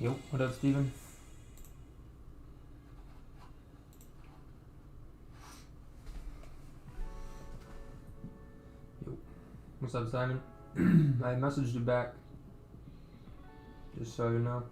Yo, what up, Steven? Yo, what's up, Simon? I messaged you back, just so you know.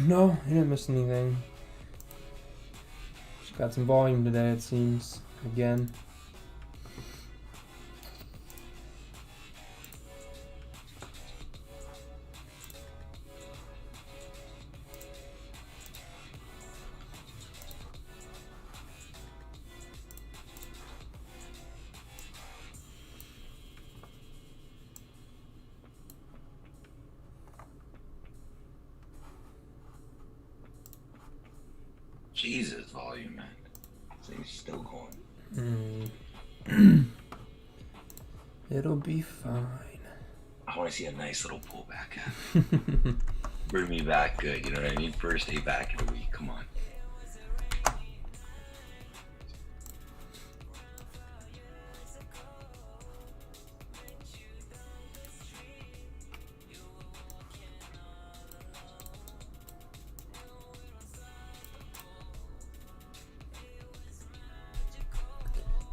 No, you didn't miss anything. Just got some volume today, it seems. Again. Jesus, volume, man. So he's still going. It'll be fine. I want to see a nice little pullback. Bring me back good, you know what I mean? First day back in the week, come on.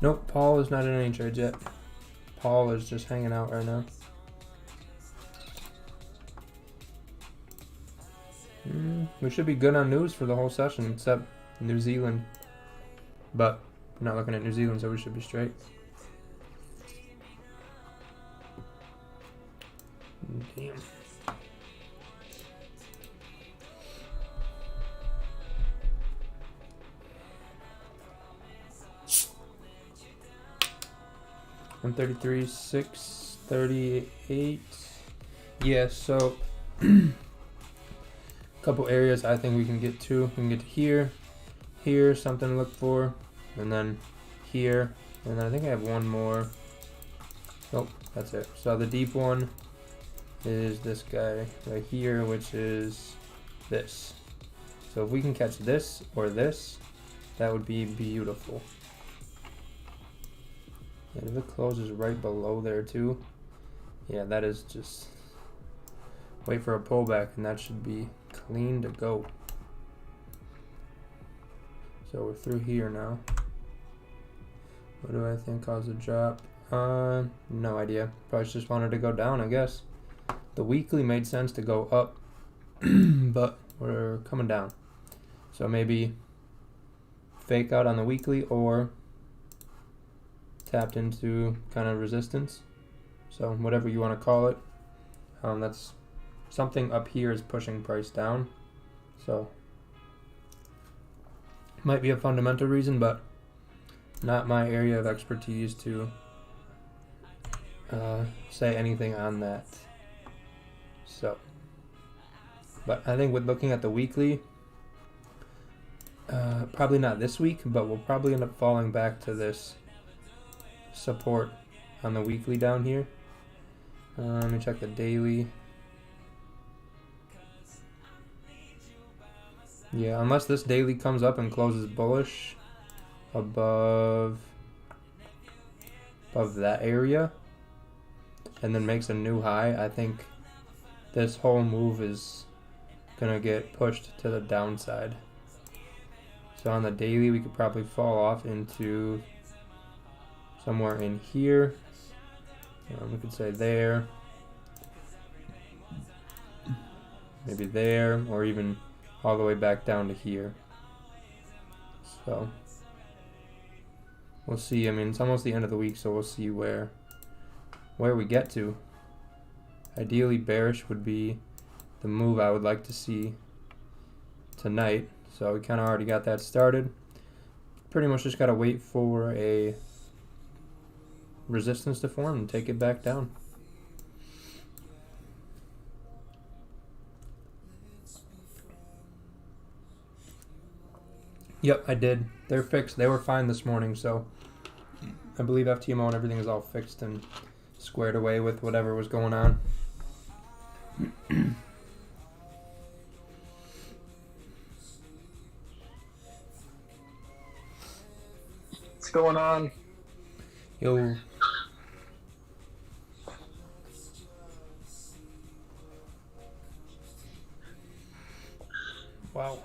Nope, Paul is not in any trades yet. Paul is just hanging out right now. We should be good on news for the whole session, except New Zealand. But we're not looking at New Zealand, so we should be straight. Damn. $133, $638. Yeah, so couple areas I think we can get to. We can get to here, something to look for, and then here, and then I think I have one more. Nope, that's it. So the deep one is this guy right here, which is this. So if we can catch this or this, that would be beautiful. And if it closes right below there too, yeah, that is just wait for a pullback, and that should be clean to go. So we're through here now. What do I think caused the drop? No idea. Probably just wanted to go down, I guess. The weekly made sense to go up, but we're coming down. So maybe fake out on the weekly or tapped into kind of resistance. So whatever you want to call it. That's something up here is pushing price down. So might be a fundamental reason, but not my area of expertise to say anything on that. So, but I think with looking at the weekly, probably not this week, but we'll probably end up falling back to this support on the weekly down here. Let me check the daily. Yeah, unless this daily comes up and closes bullish above that area and then makes a new high, I think this whole move is gonna get pushed to the downside. So on the daily, we could probably fall off into somewhere in here. We could say there, maybe there, or even all the way back down to here. So we'll see. I mean, it's almost the end of the week, so we'll see where we get to. Ideally, bearish would be the move I would like to see tonight. So we kind of already got that started. Pretty much just got to wait for a resistance to form and take it back down. Yep, I did. They're fixed. They were fine this morning, so I believe FTMO and everything is all fixed and squared away with whatever was going on. What's going on? Yo. Wow.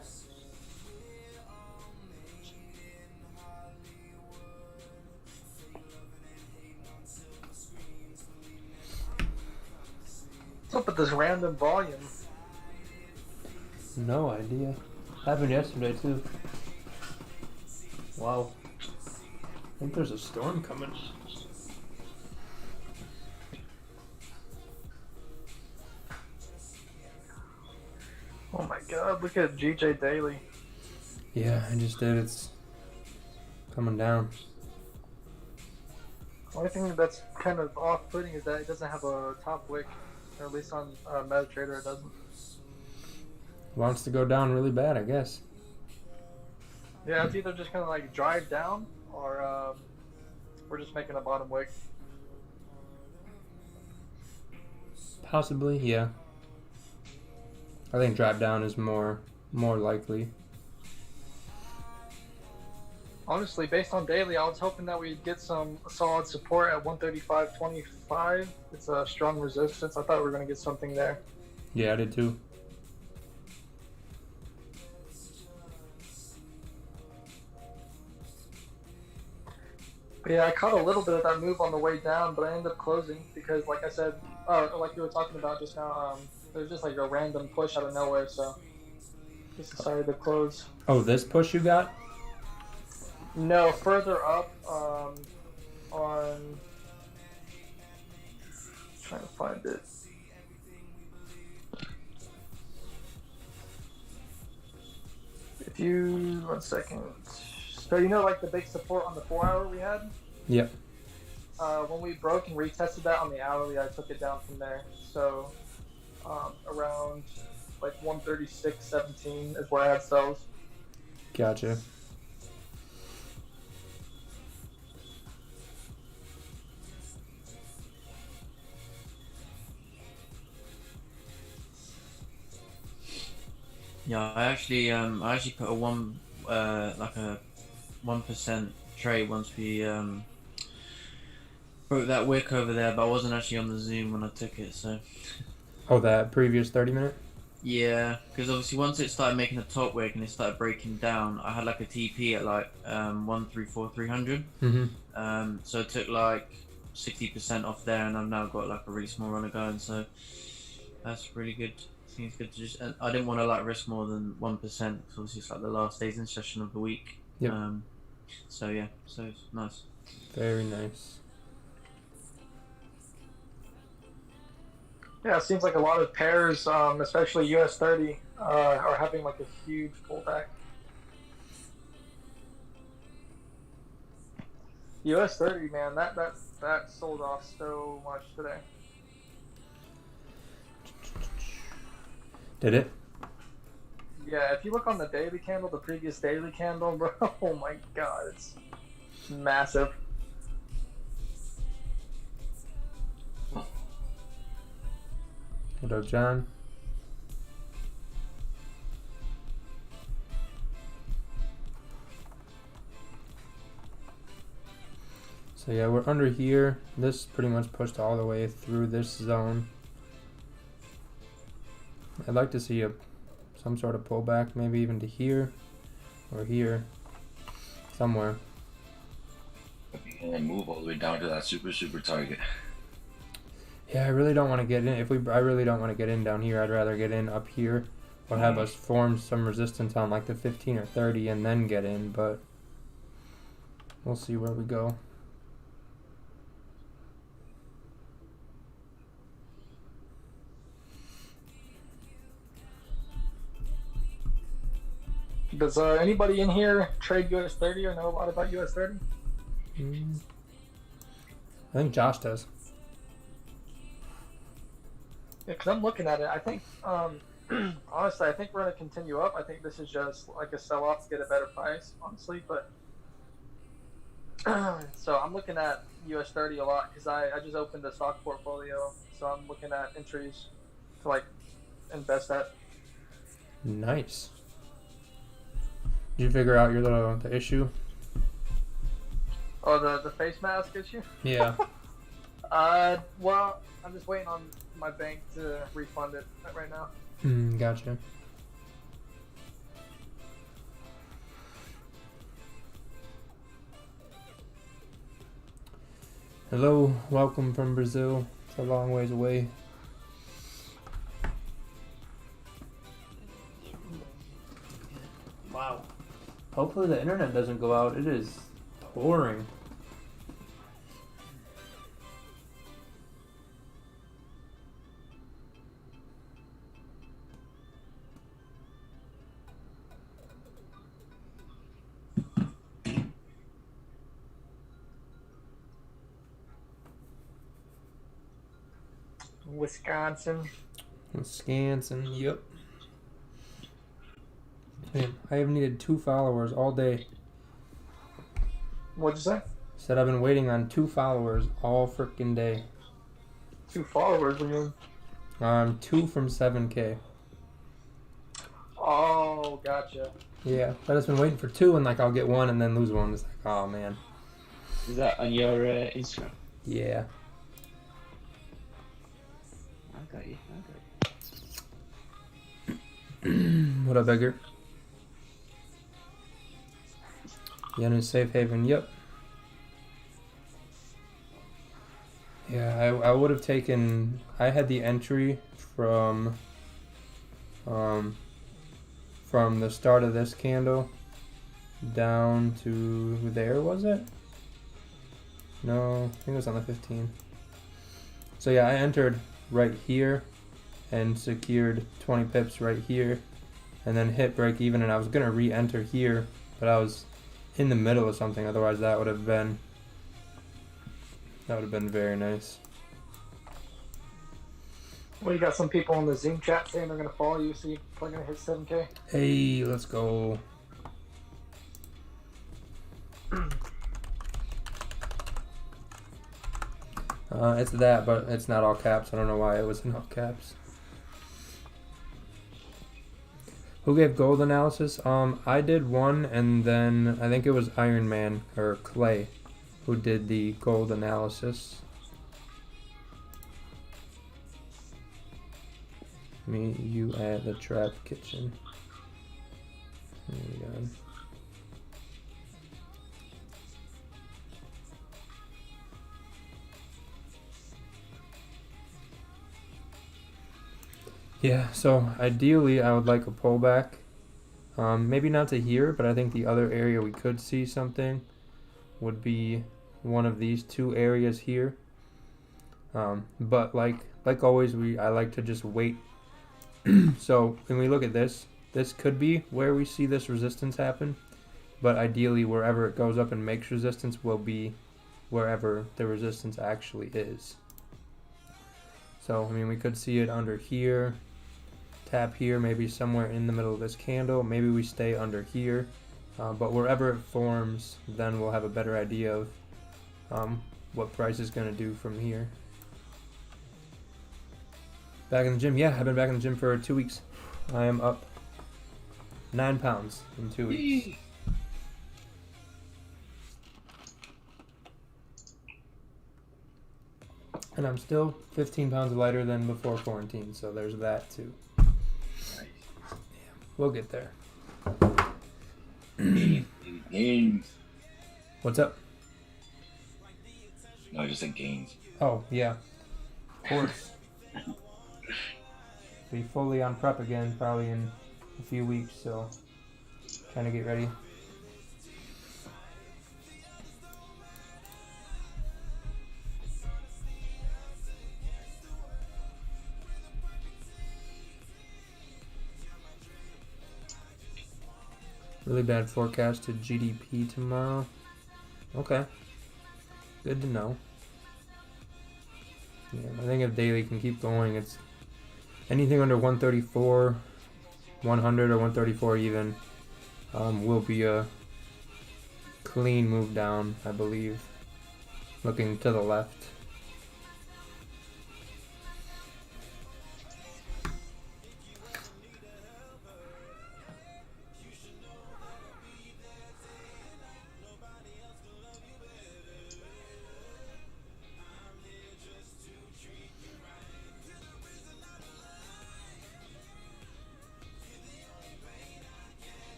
What's up with this random volume? No idea. Happened yesterday too. Wow. I think there's a storm coming. Oh my god, look at GJ Daily. Yeah, I just did. It's coming down. The only thing that's kind of off-putting is that it doesn't have a top wick, or at least on MetaTrader it doesn't. Wants to go down really bad, I guess. Yeah, it's either just kind of like drive down, or we're just making a bottom wick. Possibly, yeah. I think drive down is more likely. Honestly, based on daily, I was hoping that we'd get some solid support at 135.25. It's a strong resistance. I thought we were going to get something there. Yeah, I did too. But yeah, I caught a little bit of that move on the way down, but I ended up closing because, like I said, like you were talking about just now, there's just like a random push out of nowhere, so just decided to close. Oh, this push you got? No, further up on... Trying to find it. If you... 1 second. So you know like the big support on the 4-hour we had? Yep. When we broke and retested that on the hourly, I took it down from there. So around like 136.17 is where I had sells. Gotcha. Yeah, I actually put a like a 1% trade once we broke that wick over there, but I wasn't actually on the Zoom when I took it, so. Oh, that previous 30-minute? Yeah, because obviously once it started making a top wick and it started breaking down, I had like a TP at like 134,300. Mm-hmm. So it took like 60% off there, and I've now got like a really small runner going, so that's really good. I think it's good to just. I didn't want to like risk more than 1%, because obviously it's like the last days in session of the week. Yep. So yeah, so it's nice. Very nice. Yeah, it seems like a lot of pairs, especially US 30, are having like a huge pullback. US 30, man, that sold off so much today. Did it? Yeah, if you look on the daily candle, the previous daily candle, bro, oh my god, it's massive. What up, John? So yeah, we're under here. This pretty much pushed all the way through this zone. I'd like to see some sort of pullback, maybe even to here or here, somewhere. And then move all the way down to that super target. Yeah, I really don't want to get in. I really don't want to get in down here. I'd rather get in up here or have us form some resistance on like the 15 or 30 and then get in, but we'll see where we go. Does anybody in here trade US 30 or know a lot about US 30? I think Josh does. Yeah, because I'm looking at it. I think, honestly, I think we're going to continue up. I think this is just like a sell-off to get a better price, honestly. But so I'm looking at US 30 a lot because I just opened a stock portfolio. So I'm looking at entries to like invest at. Nice. Did you figure out the issue? Oh, the face mask issue? Yeah. Well, I'm just waiting on my bank to refund it right now. Gotcha. Hello, welcome from Brazil. It's a long ways away. Wow. Hopefully the internet doesn't go out. It is pouring. Wisconsin. Yep. Man, I have needed 2 followers all day. What'd you say? Said I've been waiting on 2 followers all freaking day. 2 followers, what do you mean? 2 from 7K. Oh, gotcha. Yeah, but I've been waiting for 2 and like I'll get 1 and then lose 1. It's like, oh man. Is that on your Instagram? Yeah. I got you. What up, Edgar? Yeah, new safe haven. Yep. Yeah, I would have taken. I had the entry from the start of this candle down to there. Was it? No, I think it was on the 15. So yeah, I entered right here and secured 20 pips right here, and then hit break even. And I was gonna re-enter here, but I was in the middle of something. Otherwise, that would have been very nice. Well, you got some people in the Zoom chat saying they're going to follow you, so you're probably going to hit 7K. Hey, let's go. It's that, but it's not all caps. I don't know why it was in all caps. Who gave gold analysis? I did one, and then I think it was Iron Man or Clay who did the gold analysis. Meet you at the trap kitchen. There we go. Yeah, so ideally I would like a pullback. Maybe not to here, but I think the other area we could see something would be one of these 2 areas here. But like always, I like to just wait. So when we look at this could be where we see this resistance happen, but ideally wherever it goes up and makes resistance will be wherever the resistance actually is. So I mean, we could see it under here, tap here, maybe somewhere in the middle of this candle. Maybe we stay under here, but wherever it forms, then we'll have a better idea of what price is going to do from here. Back in the gym? Yeah, I've been back in the gym for 2 weeks. I am up 9 pounds in 2 weeks. And I'm still 15 pounds lighter than before quarantine, so there's that too. Nice. Yeah, we'll get there. Gains. What's up? No, I just said gains. Oh, yeah. Of course. be fully on prep again probably in a few weeks, so trying to get ready. Really bad forecast to GDP tomorrow. Okay. Good to know. Yeah, I think if daily can keep going, it's anything under 134, 100 or 134 even, will be a clean move down, I believe. Looking to the left.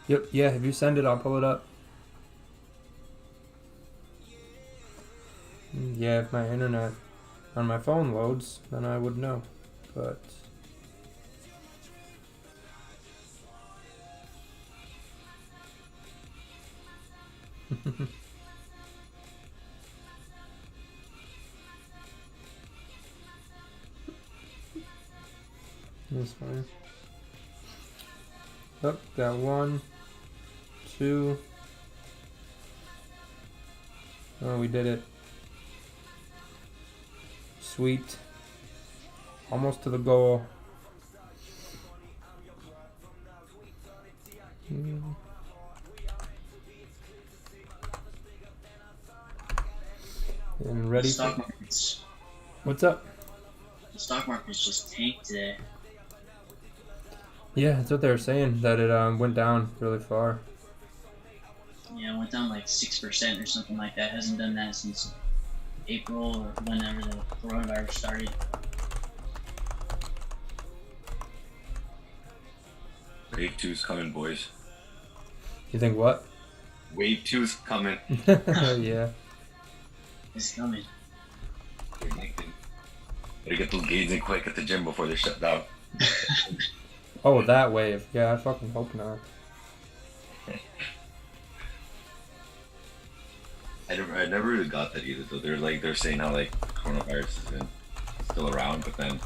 Yep, yeah, if you send it, I'll pull it up. Yeah, if my internet on my phone loads, then I would know. But that's fine. Oh, got 1, 2. Oh, we did it. Sweet. Almost to the goal. And ready The stock for... market's What's up? the stock market's just tanked today. Yeah, that's what they were saying, that it went down really far. Yeah, it went down like 6% or something like that. Hasn't done that since April or whenever the coronavirus started. Wave 2's coming, boys. You think what? Wave 2's coming. Yeah. It's coming. Better get those gains in quick at the gym before they shut down. Oh, that wave. Yeah, I fucking hope not. I never really got that either, though. They're saying how like coronavirus is still around, but then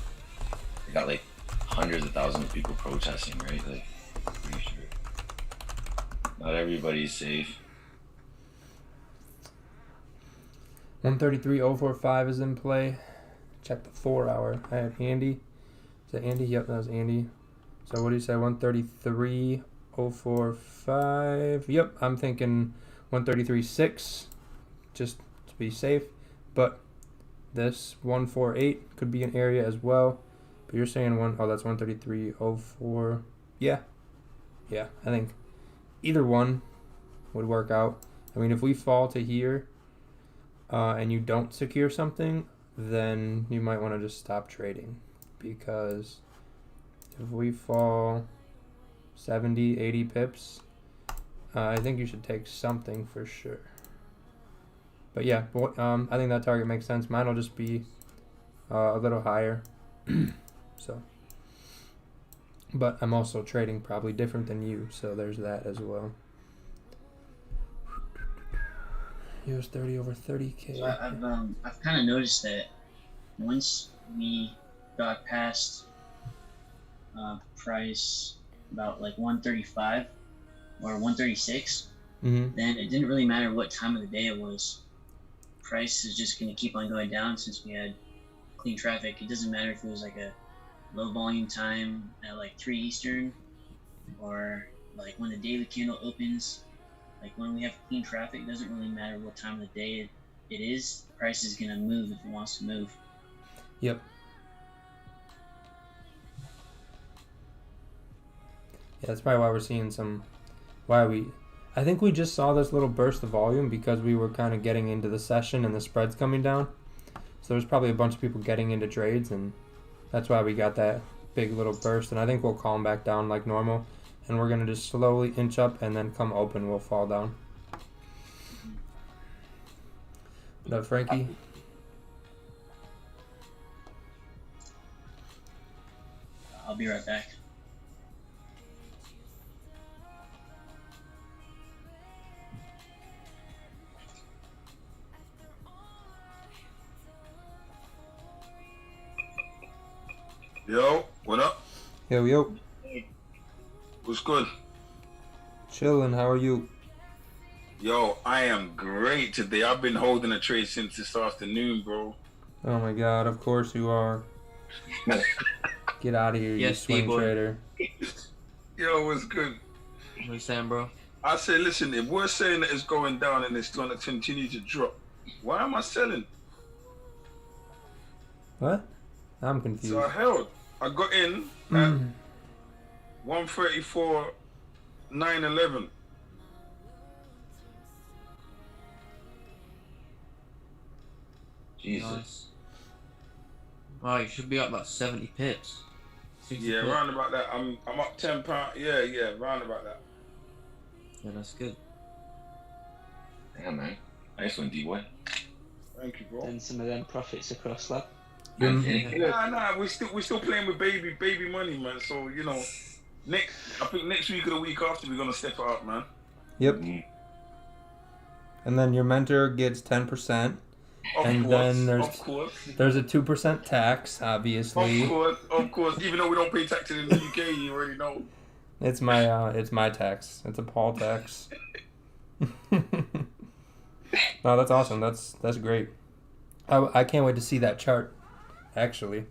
they got like hundreds of thousands of people protesting, right? Like, pretty sure not everybody's safe. 133.045 is in play. Check the 4 hour. I had Andy. Is that Andy? Yep, that was Andy. So what do you say? 133.045. Yep, I'm thinking 133.6, just to be safe. But this 148 could be an area as well. But you're saying that's 133.04. Yeah, I think either one would work out. I mean, if we fall to here, and you don't secure something, then you might want to just stop trading, because if we fall 70, 80 pips, I think you should take something for sure. But yeah, I think that target makes sense. Mine will just be a little higher. So, but I'm also trading probably different than you, so there's that as well. US 30 over 30K. So I've kind of noticed that once we got past price about like 135 or 136, Mm-hmm. then it didn't really matter what time of the day it was. Price is just going to keep on going down since we had clean traffic. It doesn't matter if it was like a low volume time at like 3 Eastern or like when the daily candle opens. Like when we have clean traffic, it doesn't really matter what time of the day it is. The price is going to move if it wants to move. Yep. Yeah, that's probably why we're seeing I think we just saw this little burst of volume because we were kind of getting into the session and the spreads coming down. So there's probably a bunch of people getting into trades, and that's why we got that big little burst. And I think we'll calm back down like normal, and we're going to just slowly inch up, and then come open, we'll fall down. What up, Frankie? I'll be right back. Yo, what up? Yo. What's good? Chilling. How are you? Yo, I am great today. I've been holding a trade since this afternoon, bro. Oh my god, of course you are. Get out of here, you Yes, swing D-boy. trader. Yo, what's good? What you saying, bro? I say, listen, if we're saying that it's going down and it's going to continue to drop, why am I selling? What? I'm confused. So I held. I got in at 134, 911. Jesus. Nice. Wow, you should be up like 70 pips. 60 Yeah, pips. round about that. I'm up £10. Yeah, round about that. Yeah, that's good. Yeah, man. Nice one, D-boy. Thank you, bro. And some of them profits across, lad. Nah, we still playing with baby money, man. So you know, I think next week or the week after we're gonna step it up, man. Yep. Mhm. And then your mentor gets 10%. Of And course, then of course, There's a 2% tax, obviously. of course. Even though we don't pay taxes in the UK, you already know. It's my tax. It's a Paul tax. No, that's awesome. That's great. I can't wait to see that chart. Actually,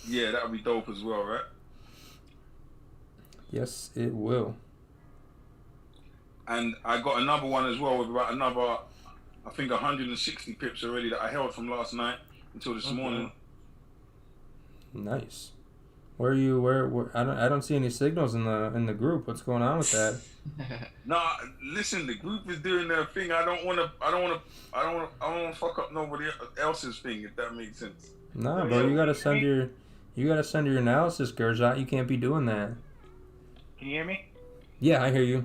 Yeah, that would be dope as well, right? yes, it will. And I got another one as well with about another, I think 160 pips already that I held from last night until this morning. Nice. Where are you? Where? I don't see any signals in the group. What's going on with that? Nah, listen, the group is doing their thing. I don't want to fuck up nobody else's thing, if that makes sense. Nah, bro, you gotta send your analysis, Gerzat. You can't be doing that. Can you hear me? Yeah, I hear you.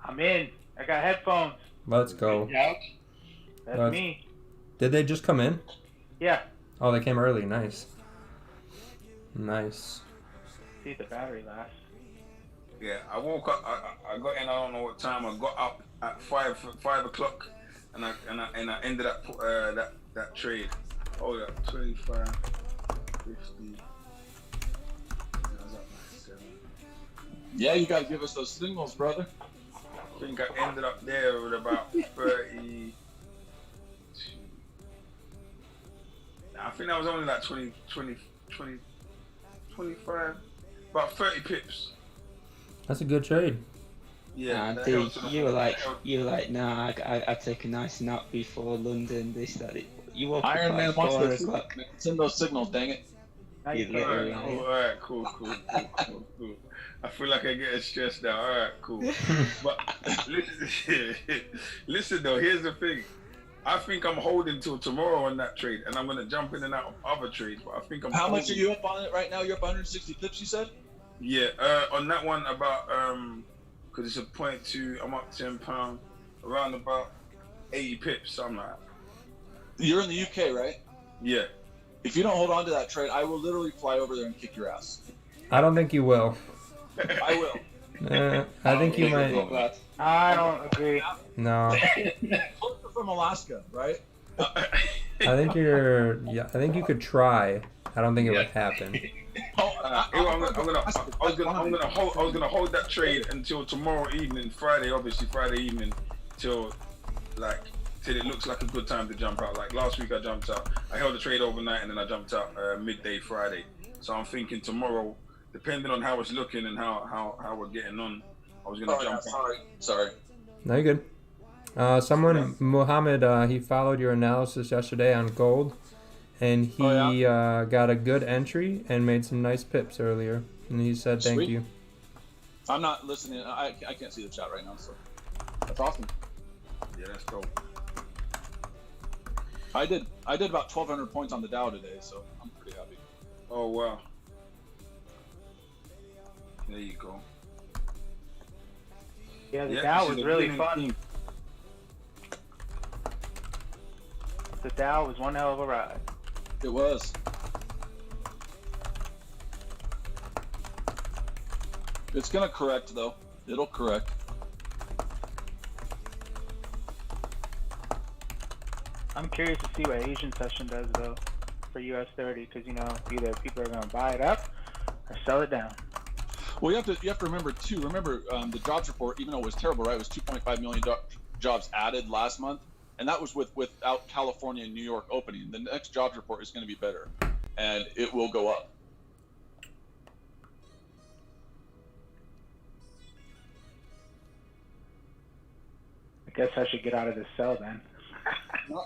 I'm in. I got headphones. Let's go. That's me. Did they just come in? Yeah. Oh, they came early. Nice. Nice. See if the battery lasts. Yeah, I woke up. I got in. I don't know what time. I got up at 5 o'clock, and I ended up that trade. Hold up, 25, 50. I was up like 7. Yeah, you gotta give us those signals, brother. I think I ended up there with about 30. I think that was only like 20, 25, about 30 pips. That's a good trade. Yeah, Nah, that dude, helps. you were like, nah, I take a nice nap before London, this, that. You woke up Iron Man at wants 4 those o'clock. signals. Send those signals, dang it. Now you You can't little hear me. liar. Alright, cool. I feel like I'm getting stressed now. Alright, cool. But listen though, here's the thing. I think I'm holding till tomorrow on that trade, and I'm gonna jump in and out of other trades. But I think I'm. How much are holding. you up on it right now? You're up 160 pips, you said? Yeah, on that one about because it's a 0.2. I'm up £10, around about 80 pips. Something like that. You're in the UK, right? Yeah. If you don't hold on to that trade, I will literally fly over there and kick your ass. I don't think you will. I will. I think you Big might. lad. I don't agree. No. You're from Alaska, right? I think you're. Yeah. I think you could try. I don't think it would happen. Oh, I was gonna hold that trade until tomorrow evening, Friday evening, till it looks like a good time to jump out. Like last week I jumped out. I held the trade overnight and then I jumped out midday Friday. So I'm thinking tomorrow, depending on how it's looking and how we're getting on, I was gonna jump out. Sorry. No, you're good. Someone, Mohammed, he followed your analysis yesterday on gold, and he got a good entry and made some nice pips earlier. And he said thank Sweet. you. I'm not listening. I can't see the chat right now, so that's awesome. Yeah, that's dope. I did about 1,200 points on the Dow today, so I'm pretty happy. Oh wow. There you go. Yeah, the Yeah, Dow this was is a really winning fun. team. The Dow was one hell of a ride. It was. It's gonna correct though. It'll correct. I'm curious to see what Asian session does though for US 30, because either people are gonna buy it up or sell it down. Well, you have to remember too. Remember the jobs report, even though it was terrible, right? It was 2.5 million jobs added last month, and that was without California and New York opening. The next jobs report is going to be better, and it will go up. I guess I should get out of this cell then.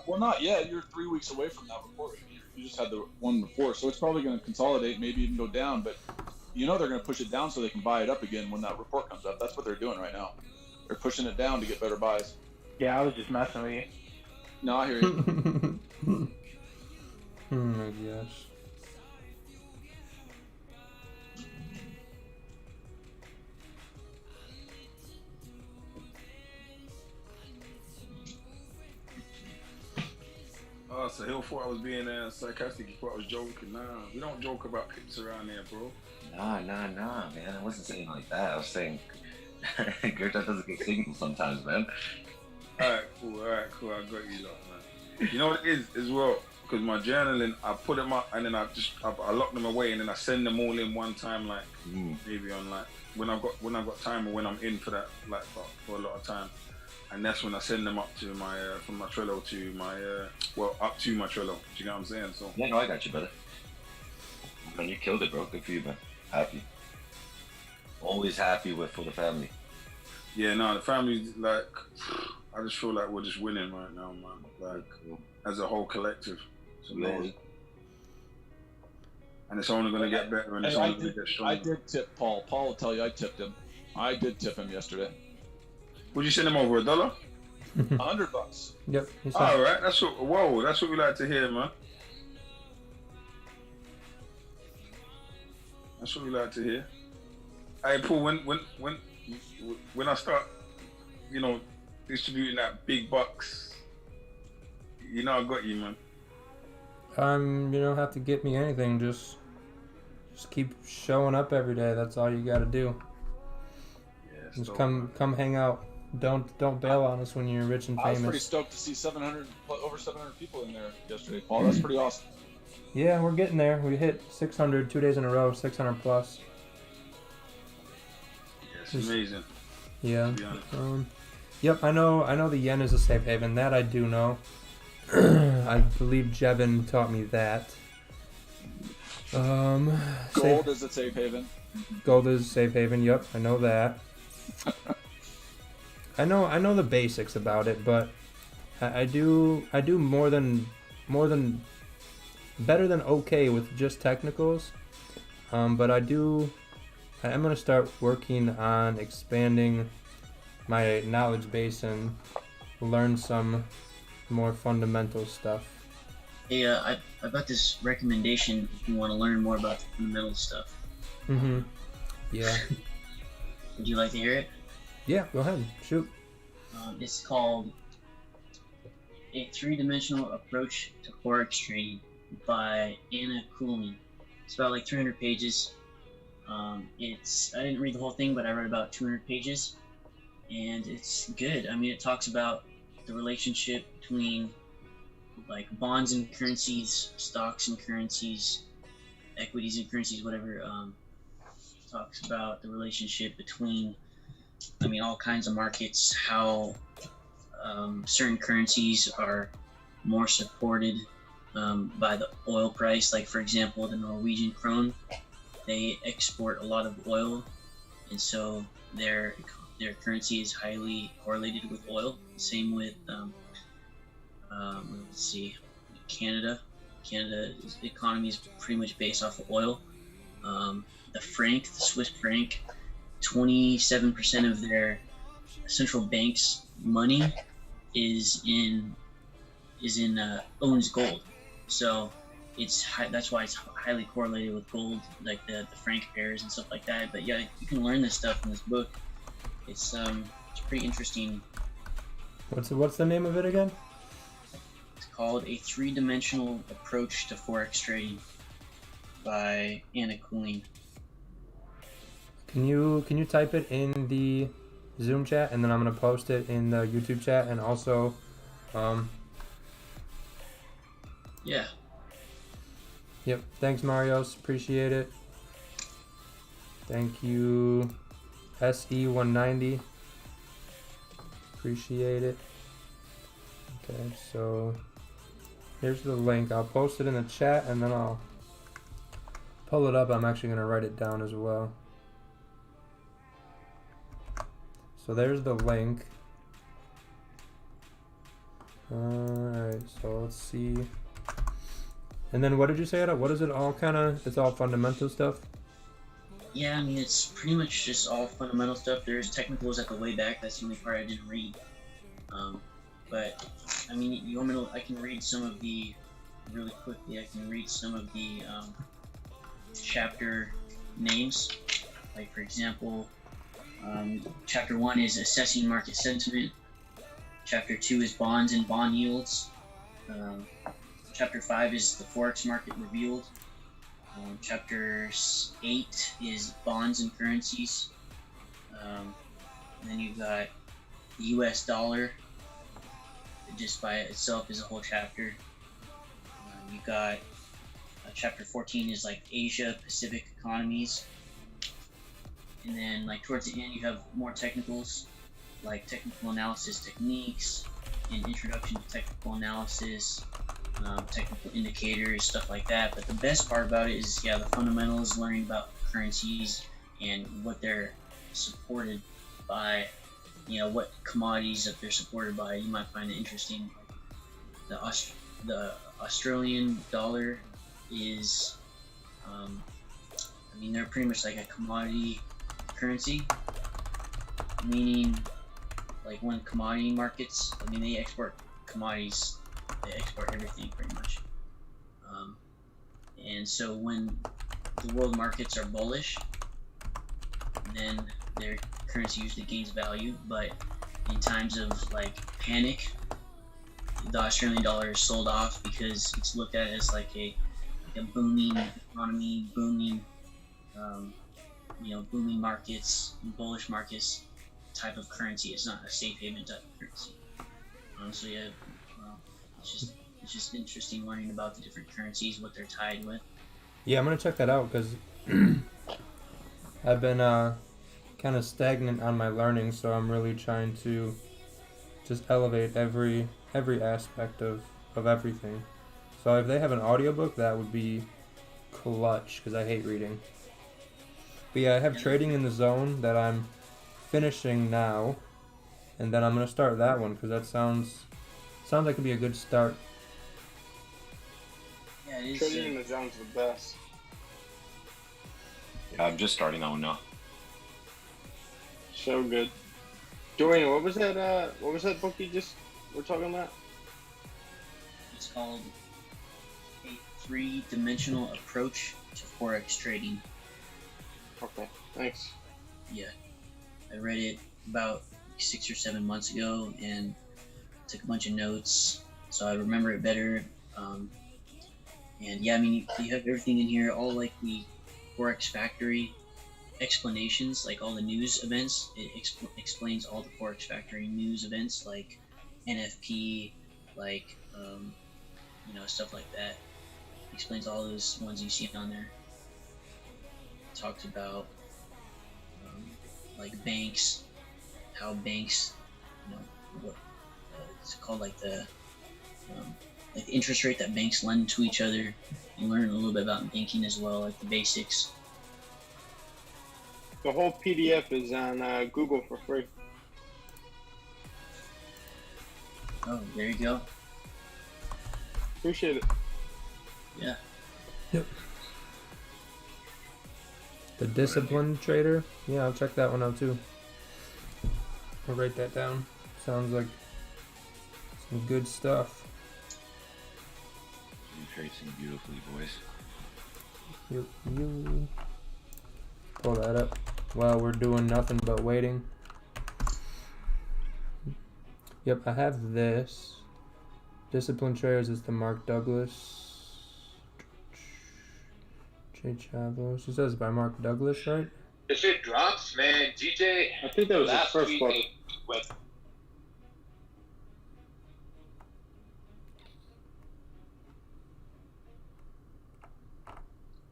Not yet. You're 3 weeks away from that report. You just had the one before, so it's probably going to consolidate, maybe even go down. But they're going to push it down so they can buy it up again when that report comes up. That's what they're doing right now. They're pushing it down to get better buys. Yeah, I was just messing with you. No, I hear you. Oh my gosh. So Hill thought I was being sarcastic. He thought I was joking. Nah, we don't joke about pips around here, bro. Nah, man. I wasn't saying like that. I was saying Gertrude doesn't get signals sometimes, man. Alright, cool. I got you, lot, man. You know what it is as well? Because my journaling, I put them up and then I lock them away and then I send them all in one time, like maybe on like when I've got time or when I'm in for that, like for a lot of time. And that's when I send them up to my from my Trello to my up to my Trello. Do you get what I'm saying? So yeah, no, I got you, brother. Man, you killed it, bro. Good for you, man. Happy. Always happy for the family. Yeah, no, the family's like, I just feel like we're just winning right now, man. Like as a whole collective. It's amazing. And it's only gonna get better and it's only gonna get stronger. I did tip Paul. Paul will tell you I tipped him. I did tip him yesterday. Would you send him over $1? $100. Yep. All right, that's what we like to hear, man. That's what we like to hear. Hey, Paul, when I start, distributing that big bucks, I got you, man. You don't have to get me anything. Just keep showing up every day. That's all you got to do. Yeah, just come hang out. Don't bail on us when you're rich and famous. I was pretty stoked to see over 700 people in there yesterday, Paul. That's pretty awesome. Yeah, we're getting there. We hit 600 2 days in a row, 600 plus. It's amazing. Yeah. Yep. I know the yen is a safe haven. That I do know. I believe Jevin taught me that. Gold is a safe haven. Gold is a safe haven. Yep, I know that. I know the basics about it, but I do more than better than okay with just technicals. But I am gonna start working on expanding my knowledge base and learn some more fundamental stuff. Hey, I got this recommendation if you want to learn more about the fundamental stuff. Mm-hmm. Yeah. Would you like to hear it? Yeah, go ahead. Shoot. It's called A Three-Dimensional Approach to Forex Trading by Anna Cooley. It's about like 300 pages. I didn't read the whole thing, but I read about 200 pages. And it's good. I mean, it talks about the relationship between like bonds and currencies, stocks and currencies, equities and currencies, whatever. Talks about the relationship between, all kinds of markets, how certain currencies are more supported by the oil price. Like, for example, the Norwegian krone, they export a lot of oil, and so their currency is highly correlated with oil. Same with, let's see, Canada. Canada's economy is pretty much based off of oil. The Swiss franc, 27% of their central bank's money owns gold. So that's why it's highly correlated with gold, like the franc pairs and stuff like that. But yeah, you can learn this stuff in this book. It's pretty interesting. What's the name of it again? It's called A Three-Dimensional Approach to Forex Trading by Anna Cooley. Can you type it in the Zoom chat, and then I'm gonna post it in the YouTube chat, and also, Yeah. yep. Thanks, Marios. Appreciate it. Thank you, SE190. Appreciate it. Okay, so here's the link. I'll post it in the chat, and then I'll pull it up. I'm actually gonna write it down as well. So there's the link. Alright, so let's see. And then what did you say, Ada? What is it all kind of? It's all fundamental stuff? Yeah, I mean, it's pretty much just all fundamental stuff. There's technicals at the way back. That's the only part I didn't read. But, I mean, you want me to, I can read some of the, really quickly, I can read some of the chapter names. Like, for example, Chapter 1 is Assessing Market Sentiment. Chapter 2 is Bonds and Bond Yields. Chapter 5 is The Forex Market Revealed. Chapter 8 is Bonds and Currencies. And then you've got the US dollar. Just by itself is a whole chapter. You've got Chapter 14 is like Asia Pacific economies. And then like towards the end you have more technicals, like technical analysis techniques, and introduction to technical analysis, technical indicators, stuff like that. But the best part about it is, yeah, the fundamentals, learning about currencies and what they're supported by, you know, what commodities that they're supported by. You might find it interesting. The Australian dollar is, I mean, they're pretty much like a commodity currency, meaning like when commodity markets, I mean, they export commodities, they export everything pretty much. And so when the world markets are bullish, then their currency usually gains value. But in times of like panic, the Australian dollar is sold off because it's looked at as like a booming economy, booming, you know, booming markets, bullish markets type of currency. It's not a safe haven type of currency. So yeah, it's just interesting learning about the different currencies, what they're tied with. Yeah, I'm gonna check that out because I've been kind of stagnant on my learning, so I'm really trying to just elevate every aspect of everything. So if they have an audiobook, that would be clutch because I hate reading. But yeah, I have Trading in the Zone that I'm finishing now, and then I'm gonna start that one because that sounds like it'd be a good start. Yeah, it is. Trading in the Zone's the best. Yeah, I'm just starting that one now. So good. Dorian, what was that book you just were talking about? It's called A Three-Dimensional Approach to Forex Trading. Okay, thanks. Yeah, I read it about 6 or 7 months ago and took a bunch of notes, so I remember it better. And yeah, I mean, you have everything in here, all like the Forex Factory explanations, like all the news events. It explains all the Forex Factory news events, like NFP, like you know, stuff like that. It explains all those ones you see on there. It talks about like banks, how banks, you know, what it's called, like the interest rate that banks lend to each other. You learn a little bit about banking as well, like the basics. The whole PDF is on Google for free. Oh, there you go. Appreciate it. Yeah. Yep. The Disciplined Trader. Yeah, I'll check that one out too. I'll write that down. Sounds like some good stuff. You're tracing beautifully, boys. You pull that up while we're doing nothing but waiting. Yep, I have this. Disciplined Traders is the Mark Douglas. Jay Chavos. It says by Mark Douglas, right? If it drops, man, DJ. I think that was his last first week book. went.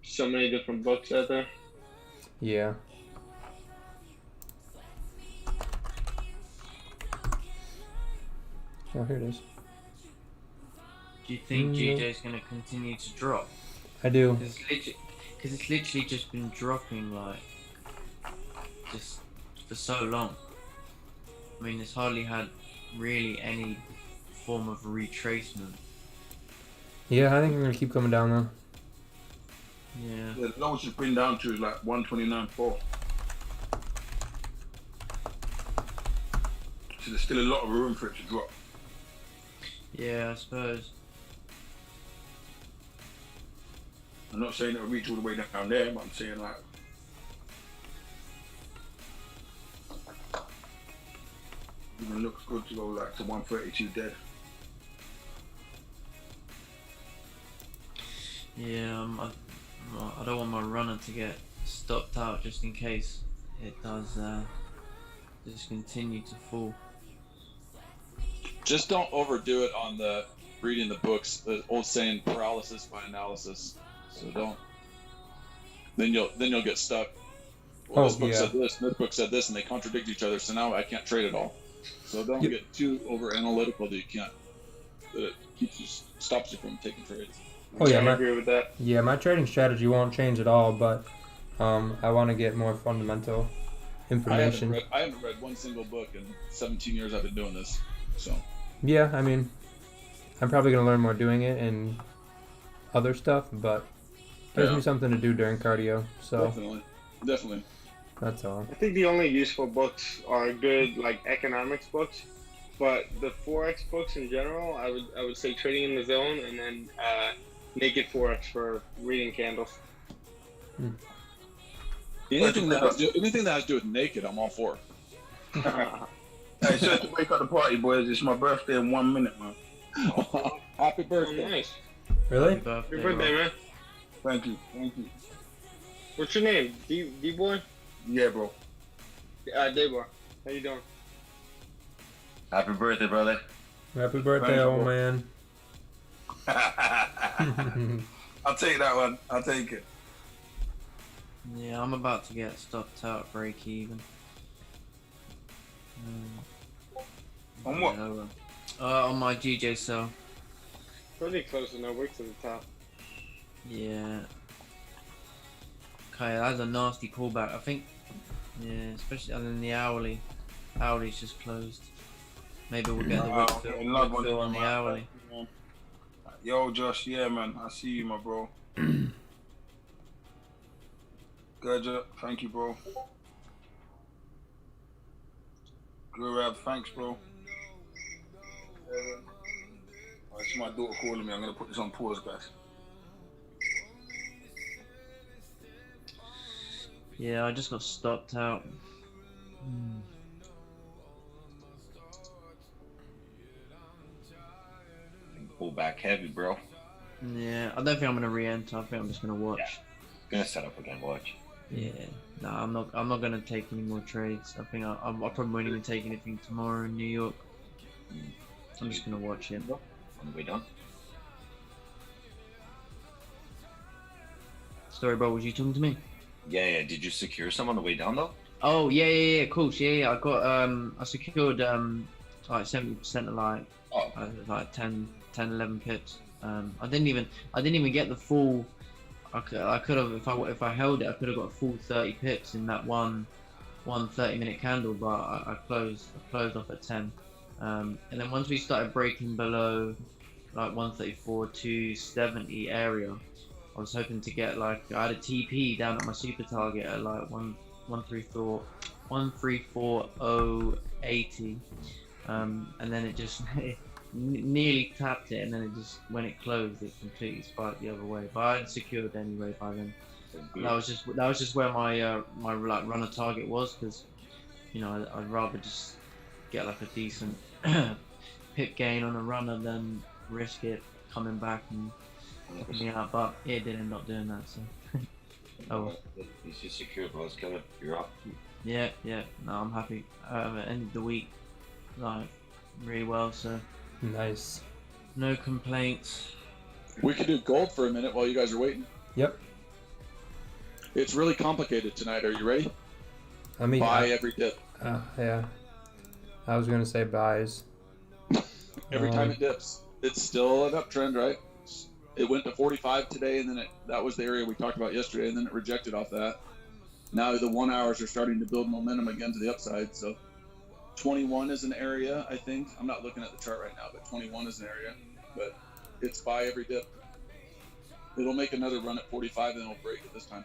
So many different books out there. Yeah. Oh, here it is. Do you think GJ's going to continue to drop? I do. Because it's literally just been dropping like just for so long. I mean, it's hardly had really any form of retracement. Yeah, I think we're gonna keep coming down though. Yeah. Yeah, the lowest it's been down to is like 129.4. So there's still a lot of room for it to drop. Yeah, I suppose. I'm not saying it'll reach all the way down there, but I'm saying like even looks good to go like to 132 dead. Yeah, I don't want my runner to get stopped out just in case it does just continue to fall. Just don't overdo it on the reading the books. The old saying, paralysis by analysis. So don't. Then you'll get stuck. Well, this book said this, and this book said this, and they contradict each other. So now I can't trade at all. So don't get too over analytical that you can't. That it stops you from taking trades. Oh yeah, I agree with that. Yeah, my trading strategy won't change at all, but I want to get more fundamental information. I haven't read one single book in 17 years I've been doing this. So. Yeah, I mean, I'm probably gonna learn more doing it and other stuff, but it gives me something to do during cardio. So definitely. That's all. I think the only useful books are good like economics books, but the Forex books in general, I would say Trading in the Zone and then Naked Forex for reading candles. Anything that has to do with naked, I'm all for. Hey, so to wake up the party, boys. It's my birthday in 1 minute, man. Happy birthday! Oh, nice. Really? Happy birthday, man. Thank you. What's your name? D-Boy? Yeah, bro. D-Boy. How you doing? Happy birthday, brother. Happy birthday, old man. I'll take that one. I'll take it. Yeah, I'm about to get stopped out, break even. On what? On my GJ cell. Pretty close to no wick to the top. Yeah. Okay, that's a nasty pullback. I think. Yeah, especially and then the hourly. Hourly's just closed. Maybe we'll get the wick fill on the hourly. Yo, Josh. Yeah, man. I see you, my bro. Good, thank you, bro. Good, thanks, bro. It's my daughter calling me. I'm gonna put this on pause, guys. Yeah, I just got stopped out. Pull back heavy, bro. Yeah, I don't think I'm gonna re-enter. I think I'm just gonna watch. Yeah. Gonna set up again. Watch. Yeah, no, I'm not gonna take any more trades. I think I probably won't even take anything tomorrow in New York. I'm just gonna watch it. On the way down. Sorry, bro. Was you talking to me? Yeah. Did you secure some on the way down though? Oh yeah, of course, yeah. I got I secured like 70% of like 10, 11 pips. I didn't even get the full. I could have if I held it, I could have got a full 30 pips in that one 30-minute candle, but I closed off at 10. And then once we started breaking below like 134 270 area, I was hoping to get like I had a TP down at my super target at like 134.080, and then it just nearly tapped it, and then it just when it closed, it completely spiked the other way. But I had secured anyway by then. That was just where my my like runner target was, because you know I'd rather just get like a decent pip gain on a runner than risk it coming back and me out. But it did end up doing that. So Oh. It's just secure, boss. Killer, you're up. Yeah. No, I'm happy. It ended the week like really well, so Nice. no complaints. We could do gold for a minute while you guys are waiting. Yep. It's really complicated tonight. Are you ready? I mean, Buy every dip. Yeah. I was gonna say buys. Every time it dips, it's still an uptrend, right? It went to 45 today, and then that was the area we talked about yesterday, and then it rejected off that. Now the 1 hours are starting to build momentum again to the upside. So 21 is an area, I think. I'm not looking at the chart right now, but 21 is an area. But it's buy every dip. It'll make another run at 45, and then it'll break it this time.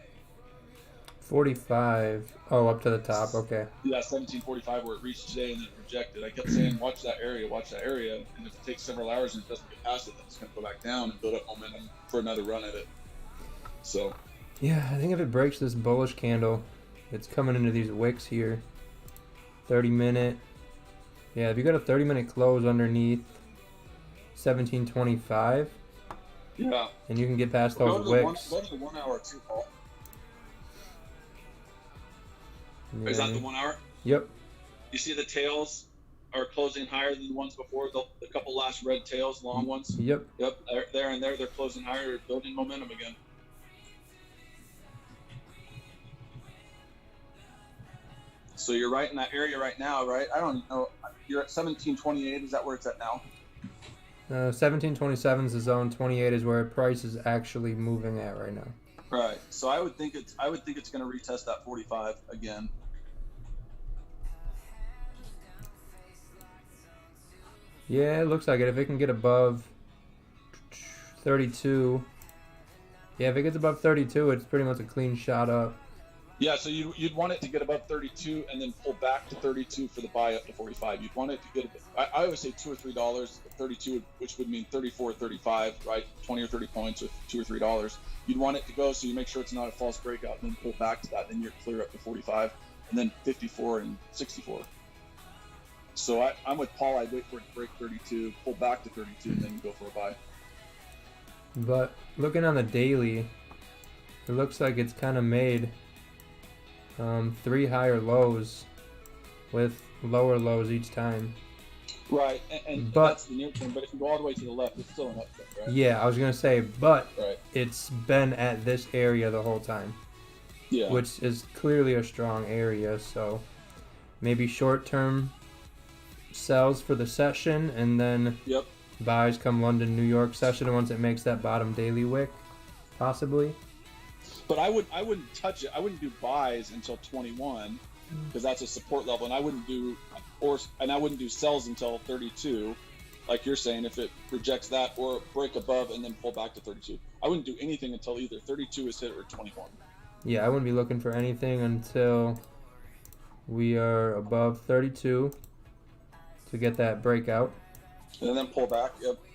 45. Oh, up to the top. Okay. Yeah, 1745 where it reached today and then it rejected. I kept saying, watch that area, and if it takes several hours and it doesn't get past it, then it's going to go back down and build up momentum for another run at it. So. Yeah, I think if it breaks this bullish candle, it's coming into these wicks here. 30-minute. Yeah, if you got a 30-minute close underneath 1725. Yeah. And you can get past those wicks. Go to the 1 hour too, Paul. Yeah. Is that the 1 hour? Yep. You see the tails are closing higher than the ones before, the couple last red tails, long ones? Yep. Yep, there, they're closing higher, building momentum again. So you're right in that area right now, right? I don't know. You're at 1728. Is that where it's at now? 1727 is the zone. 28 is where price is actually moving at right now. Right. So I would think it's going to retest that 45 again. Yeah, it looks like it. If it can get above 32. Yeah, if it gets above 32, it's pretty much a clean shot up. Yeah, so you'd want it to get above 32 and then pull back to 32 for the buy up to 45. You'd want it to get, I always say $2 or $3 at 32, which would mean 34 or 35, right? 20 or 30 points with $2 or $3. You'd want it to go so you make sure it's not a false breakout and then pull back to that. Then you're clear up to 45 and then 54 and 64. So I'm with Paul. I'd wait for it to break 32, pull back to 32, and then go for a buy. But looking on the daily, it looks like it's kind of made 3 higher lows with lower lows each time. Right, and that's the near term, but if you go all the way to the left, it's still an uptrend, right? Yeah, I was going to say, but right. It's been at this area the whole time. Yeah. Which is clearly a strong area, so maybe short-term sells for the session, and then buys come London, New York session once it makes that bottom daily wick, possibly. But I wouldn't touch it. I wouldn't do buys until 21 because that's a support level, and I wouldn't do sells until 32, like you're saying. If it rejects that or break above and then pull back to 32, I wouldn't do anything until either 32 is hit or 21. Yeah, I wouldn't be looking for anything until we are above 32 to get that breakout. And then pull back.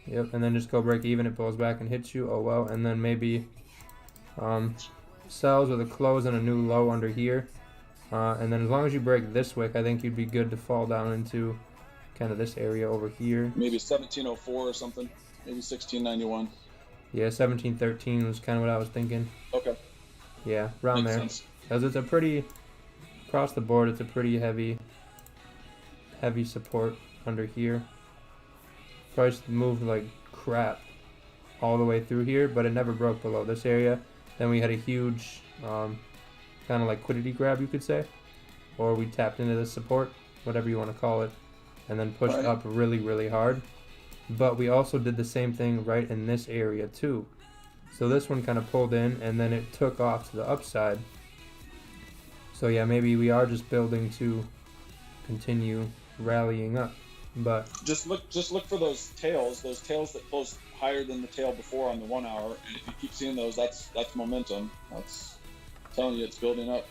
Yep, and then just go break even. It pulls back and hits you. Oh well, and then maybe sells with a close and a new low under here, and then as long as you break this wick, I think you'd be good to fall down into kind of this area over here. Maybe 1704 or something. Maybe 1691. Yeah, 1713 was kind of what I was thinking. Okay. Yeah, around Makes there. sense. Because it's a pretty across the board. It's a pretty heavy support under here. Price moved like crap all the way through here, but it never broke below this area. Then we had a huge kind of liquidity grab, you could say, or we tapped into the support, whatever you want to call it, and then pushed up really, really hard. But we also did the same thing right in this area too. So this one kind of pulled in, and then it took off to the upside. So yeah, maybe we are just building to continue rallying up. But just look for those tails that close higher than the tail before on the 1 hour, and if you keep seeing those, that's momentum. That's telling you it's building up.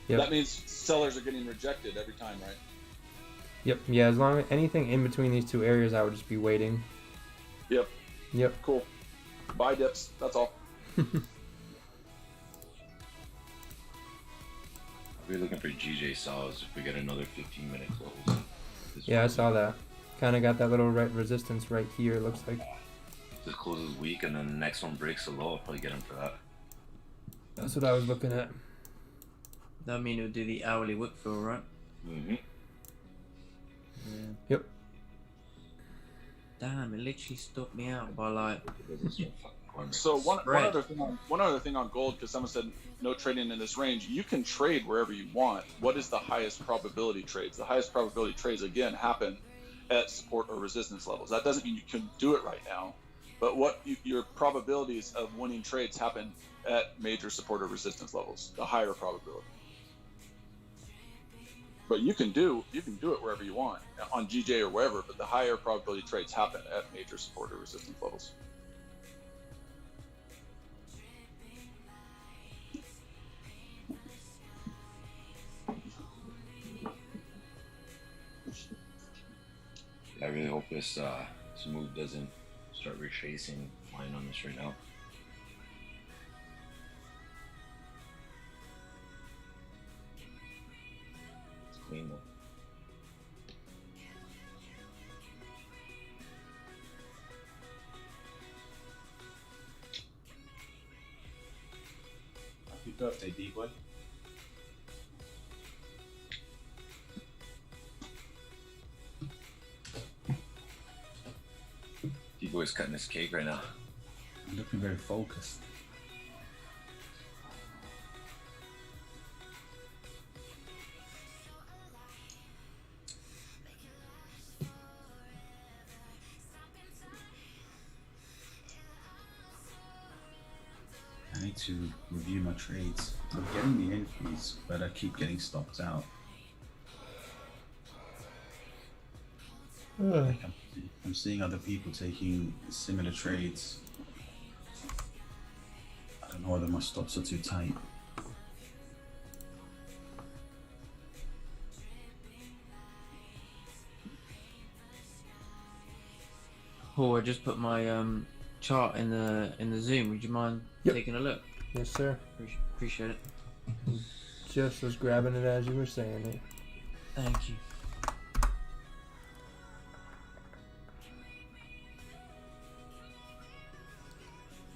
Yep. That means sellers are getting rejected every time, right? Yep. Yeah, as long as anything in between these two areas, I would just be waiting. Yep. Cool. Buy dips, that's all. We're looking for GJ saws if we get another 15-minute close. Yeah, I saw that. Kind of got that little resistance right here, it looks like. This closes weak, and then the next one breaks the low. I'll probably get him for that. That's what I was looking at. That mean it would do the hourly wick fill, right? Mm-hmm. Yeah. Yep. Damn, it literally stopped me out by like. So one Spread. other thing on gold, because someone said no trading in this range. You can trade wherever you want. What is the highest probability trades? The highest probability trades again happen at support or resistance levels. That doesn't mean you can do it right now, but your probabilities of winning trades happen at major support or resistance levels. The higher probability. But you can do it wherever you want on GJ or wherever. But the higher probability trades happen at major support or resistance levels. I really hope this move doesn't start retracing flying on this right now. It's clean though. Happy birthday, D-boy. D-boy's cutting his cake right now. I'm looking very focused. I need to review my trades. I'm getting the entries, but I keep getting stopped out. Like I'm seeing other people taking similar trades. I don't know whether my stops are too tight. Oh, I just put my chart in the Zoom. Would you mind taking a look? Yes, sir. Appreciate it. Just was grabbing it as you were saying it. Thank you.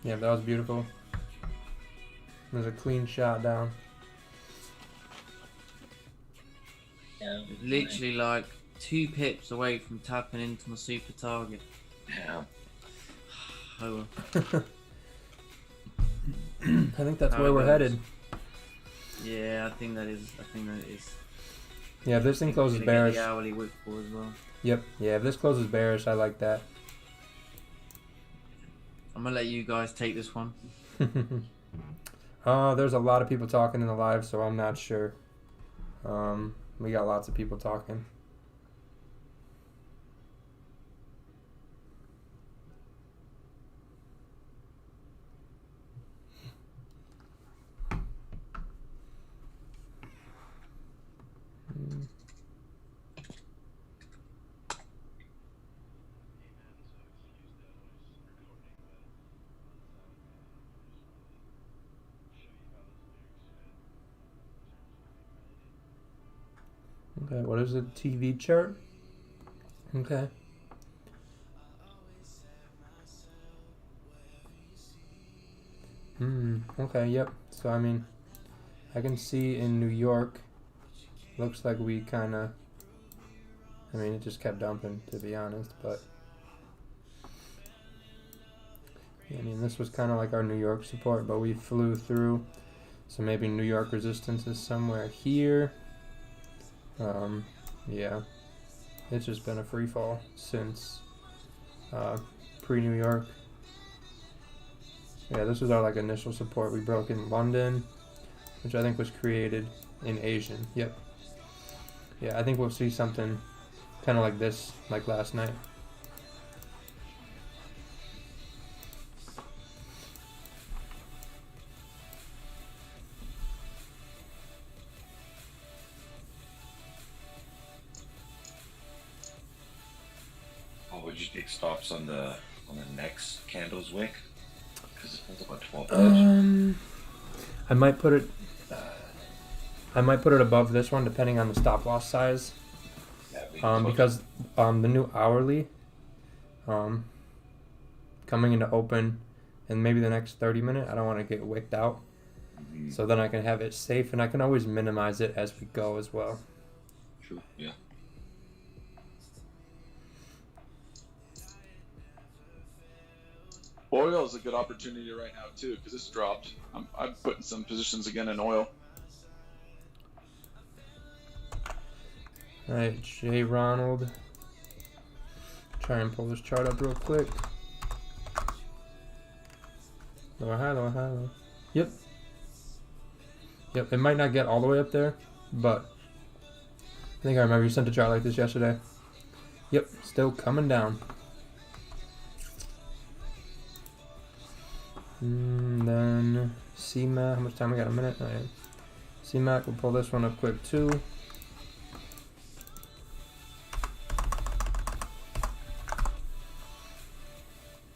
Yeah, that was beautiful. There's a clean shot down. Yeah. Literally like 2 pips away from tapping into my super target. Yeah. Oh well. I think that's where we're headed. Yeah, I think that is. Yeah, if this thing closes Gonna bearish. get the hourly wick for as well. Yep. Yeah, if this closes bearish, I like that. I'm gonna let you guys take this one. There's a lot of people talking in the live, so I'm not sure. We got lots of people talking. Okay, what is the TV chart? Okay. Okay, yep. So, I mean, I can see in New York, looks like we kind of, I mean, it just kept dumping, to be honest, but, yeah, I mean, this was kind of like our New York support, but we flew through, so maybe New York resistance is somewhere here. Yeah, it's just been a free fall since pre-New York. Yeah, this was our like initial support. We broke in London, which I think was created in Asian. Yep. Yeah, I think we'll see something kind of like this, like last night. Would you take stops on the next candle's wick? Because it pulls about 12 edge. I might put it above this one, depending on the stop loss size. Yeah, because the new hourly coming into open in maybe the next 30 minutes, I don't want to get wicked out. So then I can have it safe, and I can always minimize it as we go as well. True. Yeah. Oil is a good opportunity right now too because it's dropped. I'm putting some positions again in oil. Alright, J. Ronald. Try and pull this chart up real quick. Lower high, lower high, lower. Yep. Yep, it might not get all the way up there, but I think I remember you sent a chart like this yesterday. Yep, still coming down. And then CMAC, how much time we got? A minute? Oh, yeah. CMAC, we'll pull this one up quick too.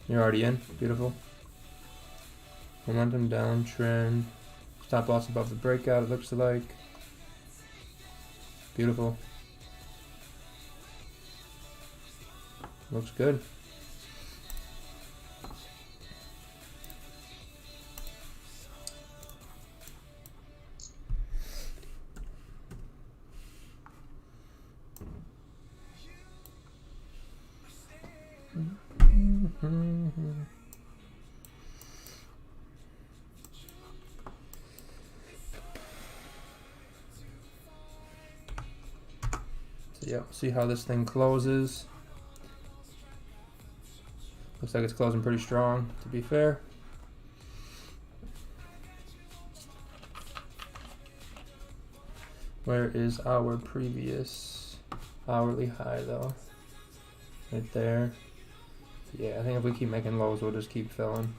You're already in. Beautiful. Momentum downtrend. Stop loss above the breakout, it looks like. Beautiful. Looks good. So yeah, see how this thing closes. Looks like it's closing pretty strong, to be fair. Where is our previous hourly high though? Right there. Yeah, I think if we keep making lows, we'll just keep filling.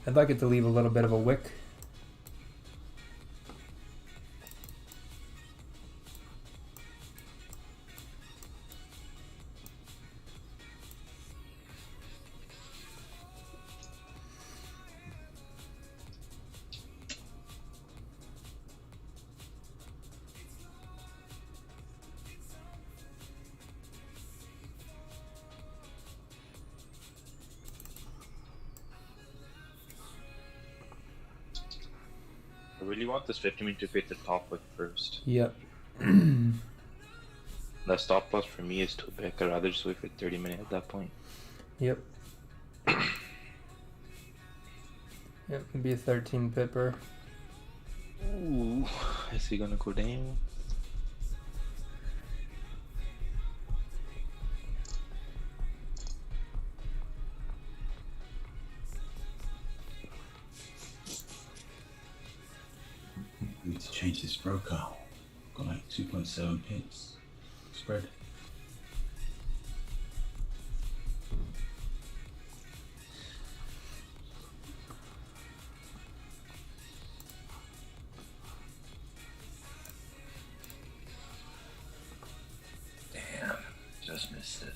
I'd like it to leave a little bit of a wick. I really want this 50 minute to hit the top wick first. Yep. The stop loss for me is too big. I'd rather just wait for 30 minutes at that point. Yep. Yep, can be a 13 pipper. Ooh, is he gonna go down? I need to change this broker. Got like 2.7 pips spread. Damn, just missed it.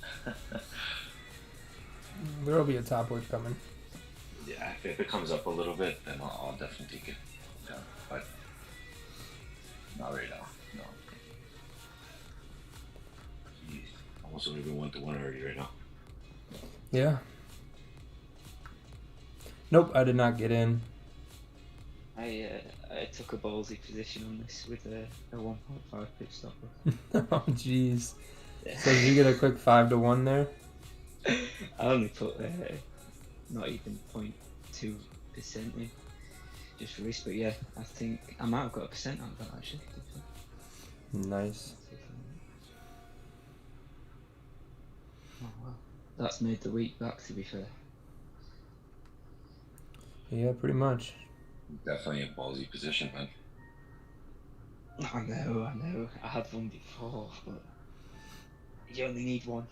There'll be a top wick coming. Yeah, if it comes up a little bit, then I'll definitely take it down. But not right now. No. Jeez, almost don't even 1-to-1 already right now. Yeah. Nope, I did not get in. I took a ballsy position on this with a 1.5 pip stop loss. Oh jeez. So did you get a quick 5-to-1 there? I only put not even 0.2% in, just for risk. But yeah, I think I might have got a percent out of that actually. Nice. Oh well, that's made the week back. To be fair. Yeah, pretty much. Definitely a ballsy position, man. I know. I had one before, but you only need one.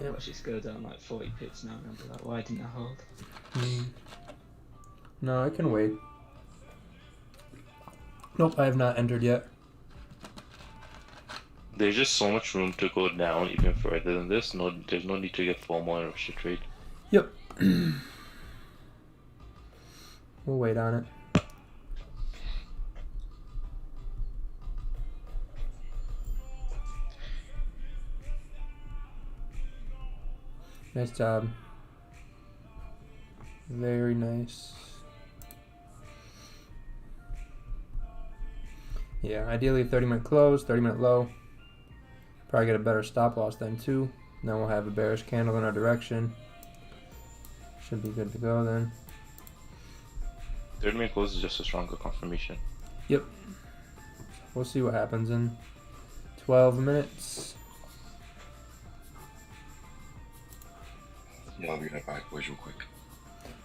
Yep. Watch this go down like 40 pips now, and I'll be like, why didn't I hold? No, I can wait. Nope, I have not entered yet. There's just so much room to go down even further than this. There's no need to get FOMO and rush to trade. Yep. We'll wait on it. Nice job. Very nice. Yeah, ideally 30-minute close, 30-minute low. Probably get a better stop loss then too. Then we'll have a bearish candle in our direction. Should be good to go then. 30-minute close is just a stronger confirmation. Yep. We'll see what happens in 12 minutes. Yeah, I'll be right back, boys, real quick.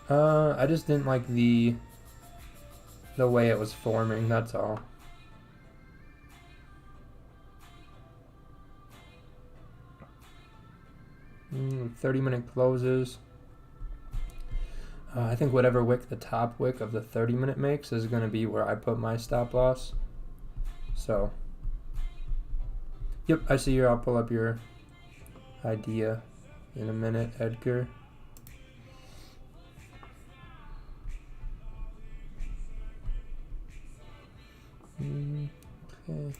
I just didn't like the way it was forming, that's all. Mm, 30-minute closes. I think whatever wick the top wick of the 30-minute makes is going to be where I put my stop loss. So, yep, I see you. I'll pull up your idea in a minute, Edgar. Okay.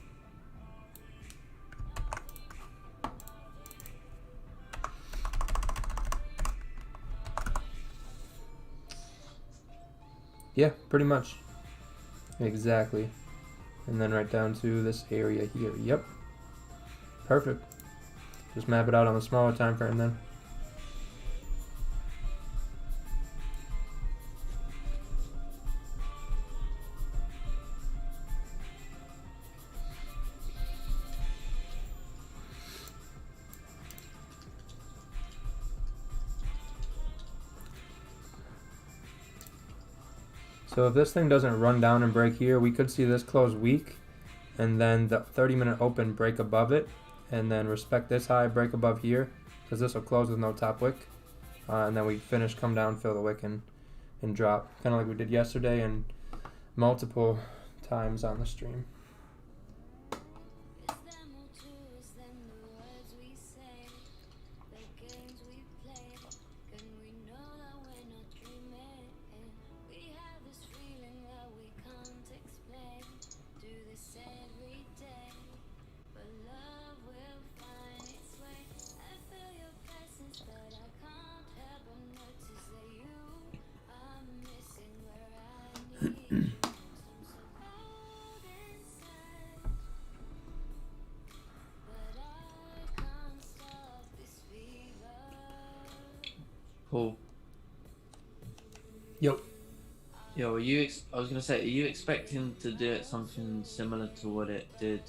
Yeah, pretty much. Exactly. And then right down to this area here. Yep. Perfect. Just map it out on the smaller time frame then. So if this thing doesn't run down and break here, we could see this close weak, and then the 30-minute open break above it, and then respect this high, break above here, because this will close with no top wick, and then we finish, come down, fill the wick, and drop, kind of like we did yesterday and multiple times on the stream. Paul. Yo. Yo, I was gonna say, are you expecting to do it something similar to what it did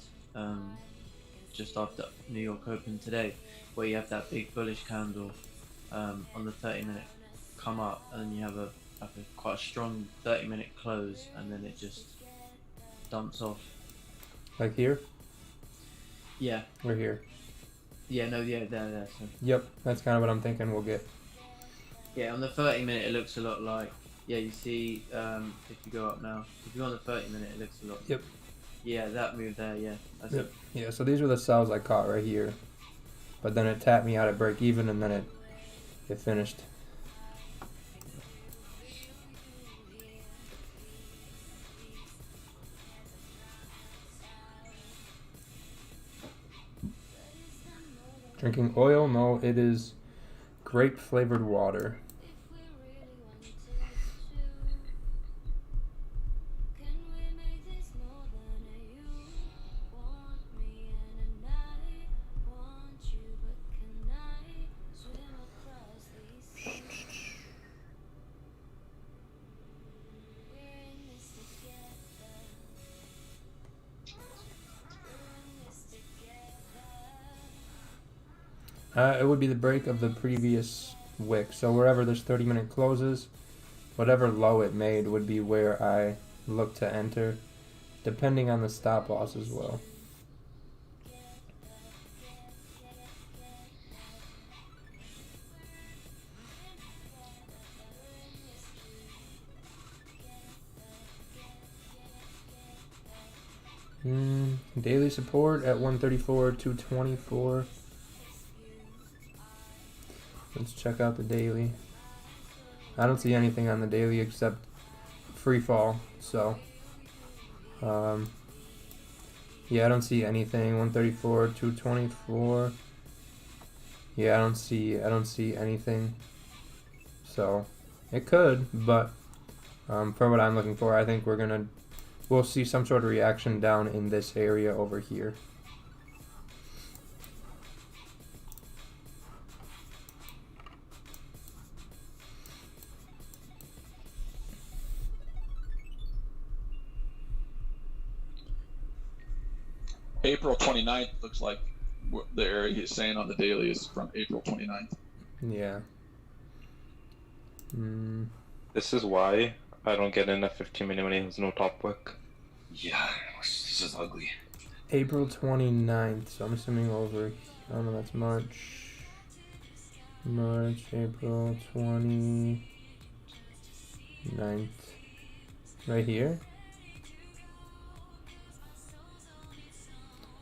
just after New York Open today, where you have that big bullish candle on the 30-minute come up, and then you have quite a strong 30-minute close, and then it just dumps off? Like here? Yeah. We're here. Yeah, no, yeah, there. So. Yep, that's kind of what I'm thinking we'll get. Yeah, on the 30-minute it looks a lot like, yeah, you see, if you go up now, if you go on the 30-minute it looks a lot. Yep. Yeah, that move there, yeah. That's Yep. Yeah, so these were the sells I caught right here. But then it tapped me out at break even, and then it finished. Drinking oil? No, it is grape flavored water. It would be the break of the previous wick. So wherever this 30-minute closes, whatever low it made would be where I look to enter, depending on the stop loss as well. Daily support at 134, 224. Let's check out the daily. I don't see anything on the daily except free fall. So, yeah, I don't see anything. 134, 224. Yeah, I don't see anything. So, it could, but for what I'm looking for, I think we'll see some sort of reaction down in this area over here. April 29th looks like the area he's saying on the daily is from April 29th. Yeah. This is why I don't get in a 15-minute when he has no top wick. Yeah, this is ugly. April 29th, so I'm assuming over, I don't know, that's March, April 29th, right here?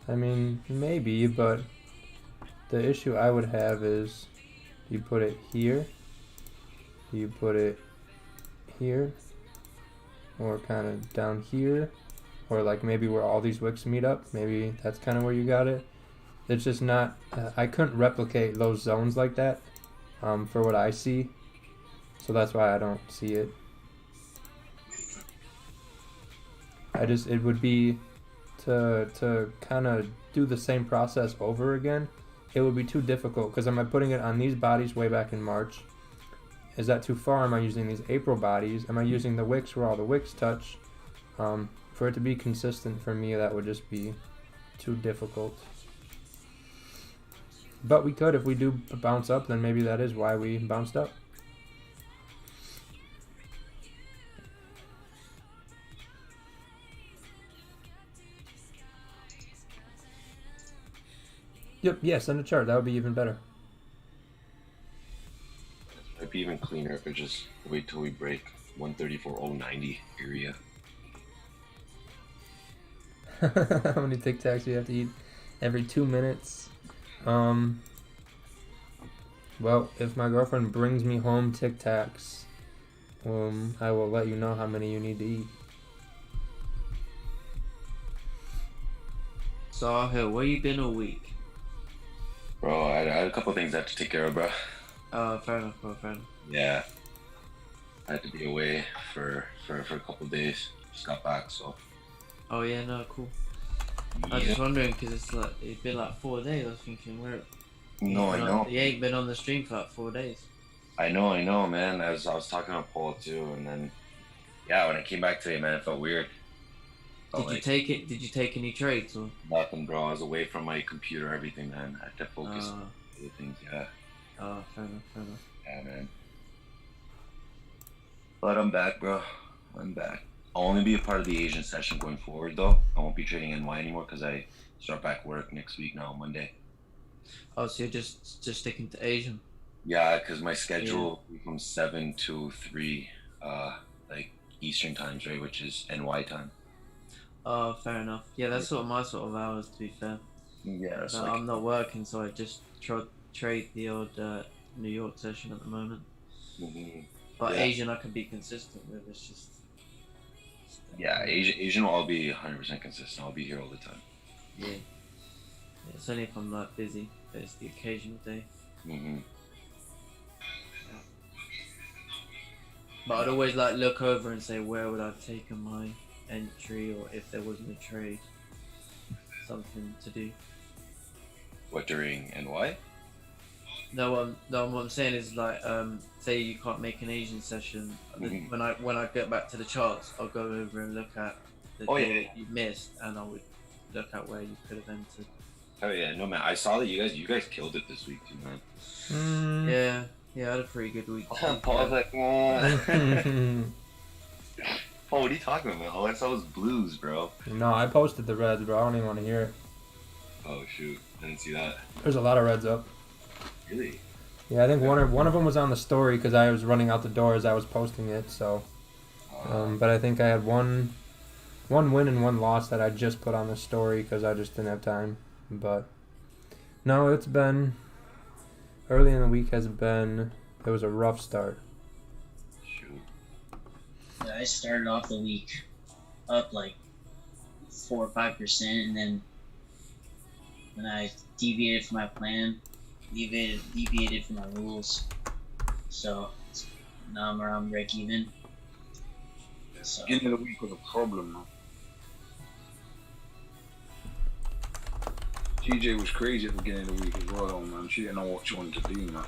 I mean, maybe, but the issue I would have is, do you put it here? Do you put it here? Or kind of down here? Or like maybe where all these wicks meet up? Maybe that's kind of where you got it. It's just not, I couldn't replicate those zones like that for what I see. So that's why I don't see it. It would be to kind of do the same process over again. It would be too difficult because am I putting it on these bodies way back in March? Is that too far? Am I using these April bodies? Am I using the wicks where all the wicks touch? For it to be consistent for me, that would just be too difficult. But we could, if we do bounce up, then maybe that is why we bounced up. Yep, yeah, send a chart. That would be even better. It'd be even cleaner if it just wait till we break 134.090 area. How many Tic Tacs do you have to eat every 2 minutes? Well, if my girlfriend brings me home Tic Tacs, I will let you know how many you need to eat. Sahil, where you been all week? Bro, I had a couple things I had to take care of, bro. Fair enough, bro, fair enough. Yeah. I had to be away for a couple days. Just got back, so. Oh yeah, no, cool. Yeah. I was just wondering because it's been like 4 days. I was thinking No, I know. You ain't been on the stream for like 4 days. I know, man. I was talking to Paul too, and then yeah, when I came back today, man, it felt weird. Did you take any trades or? Nothing, bro. I was away from my computer, everything, man. I had to focus on other things, yeah. Oh, fair enough. Yeah, man. But I'm back, bro. I'm back. I'll only be a part of the Asian session going forward, though. I won't be trading NY anymore because I start back work next week now, Monday. Oh, so you're just sticking to Asian? Yeah, because my schedule from 7 to 3, like Eastern times, right, which is NY time. Oh, fair enough. Yeah, that's sort of my sort of hours, to be fair. Yeah, no, I'm not working, so I just trade the old New York session at the moment. But Asian, I can be consistent with. It's just. Yeah, Asian will all be 100% consistent. I'll be here all the time. Yeah. It's only if I'm like busy, but it's the occasional day. But I'd always like look over and say where would I have taken my entry, or if there wasn't a trade, something to do. What, during NY? No, what I'm saying is like, say you can't make an Asian session. When I get back to the charts, I'll go over and look at the day that you missed, and I would look at where you could have entered. Oh yeah, no man, I saw that you guys killed it this week too, man. Yeah, I had a pretty good week. Paul's like, Paul, what are you talking about, man? All I saw was blues, bro. No, I posted the reds, bro. I don't even want to hear it. Oh shoot, I didn't see that. There's a lot of reds up. Really? Yeah, I think one of them was on the story because I was running out the door as I was posting it. So, but I think I had one win and one loss that I just put on the story because I just didn't have time. But no, it's been early in the week. It was a rough start. Shoot. Yeah, I started off the week up like 4 or 5%, and then when I deviated from my plan, deviated from my rules, so now I'm around break even. So Beginning of the week was a problem, man. TJ was crazy at the beginning of the week as well, man. She didn't know what she wanted to do, man.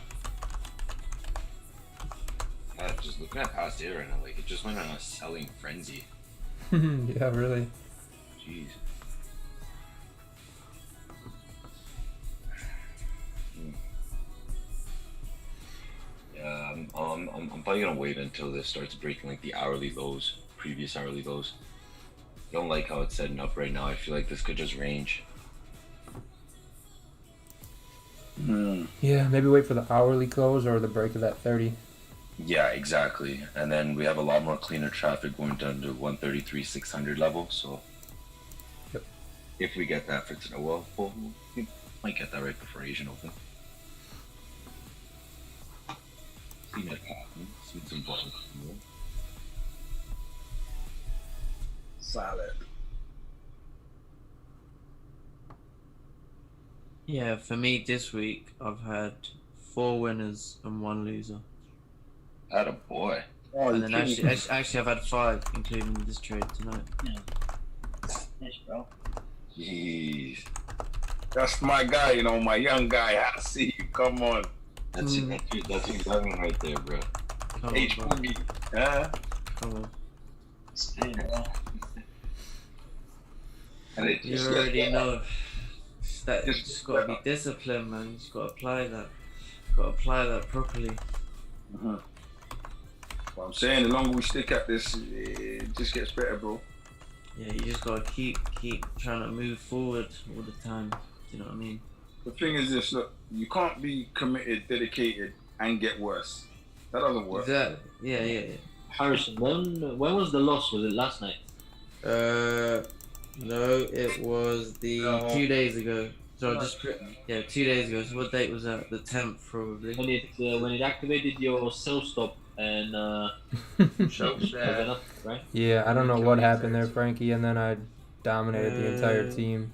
Just looking at past it right now, like it just went on a selling frenzy. Yeah, really. Jeez. Yeah, I'm probably gonna wait until this starts breaking like the hourly lows, previous hourly lows. I don't like how it's setting up right now. I feel like this could just range. Yeah, maybe wait for the hourly close or the break of that 30. Yeah, exactly. And then we have a lot more cleaner traffic going down to 133,600 level. So yep. If we get that for today, well, we might get that right before Asian Open. See that happen. See some volume. Solid. Yeah, for me this week, I've had 4 winners and 1 loser. Atta boy. Oh, and then actually, I've had 5, including this trade tonight. yeah, nice, bro. Jeez. That's my guy, you know, my young guy. I see you. Come on. That's your government right there, bro. H Boogie. Huh? Come on. Spin, bro. You already know. That you just gotta be disciplined, man. You just gotta apply that. Gotta apply that properly. Well, I'm saying the longer we stick at this, it just gets better, bro. Yeah, you just gotta keep trying to move forward all the time. Do you know what I mean? The thing is this, look, you can't be committed, dedicated, and get worse. That doesn't work. Exactly. Yeah. Harrison, when was the loss? Was it last night? No, it was the 2 days ago. So 2 days ago. So what date was that? The 10th, probably. When it activated your self stop and right? Yeah, I don't know what happened there, Frankie, and then I dominated the entire team.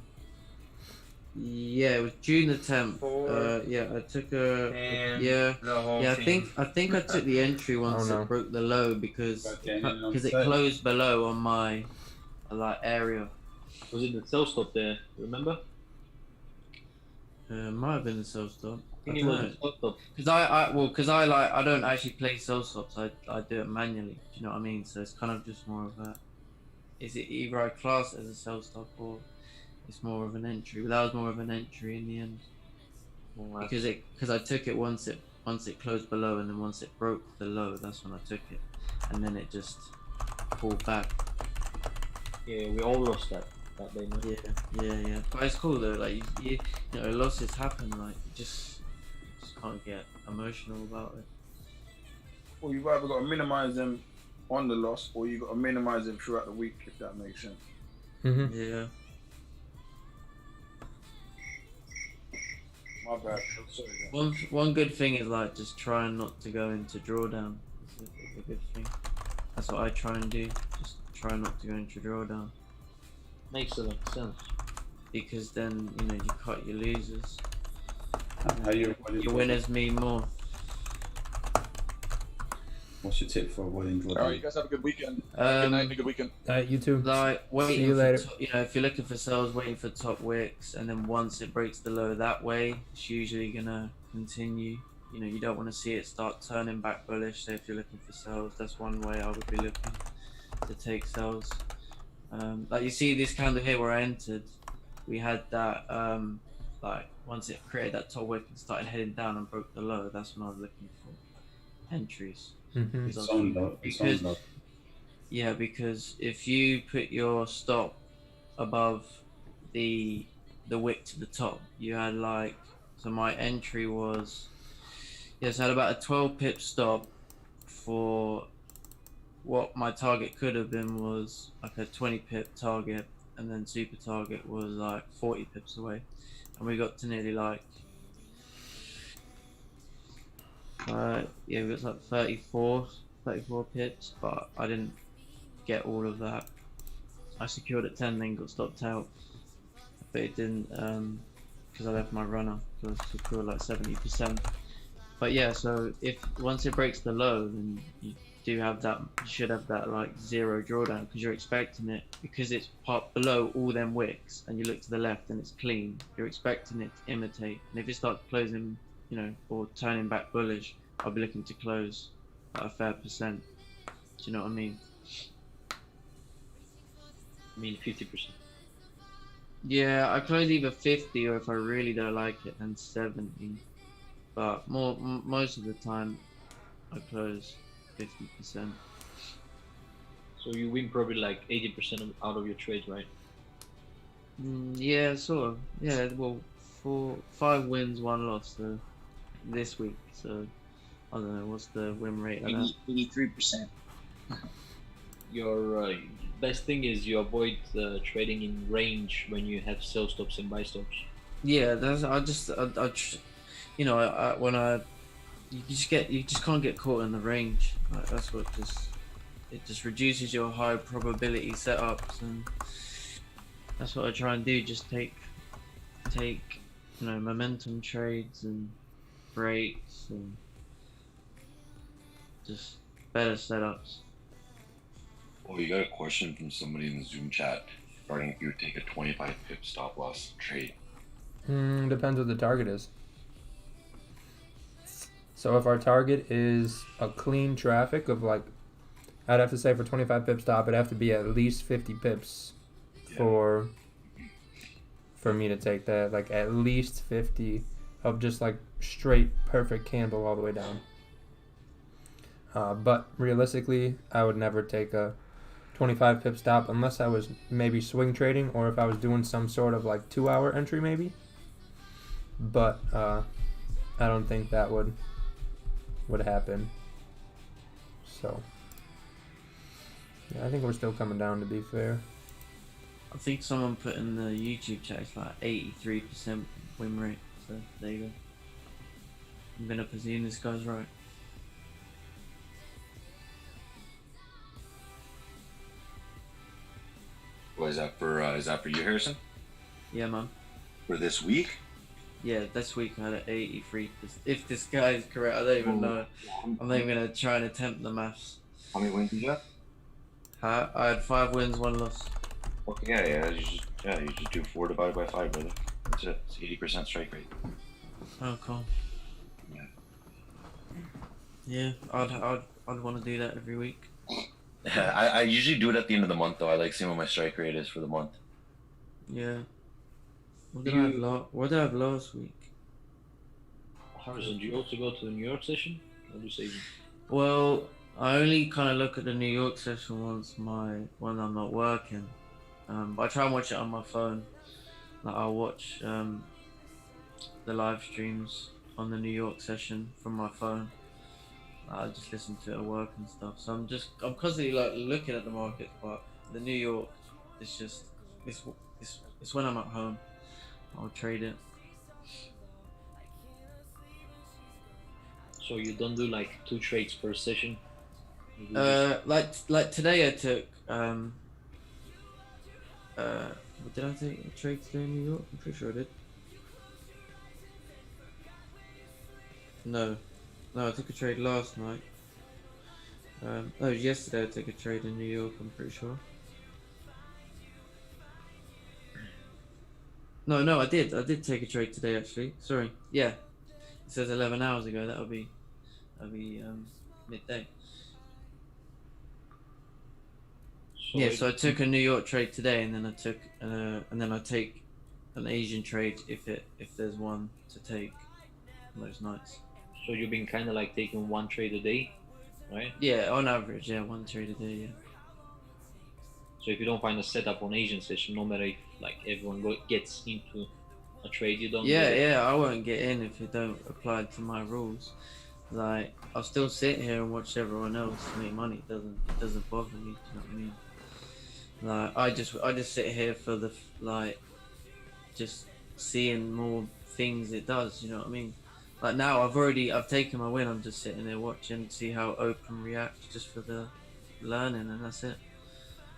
Yeah, it was June the 10th. Yeah, I took I think I took the entry once it broke the low because it closed below on my area. Was it the self stop there? Remember? Might have been the self stop. I think it was the self stop. Because I don't actually play self stops. I do it manually. Do you know what I mean? So it's kind of just more of a. Is it either I class it as a self stop or it's more of an entry? But that was more of an entry in the end. Because I took it once it closed below, and then once it broke the low, that's when I took it, and then it just pulled back. Yeah, we all lost that day, man. Yeah. But it's cool though. Like you know, losses happen. Like you just can't get emotional about it. Well, you've either got to minimize them on the loss, or you got to minimize them throughout the week, if that makes sense. Yeah. My bad. Sorry. One good thing is just trying not to go into drawdown. It's a good thing. That's what I try and do. Just try not to go into drawdown. Makes a lot of sense. Because then you cut your losers. Your winners mean more. What's your tip for avoiding drawdown? All right, you guys have a good weekend. Good night and a good weekend. You too. Waiting See you later. If you're looking for sales, waiting for top wicks, and then once it breaks the low that way, it's usually gonna continue. You don't want to see it start turning back bullish. So if you're looking for sales, that's one way I would be looking to take sales. Like you see this candle here where I entered, we had that once it created that top wick and started heading down and broke the low, that's when I was looking for entries. Because if you put your stop above the wick to the top, you had so my entry was I had about a 12 pip stop for what my target could have been was a 20 pip target, and then super target was 40 pips away, and we got to nearly it was 34 pips, but I didn't get all of that. I secured at 10, then got stopped out, but it didn't because I left my runner. So I secured like 70%. But yeah, so if once it breaks the low, then you do have that. You should have that like zero drawdown because you're expecting it, because it's part below all them wicks, and you look to the left and it's clean. You're expecting it to imitate, and if it starts closing, you know, or turning back bullish, I'll be looking to close at a fair percent. Do you know what I mean? I mean 50%. Yeah, I close either 50 or if I really don't like it, then 70. But most of the time, I close 50%. So you win probably like 80% out of your trades, right? Yeah, sort of. Yeah, well, 5 wins, 1 loss this week. So I don't know what's the win rate. 83%. Your best thing is you avoid trading in range when you have sell stops and buy stops. Yeah, that's you know, you just can't get caught in the range. Like, that's what it just reduces your high probability setups, and that's what I try and do. Just take you know, momentum trades and breaks and just better setups. Oh, you got a question from somebody in the Zoom chat regarding if you would take a 25 pip stop loss trade. Depends what the target is. So if our target is a clean traffic of like, I'd have to say for 25 pip stop, it'd have to be at least 50 pips for me to take that. Like at least 50 of just like straight perfect candle all the way down. But realistically, I would never take a 25 pip stop unless I was maybe swing trading or if I was doing some sort of like 2-hour entry maybe. But I don't think that would happen. So yeah, I think we're still coming down, to be fair. I think someone put in the YouTube chat it's like 83% win rate. So there you go. I'm gonna presume this guy's right. What is that for you, Harrison? Yeah, man. For this week? Yeah, this week I had an 83%. If this guy is correct, I don't even know. I'm not even gonna try and attempt the maths. How many wins did you have? I had 5 wins, 1 loss. Okay, yeah, you just do 4 divided by 5, brother. That's it. It's 80% strike rate. Oh, cool. Yeah. Yeah, I'd want to do that every week. I usually do it at the end of the month, though. I like seeing what my strike rate is for the month. Yeah. What did I have last week? Harrison, do you also go to the New York session? Or do you say? Well, I only kind of look at the New York session when I'm not working. But I try and watch it on my phone. Like I'll watch the live streams on the New York session from my phone. I just listen to it at work and stuff. So I'm constantly like looking at the market, but the New York, it's just it's when I'm at home. I'll trade it. So you don't do like 2 trades per session? Like today I took what did I take a trade today in New York? I'm pretty sure I did. No, I took a trade last night. Yesterday I took a trade in New York, I'm pretty sure. No, I did take a trade today actually. Sorry. Yeah. It says 11 hours ago. That'll be midday. So I took a New York trade today, and then I take an Asian trade if there's one to take those nights. So you've been kind of like taking 1 trade a day, right? Yeah, on average, yeah, 1 trade a day, yeah. So if you don't find a setup on Asian session, no matter if like everyone gets into a trade, you don't. Yeah, I won't get in if it don't apply to my rules. Like I'll still sit here and watch everyone else make money. It doesn't bother me. Do you know what I mean? Like I just sit here for the just seeing more things it does. You know what I mean? Like now I've taken my win. I'm just sitting there watching, see how open reacts, just for the learning, and that's it.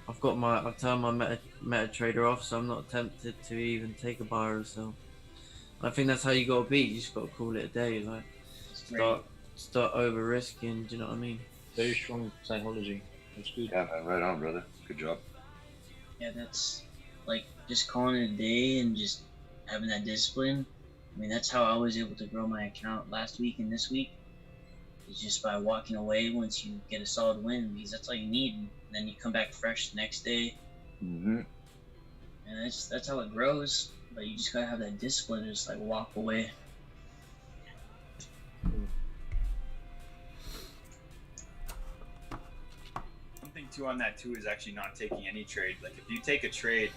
I've turned my meta trader off, so I'm not tempted to even take a buy or a sell. I think that's how you gotta be. You just gotta call it a day. Like start over risking. Do you know what I mean? Very strong psychology. That's good. Yeah, man, right on, brother. Good job. Yeah, that's like just calling it a day and just having that discipline. I mean, that's how I was able to grow my account last week and this week. It's just by walking away once you get a solid win, because that's all you need. And then you come back fresh the next day. Mm-hmm. And that's how it grows. But you just gotta have that discipline to just like walk away. Something too on that too is actually not taking any trade. Like if you take a trade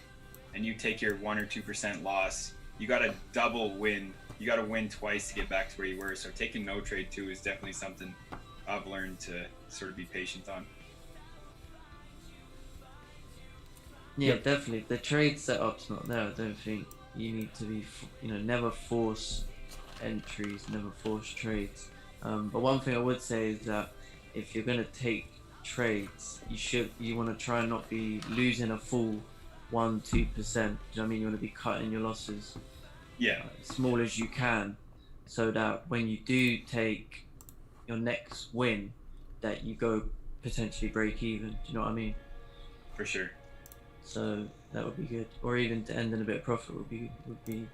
and you take your 1 or 2% loss, you gotta double win. You gotta win twice to get back to where you were. So taking no trade too is definitely something I've learned to sort of be patient on. Yeah, definitely. The trade setup's not there. I don't think you need to be, never force entries, never force trades. But one thing I would say is that if you're gonna take trades, you want to try and not be losing a full 1-2%. Do you know what I mean? You want to be cutting your losses, as small as you can, so that when you do take your next win, that you go potentially break even. Do you know what I mean? For sure. So that would be good, or even to end in a bit of profit would be good.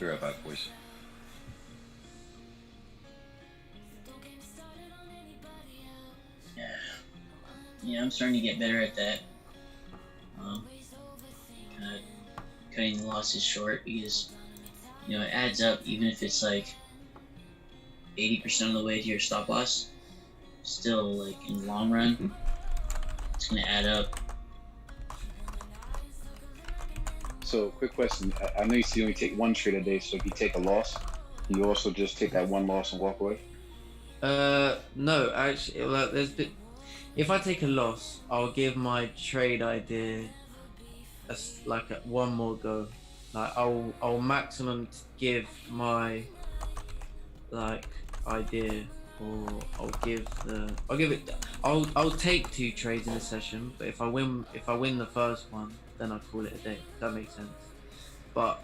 Be right back, boys. Yeah, I'm starting to get better at that. Kind of cutting the losses short, because it adds up. Even if it's like 80% of the way to your stop loss, still, like, in the long run, it's gonna add up. So, quick question. I know you see you only take one trade a day, so if you take a loss, you also just take that one loss and walk away? No, actually, if I take a loss, I'll give my trade idea one more go. Like I'll maximum give my idea, or I'll take 2 trades in a session. But if I win the first one, then I call it a day. If that makes sense. But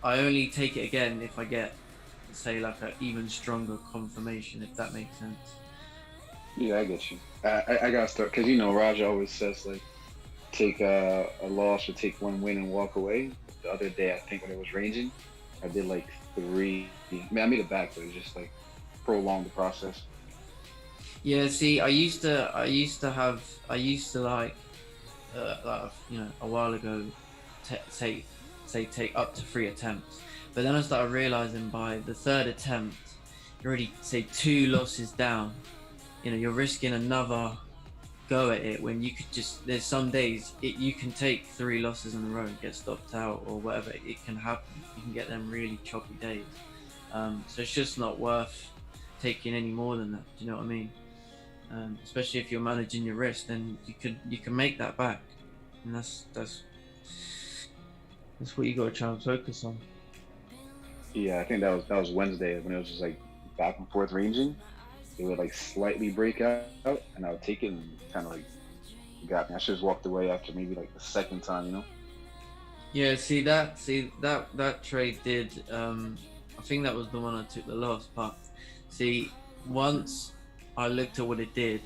I only take it again if I get, say, like an even stronger confirmation. If that makes sense. Yeah, I get you. I gotta start, because Raja always says, like, take a loss or take one win and walk away. The other day, I think when it was ranging, I did like 3. I made it back, but it was just like prolonged the process. Yeah, see, I used to like a while ago take up to 3 attempts, but then I started realizing by the 3rd attempt, you're already, say, 2 losses down. You're risking another go at it when you could there's some days you can take 3 losses in a row and get stopped out or whatever. It can happen. You can get them really choppy days. So it's just not worth taking any more than that. Do you know what I mean? Especially if you're managing your risk, then you can make that back, and that's what you got to try and focus on. Yeah, I think that was Wednesday when it was just like back and forth ranging. It would like slightly break out, and I would take it and kind of like got me. I should have walked away after maybe like the 2nd time, Yeah, see that trade did. I think that was the one I took the loss. But see, once I looked at what it did,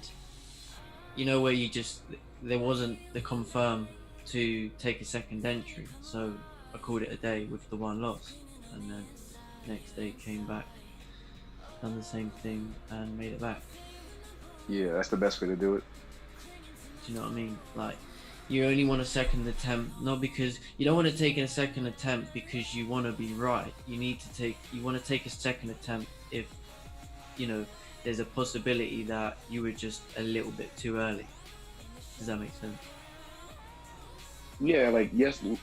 where there wasn't the confirm to take a second entry, so I called it a day with the 1 loss, and then next day came back, done the same thing and made it back. Yeah, that's the best way to do it. Do you know what I mean? Like, you only want a second attempt, not because you don't want to take a second attempt because you want to be right. You want to take a second attempt if there's a possibility that you were just a little bit too early. Does that make sense? Yeah, like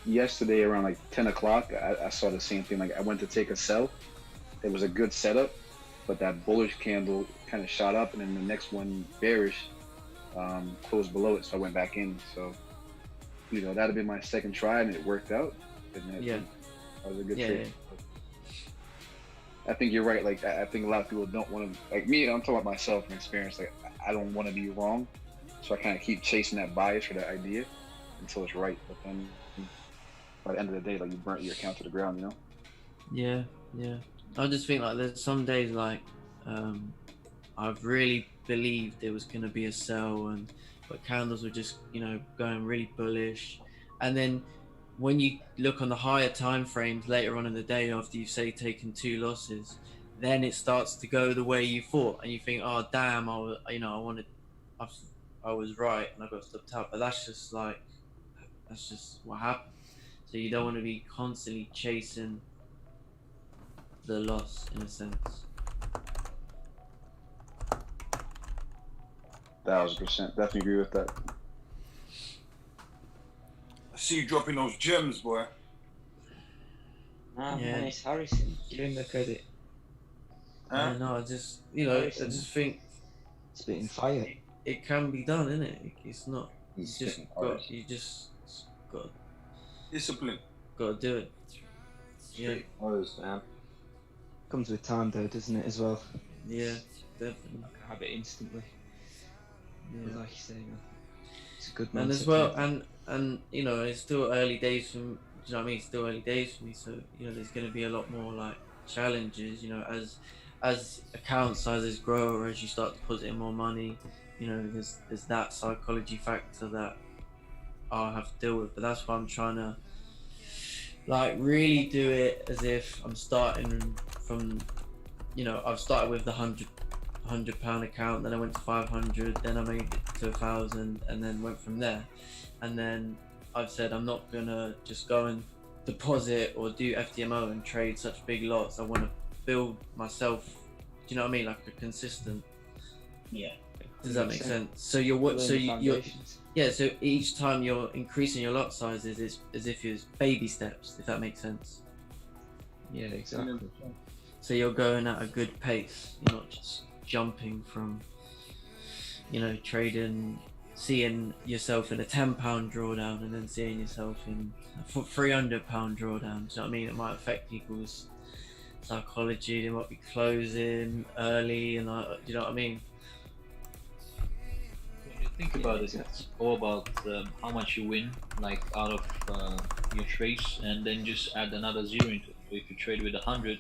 yesterday around like 10 o'clock, I saw the same thing. Like, I went to take a sell. It was a good setup, but that bullish candle kind of shot up, and then the next one, bearish, closed below it, so I went back in. So, that'd have been my second try, and it worked out. And that was a good trade. I think you're right. Like I think a lot of people don't want to. Like me, I'm talking about myself from experience. Like I don't want to be wrong, so I kind of keep chasing that bias or that idea until it's right. But then by the end of the day, like you burnt your account to the ground. You know. Yeah, yeah. I just think like there's some days like I've really believed there was gonna be a sell, and but candles were just going really bullish, and then when you look on the higher time frames later on in the day after you've say taken 2 losses, then it starts to go the way you thought, and you think, oh damn, I was, I was right, and I got stopped out. But that's just what happened. So you don't want to be constantly chasing the loss in a sense. 1000%. Definitely agree with that. I see you dropping those gems, boy. Ah, Yeah. nice, Harrison. Give him the credit. Huh? Yeah, no, I just I just think Spitting fire. it can be done, innit? It's not. You just spitting fire. got Discipline. got to do it. Yeah, Orders, man. Comes with time though, doesn't it, as well? yeah, definitely. I can have it instantly. Yeah. But like you say, man, it's a good And mindset as to well, have. and it's still early days for me. Do you know what I mean? It's still early days for me, so there's going to be a lot more like challenges. As account sizes grow, or as you start depositing more money, there's that psychology factor that I'll have to deal with. But that's why I'm trying to like really do it as if I'm starting from, I've started with the £100 account, then I went to 500, then I made it to 1,000, and then went from there. And then I've said I'm not gonna just go and deposit or do FTMO and trade such big lots. I want to build myself. Do you know what I mean? Like a consistent. Yeah. Does that make sense? So so each time you're increasing your lot sizes, it's as if it's baby steps. If that makes sense. Yeah, exactly. So you're going at a good pace. You're not just jumping from, trading, seeing yourself in a £10 drawdown and then seeing yourself in a £300 drawdown. Do you know what I mean? It might affect people's psychology. They might be closing early, and do you know what I mean? When you think about it, it's all about how much you win, like out of your trades, and then just add another 0 into it. So if you trade with 100,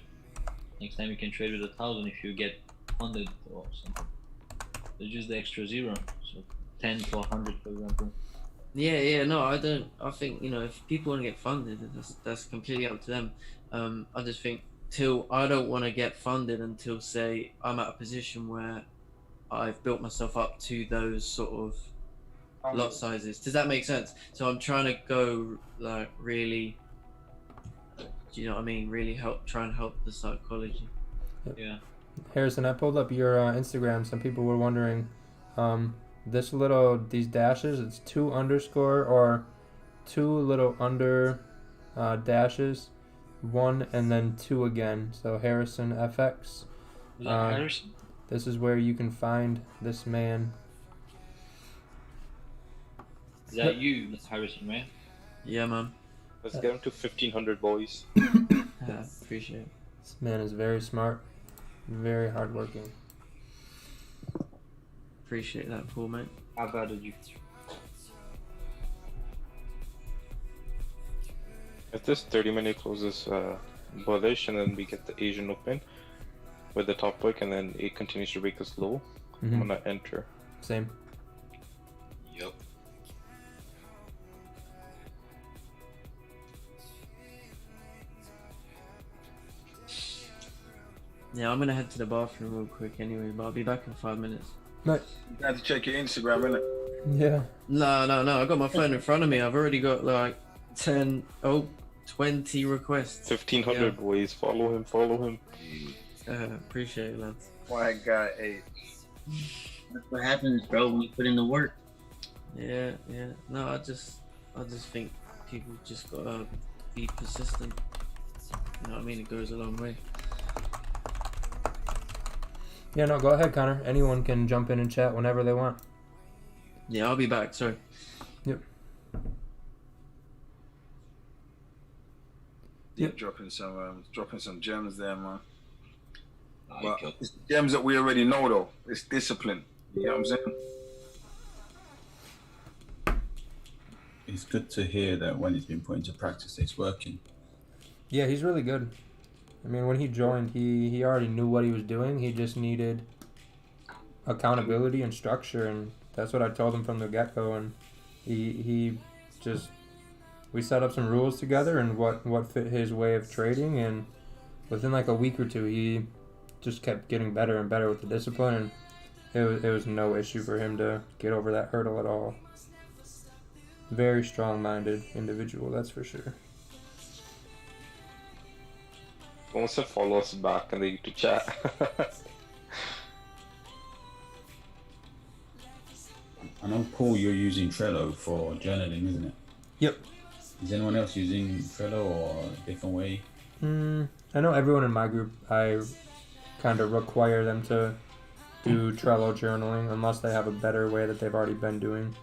next time you can trade with 1,000 if you get 100 or something. So just the extra 0, so 10 to 100, for example. Yeah, no, I don't. I think if people want to get funded, that's completely up to them. I just think I don't want to get funded until say I'm at a position where I've built myself up to those sort of lot sizes. Does that make sense? So I'm trying to go like really. Do you know what I mean? Really try and help the psychology. Yeah. Harrison, I pulled up your Instagram. Some people were wondering, these dashes, it's 2 underscore or 2 little under dashes, 1 and then 2 again. So Harrison FX. Harrison? This is where you can find this man. Is that you, Harrison, man? Yeah, man. Let's get him to 1,500, boys. Appreciate it. This man is very smart, very hardworking. Appreciate that, Paul, mate. I've added you. If this 30-minute closes bullish, and then we get the Asian open with the top wick, and then it continues to break this low, I'm gonna enter. Same. Yep. Yeah, I'm gonna head to the bathroom real quick anyway, but I'll be back in 5 minutes. Nice. You have to check your Instagram, innit? Yeah. No. I got my phone in front of me. I've already got like 20 requests. 1,500, boys. Follow him. Appreciate it, lads. My guy, 8. That's what happens, bro, when you put in the work. Yeah. No, I just think people just gotta be persistent. You know what I mean? It goes a long way. Yeah, no, go ahead, Connor. Anyone can jump in and chat whenever they want. Yeah, I'll be back. Sorry. Yep. Dropping some gems there, man. Nah, But it's gems that we already know, though. It's discipline. You know what I'm saying? It's good to hear that when it's been put into practice, it's working. Yeah, he's really good. I mean, when he joined, he already knew what he was doing. He just needed accountability and structure, and that's what I told him from the get-go. And he just, we set up some rules together and what fit his way of trading, and within like a week or two, he just kept getting better and better with the discipline, and it was no issue for him to get over that hurdle at all. Very strong-minded individual, that's for sure. Who wants to follow us back in the YouTube chat? I know, Paul, you're using Trello for journaling, isn't it? Yep. Is anyone else using Trello or a different way? I know everyone in my group, I kind of require them to do Trello journaling unless they have a better way that they've already been doing.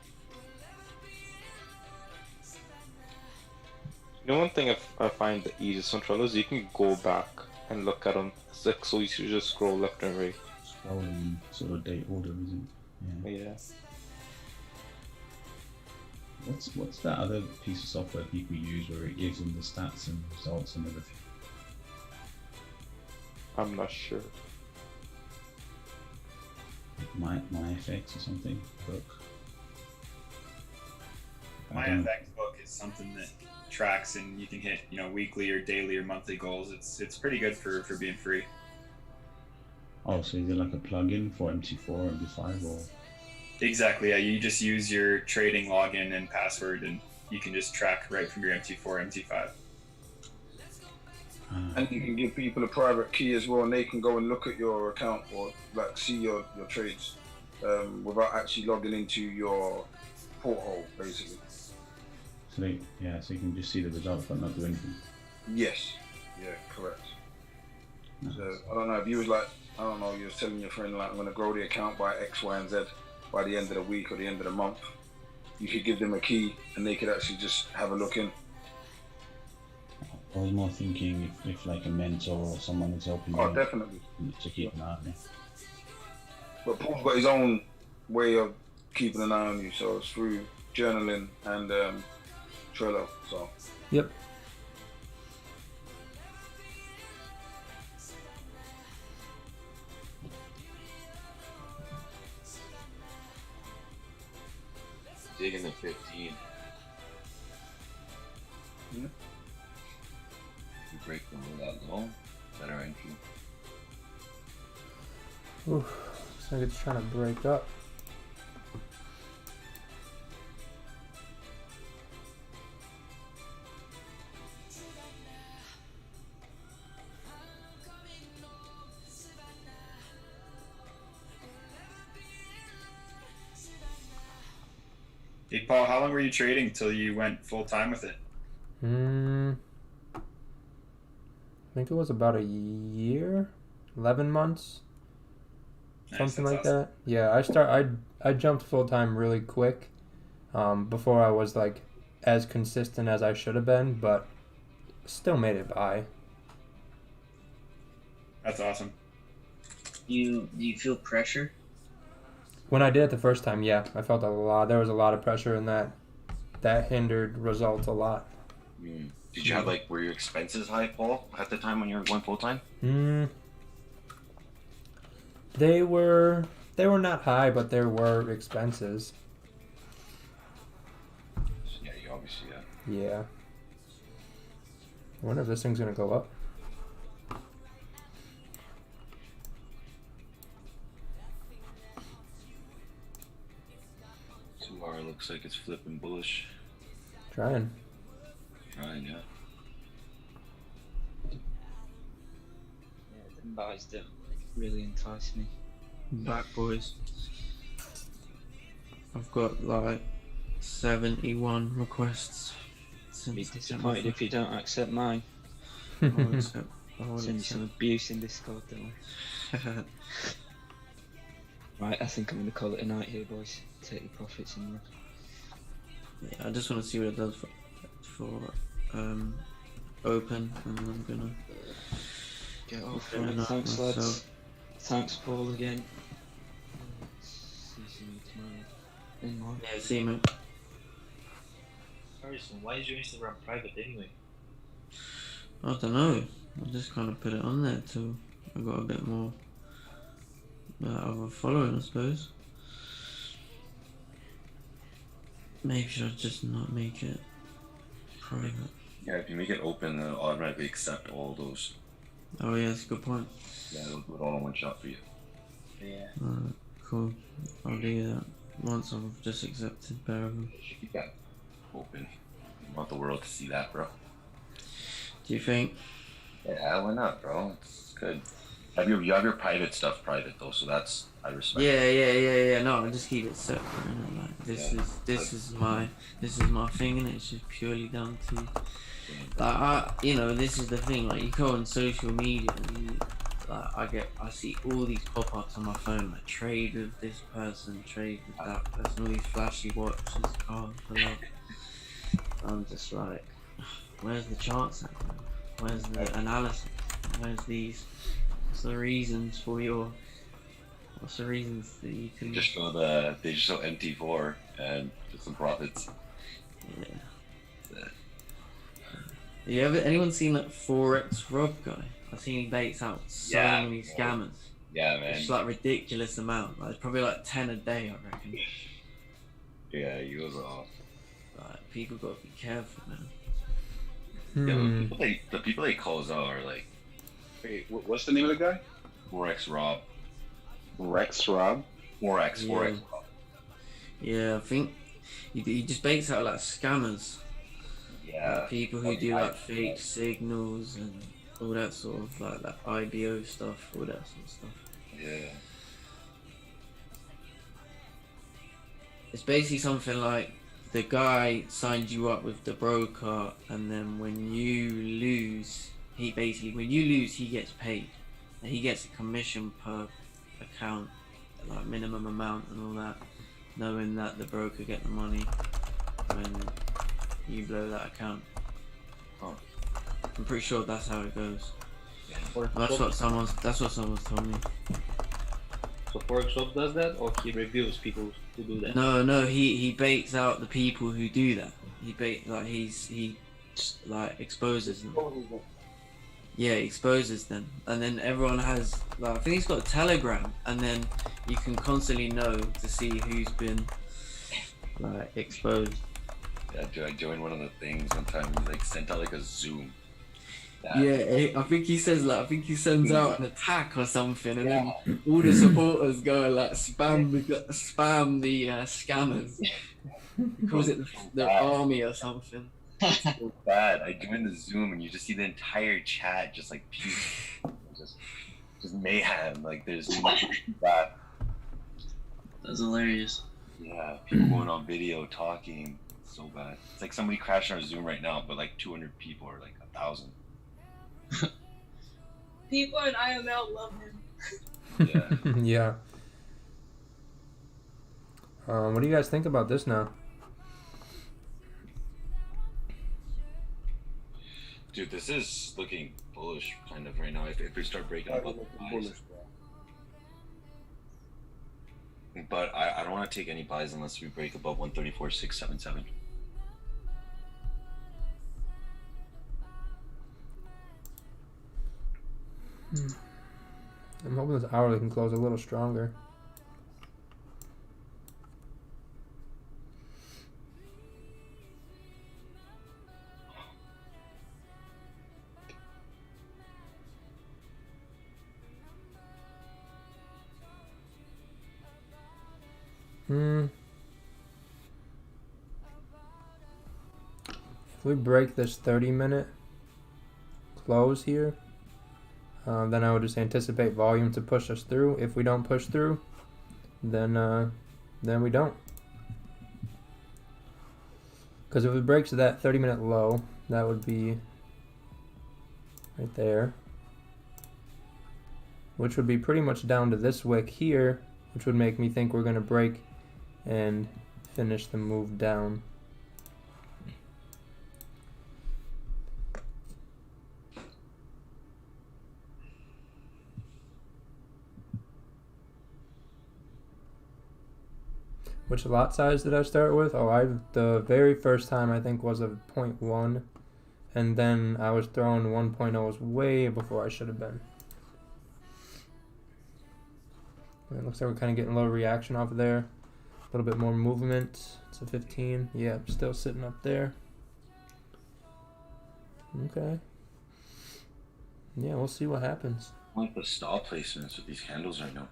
You know, one thing I find the easiest on Trello is you can go back and look at them. It's like so you should just scroll left and right. Scrolling sort of date order, isn't it? Yeah. What's that other piece of software people use where it gives them the stats and results and everything? I'm not sure. My FX or something book. My FX book is something that tracks and you can hit, you know, weekly or daily or monthly goals. It's pretty good for being free. Oh, so is it like a plugin for MT4, MT5, or? Exactly. Yeah, you just use your trading login and password, and you can just track right from your MT4, MT5. And you can give people a private key as well, and they can go and look at your account or like see your trades without actually logging into your porthole, basically. So so you can just see the results but not do anything. Yes. Yeah, correct. Nice. So I don't know if you was like, I don't know, you was telling your friend like I'm gonna grow the account by X, Y, and Z by the end of the week or the end of the month. You could give them a key and they could actually just have a look in. I was more thinking if like a mentor or someone is helping Oh, you definitely. to keep an eye on it. But Paul's got his own way of keeping an eye on you, so it's through journaling and Trello. So. Yep. Digging the 15. Yeah. You break them without low, better entry. Oof, looks like it's trying to break up. Hey Paul, how long were you trading till you went full time with it? I think it was about a year, 11 months, something like that. Yeah, I jumped full time really quick. Before I was like as consistent as I should have been, but still made it by. That's awesome. Do you feel pressure? When I did it the first time, yeah, I felt a lot. There was a lot of pressure, and that hindered results a lot. Did you have were your expenses high, Paul, at the time when you were going full time? They were not high, but there were expenses. Yeah, you obviously Yeah. I wonder if this thing's gonna go up. Looks like it's flipping bullish. Trying, yeah. Yeah, them buys don't really entice me. Back, boys. I've got like 71 requests. Be disappointed if you don't accept mine. I'll Send you some abuse in Discord, don't we? Right, I think I'm going to call it a night here, boys. Take your profits and run. Yeah, I just want to see what it does for open, and then I'm gonna get off. Right, Thanks, lads. Thanks, Paul, again. See you tomorrow. In March. Yeah, see you, man. Harrison, why is your Instagram private anyway? I don't know. I just kind of put it on there till I got a bit more of a following, I suppose. Maybe should I just not make it private? Yeah, if you make it open, it'll automatically accept all those. Oh yeah, that's a good point. Yeah, it'll do it all in one shot for you. Yeah. Alright, cool. I'll do that once I've just accepted bare of them. Keep that open. You want the world to see that, bro. Do you think? Yeah, why not, bro? It's good. You have your private stuff private though, so that's I respect. Yeah. No, I'll just keep it separate. You know, like this is my thing, and it's just purely down to like this is the thing. Like you go on social media, and I see all these pop-ups on my phone, like trade with this person, trade with that person, all these flashy watches, cars, I love. I'm just like, where's the charts at? Where's the analysis? What's the reasons for what's the reasons that you can They just show MT4 and just some profits. Yeah. Anyone seen that Forex Rob guy? I've seen he baits out so many scammers. Yeah, man. It's like ridiculous amount. Like probably like 10 a day, I reckon. Yeah, he goes off. Like people gotta be careful, man. Yeah, the people he calls out are like. Wait, what's the name of the guy? Forex Rob. Rex Rob? Forex Rob. Yeah, I think he just baits out like scammers. Yeah. Like people who do like fake signals and all that sort of like that IBO stuff, all that sort of stuff. Yeah. It's basically something like the guy signed you up with the broker, and then when you lose, he gets paid. And he gets a commission per account, like minimum amount and all that, knowing that the broker get the money when you blow that account. Oh. I'm pretty sure that's how it goes. That's what someone's told me. So Forex Shop does that, or he reviews people who do that? No, he baits out the people who do that. He exposes them. Yeah, he exposes them, and then everyone has like I think he's got a Telegram, and then you can constantly know to see who's been like exposed. Yeah, I joined one of the things one time. He like sent out like a Zoom. Yeah, I think he says like I think he sends out an attack or something, and then all the supporters go and like spam the scammers. He calls it the army or something. It's so bad. I joined the Zoom and you just see the entire chat just like just mayhem. Like there's bad. That's hilarious. Yeah, people going on video talking. It's so bad. It's like somebody crashed our Zoom right now, but like 200 people or like 1,000. People in IML love him. Yeah. Yeah. What do you guys think about this now? Dude, this is looking bullish kind of right now. If we start breaking up, but I don't want to take any buys unless we break above 134.677. I'm hoping this hourly can close a little stronger. If we break this 30-minute close here, then I would just anticipate volume to push us through. If we don't push through, then we don't. Because if it breaks to that 30-minute low, that would be right there, which would be pretty much down to this wick here, which would make me think we're going to break and finish the move down. Which lot size did I start with? Oh, the very first time I think was a 0.1, and then I was throwing 1.0s way before I should have been. And it looks like we're kind of getting a little reaction off of there. A little bit more movement. It's a 15. Yeah, still sitting up there. Okay. Yeah, we'll see what happens. I like the stop placements with these candles right now.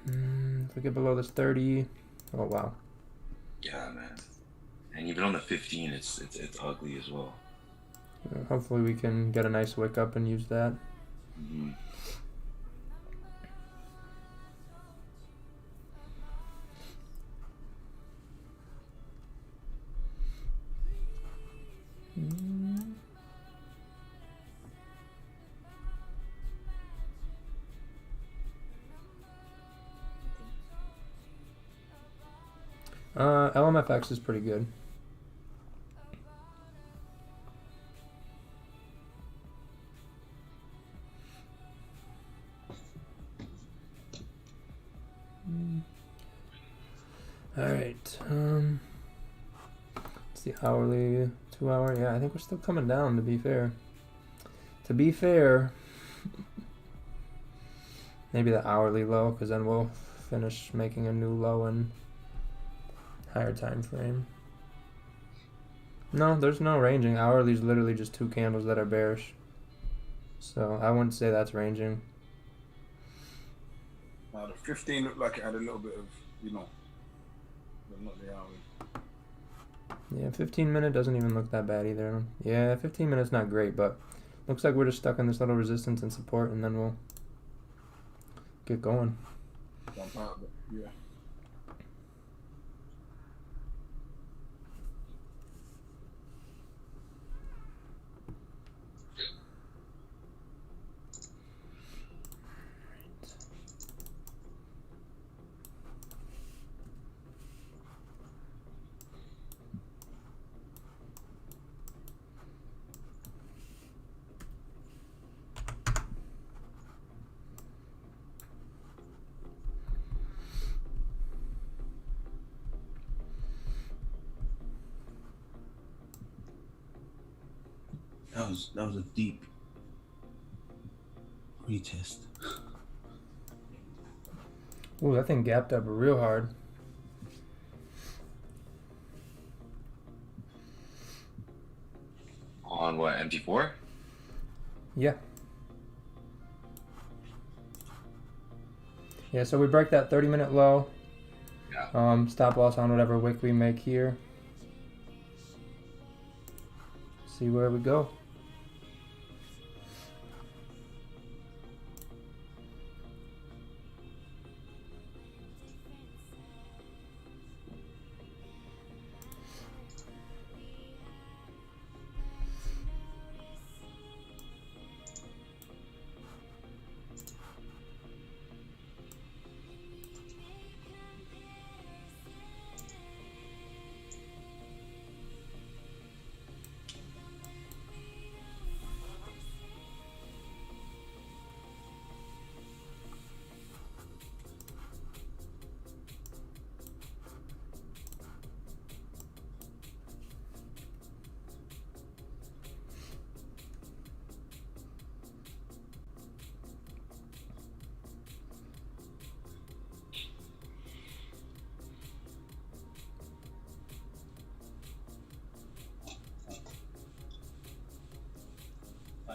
If we get below this 30, oh wow. Yeah, man. And even on the 15, it's ugly as well. Hopefully we can get a nice wick up and use that. Mm-hmm. LMFX is pretty good. All right. It's the hourly 2 hour. Yeah, I think we're still coming down. To be fair. Maybe the hourly low, because then we'll finish making a new low in higher time frame. No, there's no ranging. Hourly is literally just 2 candles that are bearish. So I wouldn't say that's ranging. Now the 15 looked like it had a little bit of, you know, but not the hourly. Yeah, 15-minute doesn't even look that bad either. Yeah, 15 minutes not great, but looks like we're just stuck in this little resistance and support, and then we'll get going. Jump out, but yeah. That was a deep retest. Ooh, that thing gapped up real hard. On what, MT4? Yeah. Yeah, so we break that 30-minute low. Yeah. Stop loss on whatever wick we make here. See where we go.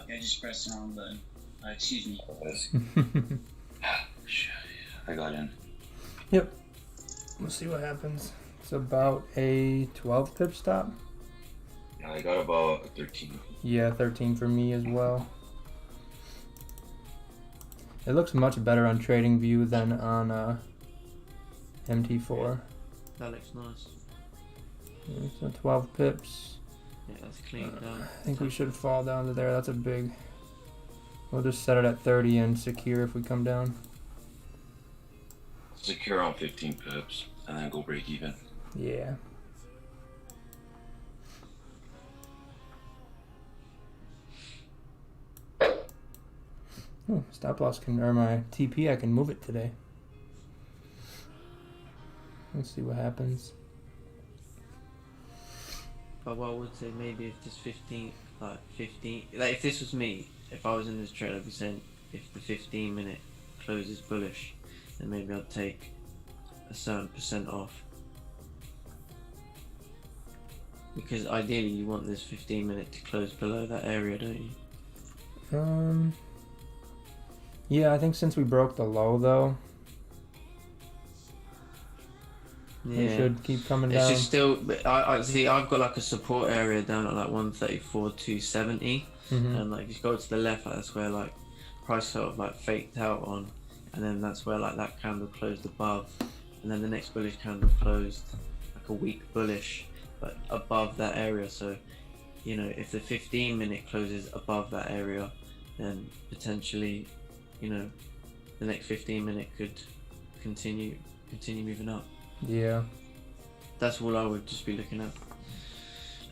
I just pressed the wrong button. Excuse me. I got in. Yep. We'll see what happens. It's about a 12 pip stop. Yeah, I got about a 13. Yeah, 13 for me as well. It looks much better on TradingView than on MT4. That looks nice. Yeah, so 12 pips. Yeah, that's clean down. I think we should fall down to there. That's a big. We'll just set it at 30 and secure if we come down. Secure on 15 pips and then go break even. Yeah. Oh, stop loss can, or my TP, I can move it today. Let's see what happens. But what I would say, maybe if this 15, like if this was me, if I was in this trade, I'd be saying if the 15-minute close is bullish, then maybe I'd take a certain percent off. Because ideally you want this 15-minute to close below that area, don't you? Yeah, I think since we broke the low though, we should keep coming down. It's just still, I see. I've got like a support area down at like 134,270, and like if you go to the left, like, that's where like price sort of like faked out on, and then that's where like that candle closed above, and then the next bullish candle closed like a weak bullish, but above that area. So, you know, if the 15-minute closes above that area, then potentially, you know, the next 15-minute could continue moving up. Yeah. That's all I would just be looking at.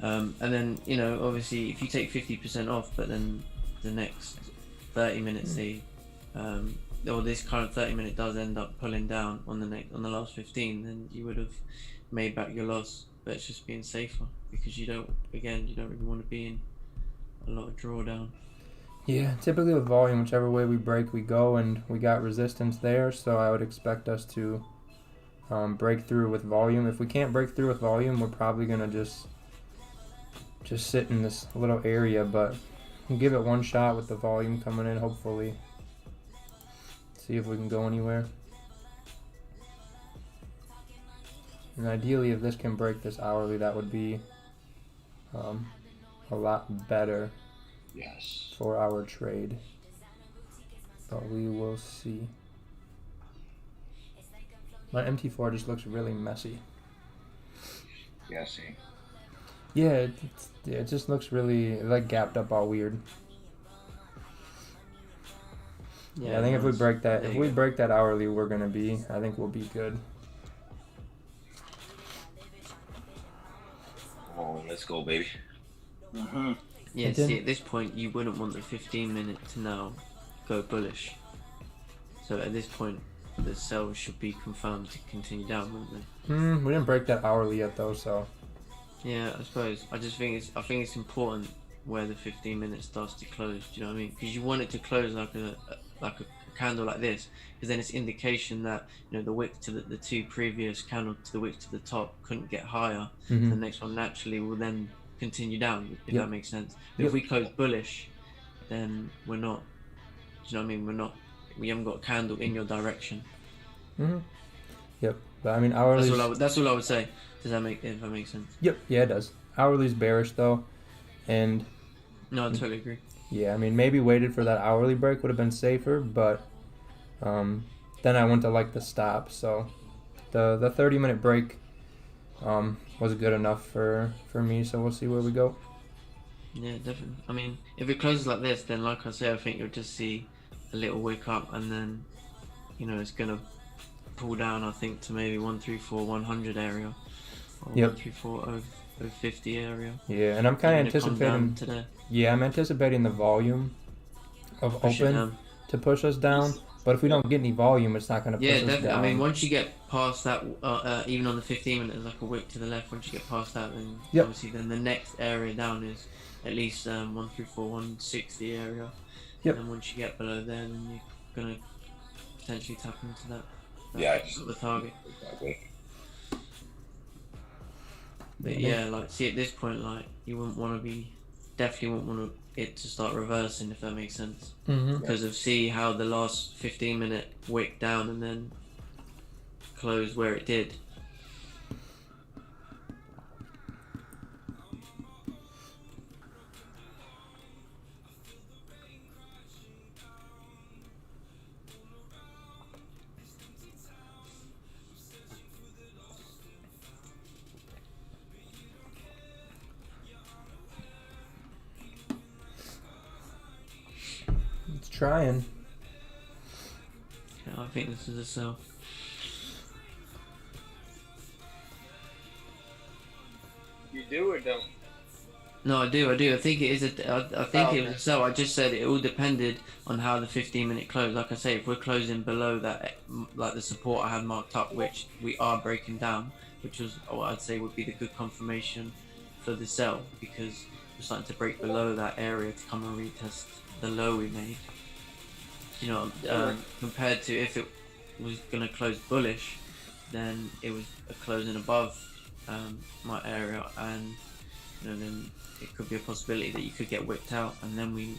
And then, you know, obviously if you take 50% off, but then the next 30 minutes, say, or this current 30-minute does end up pulling down on the last 15, then you would have made back your loss. But it's just being safer, because you don't really want to be in a lot of drawdown. Yeah, typically with volume, whichever way we break, we go, and we got resistance there, so I would expect us to break through with volume. If we can't break through with volume, we're probably gonna just sit in this little area, but we'll give it one shot with the volume coming in, hopefully. See if we can go anywhere. And ideally, if this can break this hourly, that would be a lot better for our trade. But we will see. My MT4 just looks really messy. Yeah, see. Yeah, it just looks really like gapped up all weird. Yeah, I think if we break that hourly, I think we'll be good. Oh, let's go, baby. Yeah, see, at this point, you wouldn't want the 15-minute to now go bullish. So at this point, the sell should be confirmed to continue down, wouldn't they? We didn't break that hourly yet, though, so. Yeah, I suppose. I think it's important where the 15-minute starts to close. Do you know what I mean? Because you want it to close like a candle like this, because then it's indication that, you know, the wick to the two previous candles to the wick to the top couldn't get higher. The next one naturally will then continue down, if that makes sense. But if we close bullish, then we're not. Do you know what I mean? We haven't got a candle in your direction. Yep. But I mean, hourly. That's all I would say. If that makes sense? Yep. Yeah, it does. Hourly's bearish though, and. No, I totally agree. Yeah, I mean, maybe waited for that hourly break would have been safer, but then I went to like the stop, so the 30-minute break was good enough for me, so we'll see where we go. Yeah, definitely. I mean, if it closes like this, then like I say, I think you'll just see a little wick up, and then, you know, it's gonna pull down, I think, to maybe 134,100 area, or 134,050 area. Yeah, and I'm kind of anticipating today. Yeah, I'm anticipating the volume of open to push us down. But if we don't get any volume, it's not going to push us down. I mean, once you get past that, even on the 15 minute, there's like a wick to the left. Once you get past that, then obviously then the next area down is at least 134,160 area. And then once you get below there, then you're going to potentially tap into that sort of target. But yeah, like, see, at this point, like, you wouldn't want to be, definitely wouldn't want it to start reversing, if that makes sense. Because of see how the last 15-minute wick down and then closed where it did. Trying. Yeah, I think this is a sell. You do or don't? No, I do. I think it is I think it was a sell. I just said it all depended on how the 15-minute close. Like I say, if we're closing below that, like the support I had marked up, which we are breaking down, which was what I'd say would be the good confirmation for the sell, because we're starting to break below that area to come and retest the low we made. You know, compared to if it was going to close bullish, then it was a closing above my area, and you know, then it could be a possibility that you could get whipped out and then we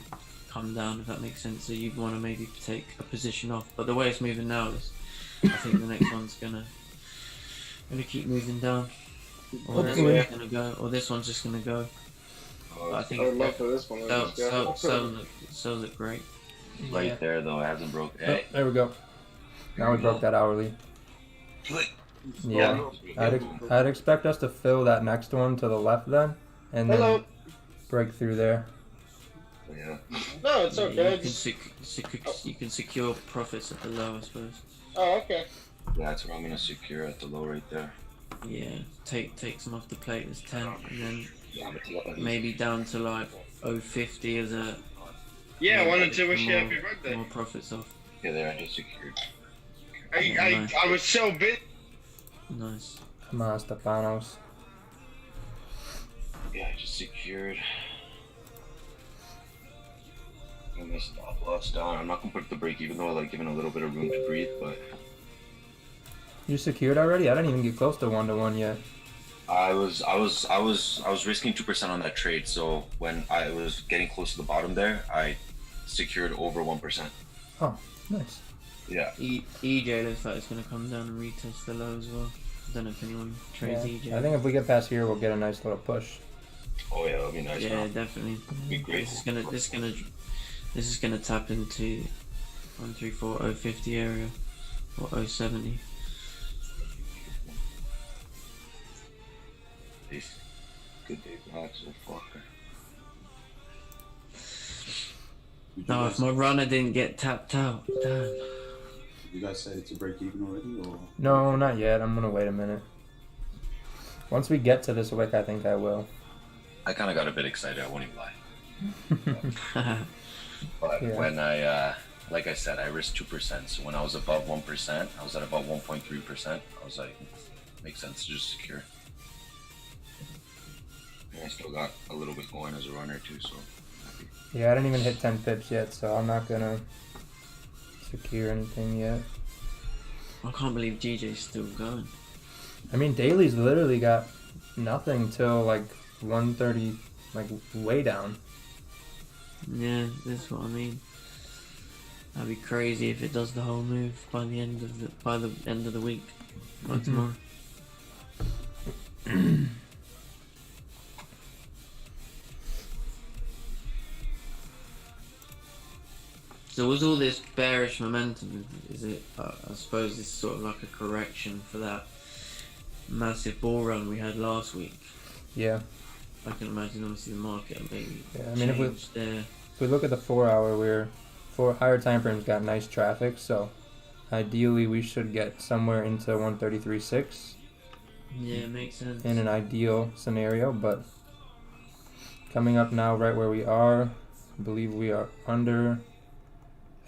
come down, if that makes sense. So you'd want to maybe take a position off, but the way it's moving now is I think the next one's gonna keep moving down, or this one's gonna go, or this one's just gonna go. I think I would love for this one. So look great. Right there though, it hasn't broke. Oh, there we go. Now we broke that hourly. Yeah, I'd expect us to fill that next one to the left then, and then break through there. Yeah. No, it's okay. You can secure profits at the low, I suppose. Oh, okay. Yeah, that's what I'm gonna secure at the low right there. Yeah, take some off the plate as 10, and then maybe down to like 0.50 as a. Yeah, I wanted to wish you happy birthday. More profits off. Yeah, there I just secured. I was so big. Nice. Come on, Stefanos. Yeah, I just secured. And the stop loss down. I'm not gonna put the break even though I like giving a little bit of room to breathe, but. You secured already? I didn't even get close to 1-to-1 yet. I was risking 2% on that trade, so when I was getting close to the bottom there, I secured over 1%. Oh, nice. Yeah. EJ looks like it's gonna come down and retest the low as well. I don't know if anyone trades EJ. I think if we get past here, we'll get a nice little push. Oh yeah, that'll be nice. Yeah, definitely. Be great. This is gonna tap into 050 area or 070. Good day, black so far. No, if my runner didn't get tapped out, damn. You guys said to break even already, or? No, not yet. I'm gonna wait a minute. Once we get to this wick, I think I will. I kind of got a bit excited. I won't even lie. But when like I said, I risked 2%. So when I was above 1%, I was at about 1.3%. I was like, makes sense to just secure. And I still got a little bit going as a runner too, so. Yeah, I didn't even hit 10 pips yet, so I'm not gonna secure anything yet. I can't believe GJ's still going. I mean, Daly's literally got nothing till like 130, like way down. Yeah, that's what I mean. That'd be crazy if it does the whole move by the end of the week, by tomorrow. So was all this bearish momentum, is it, I suppose it's sort of like a correction for that massive bull run we had last week? Yeah. I can imagine obviously the market maybe if we look at the 4 hour, higher time frames got nice traffic, so ideally we should get somewhere into 133.6. Yeah, it makes sense. In an ideal scenario, but coming up now right where we are, I believe we are under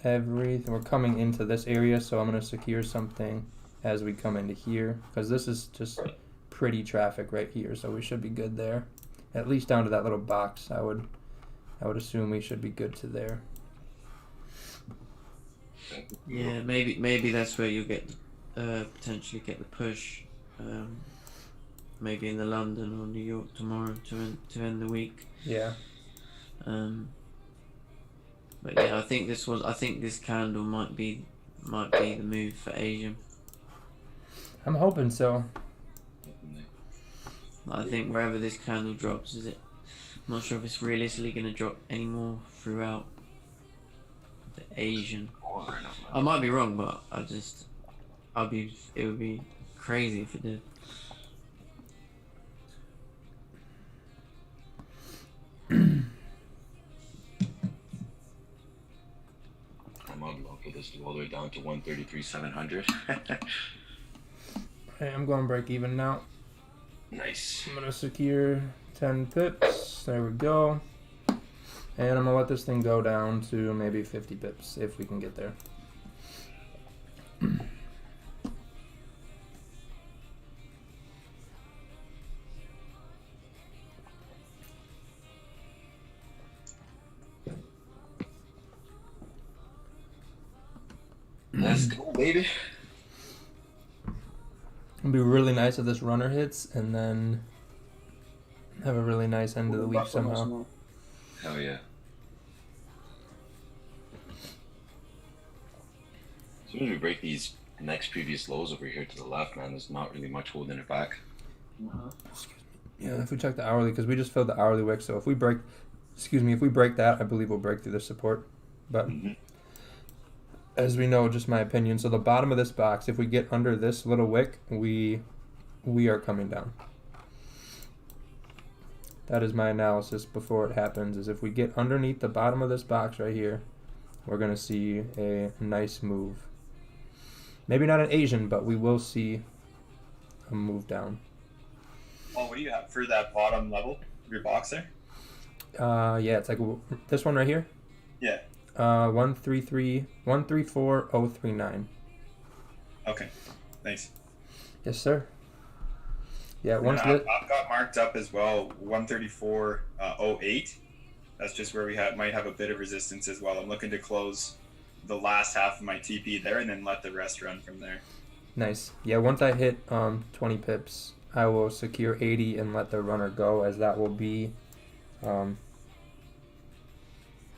everything. We're coming into this area, so I'm going to secure something as we come into here, because this is just pretty traffic right here, so we should be good there. At least down to that little box, I would assume we should be good to there. Yeah, maybe that's where you'll get potentially get the push. Maybe in the London or New York tomorrow to end the week. Yeah. But yeah, I think this candle might be the move for Asia. I'm hoping so. I think wherever this candle drops, I'm not sure if it's realistically going to drop anymore throughout the Asian. I might be wrong, but it would be crazy if it did. I'm on low for this all the way down to 133.700. Hey, I'm going break even now. Nice. I'm gonna secure 10 pips. There we go. And I'm gonna let this thing go down to maybe 50 pips if we can get there. Let's go, baby. It'd be really nice if this runner hits and then have a really nice end of the week somehow. Hell yeah. As soon as we break these next previous lows over here to the left, man, there's not really much holding it back. Yeah, if we check the hourly, because we just filled the hourly wick, so if we break, if we break that, I believe we'll break through the support. But as we know, just my opinion, so the bottom of this box, if we get under this little wick, we are coming down. That is my analysis before it happens, is if we get underneath the bottom of this box right here, we're going to see a nice move. Maybe not an Asian, but we will see a move down. Oh, what do you have for that bottom level of your box there? Yeah, it's like this one right here. Yeah. 134.039. Okay, thanks. Yes, sir. Yeah, And once I've got marked up as well 134.08. That's just where we might have a bit of resistance as well. I'm looking to close the last half of my TP there and then let the rest run from there. Nice. Yeah, once I hit 20 pips, I will secure 80 and let the runner go, as that will be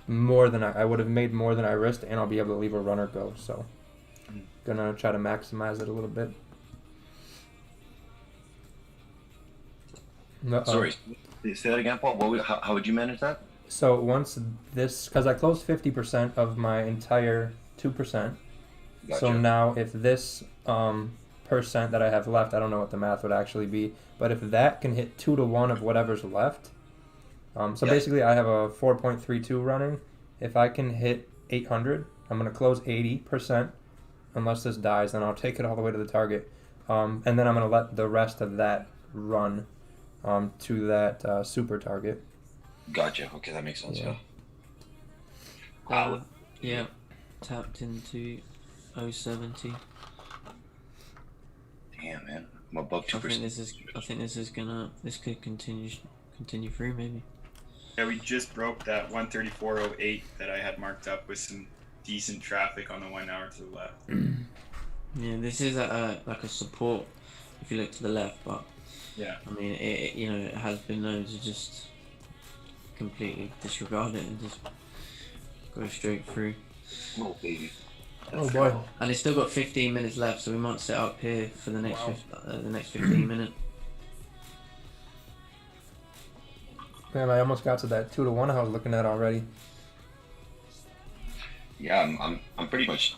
more than I would have made more than I risked, and I'll be able to leave a runner go. So, gonna try to maximize it a little bit. Sorry, say that again, Paul. How would you manage that? So once this, because I closed 50% of my entire 2%. Gotcha. So now if this percent that I have left, I don't know what the math would actually be, but if that can hit 2 to 1 of whatever's left, so basically I have a 4.32 running. If I can hit 800, I'm going to close 80%, unless this dies, then I'll take it all the way to the target. And then I'm going to let the rest of that run to that super target. Gotcha. Okay, that makes sense. Yeah. Yeah, tapped into 070. Damn, man, I'm above 2%. I think this could continue through maybe. Yeah, we just broke that 134.08 that I had marked up with some decent traffic on the 1 hour to the left. Yeah, this is like a support if you look to the left, but yeah, I mean it has been known to just completely disregard it and just go straight through. Oh baby. Oh boy. And it's still got 15 minutes left, so we might set up here for the next 15 minutes. Man, I almost got to that 2 to 1 I was looking at already. Yeah, I'm pretty much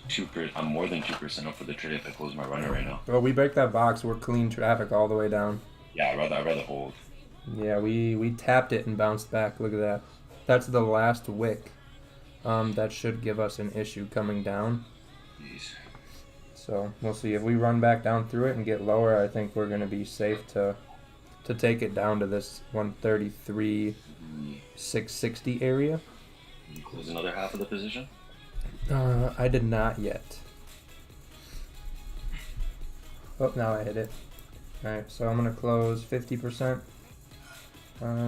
I'm more than 2% up for the trade if I close my runner right now. Well, we break that box, we're clean traffic all the way down. Yeah, I'd rather hold. Yeah, we tapped it and bounced back. Look at that. That's the last wick. That should give us an issue coming down. Jeez. So we'll see. If we run back down through it and get lower, I think we're going to be safe to take it down to this 133.660 area. You close another half of the position? I did not yet. Oh, now I hit it. Alright, so I'm going to close 50%.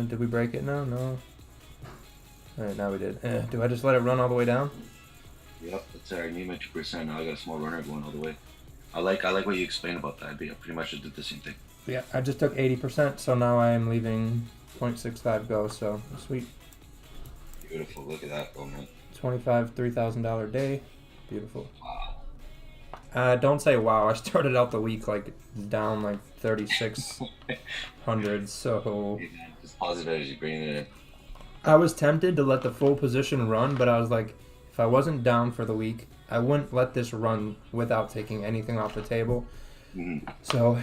Did we break it now? No. Alright, now we did. Do I just let it run all the way down? Yep, that's alright. I need my 2%. Now I got a small runner going all the way. I like what you explained about that. I pretty much did the same thing. Yeah, I just took 80%, so now I am leaving 0.65 go, so sweet. Beautiful. Look at that, oh man. $3,000 day. Beautiful. Wow. Don't say wow. I started out the week like down like 3,600, so Just positive as you bring it in. I was tempted to let the full position run, but I was like, if I wasn't down for the week, I wouldn't let this run without taking anything off the table. So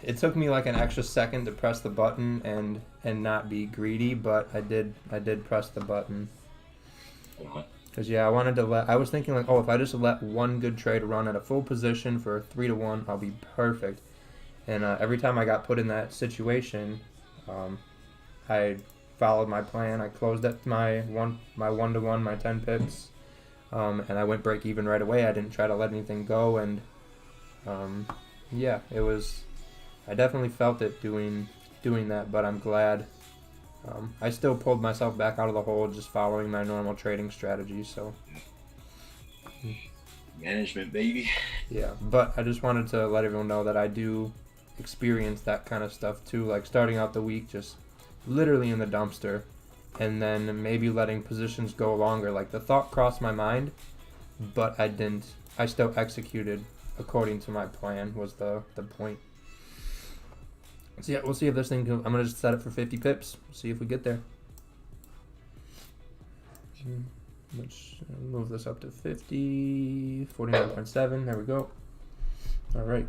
it took me like an extra second to press the button and not be greedy, but I did press the button. Because yeah, I was thinking like, oh, if I just let one good trade run at a full position for 3 to 1, I'll be perfect. And every time I got put in that situation, I followed my plan. I closed at my 1-to-1, my 10 pips, and I went break even right away. I didn't try to let anything go, and yeah, it was. I definitely felt it doing that, but I'm glad. I still pulled myself back out of the hole just following my normal trading strategy. So management, baby. yeah, but I just wanted to let everyone know that I do experience that kind of stuff too, like starting out the week just literally in the dumpster, and then maybe letting positions go longer. Like the thought crossed my mind, but I didn't. I still executed according to my plan was the point. So yeah, we'll see if this thing I'm gonna just set it for 50 pips. See if we get there. Let's move this up to 50, 49.7. There we go. All right.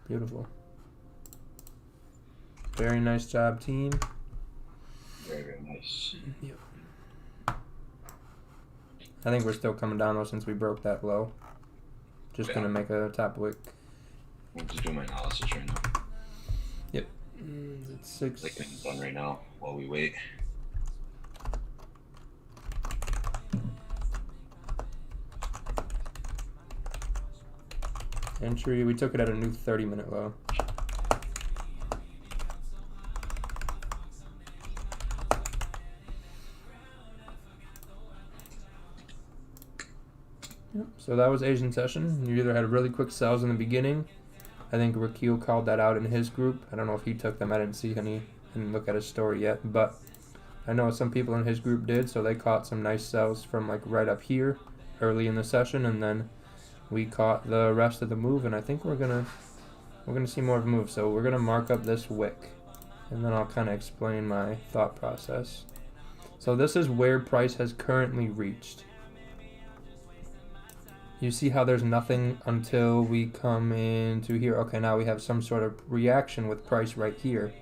Beautiful. Very nice job, team. Very, very nice. Yep. I think we're still coming down though since we broke that low. Just gonna make a top wick. I'm just doing my analysis right now. Yep. It's 6. Like it's done right now while we wait. Entry. We took it at a new 30-minute low. Yep. So that was Asian session. You either had really quick sells in the beginning. I think Rakil called that out in his group. I don't know if he took them. I didn't see any. Didn't look at his story yet, but I know some people in his group did. So they caught some nice sells from like right up here early in the session, and then we caught the rest of the move. And I think we're gonna see more of a move. So we're gonna mark up this wick, and then I'll kind of explain my thought process. So this is where price has currently reached. You see how there's nothing until we come into here. Okay, now we have some sort of reaction with price right here.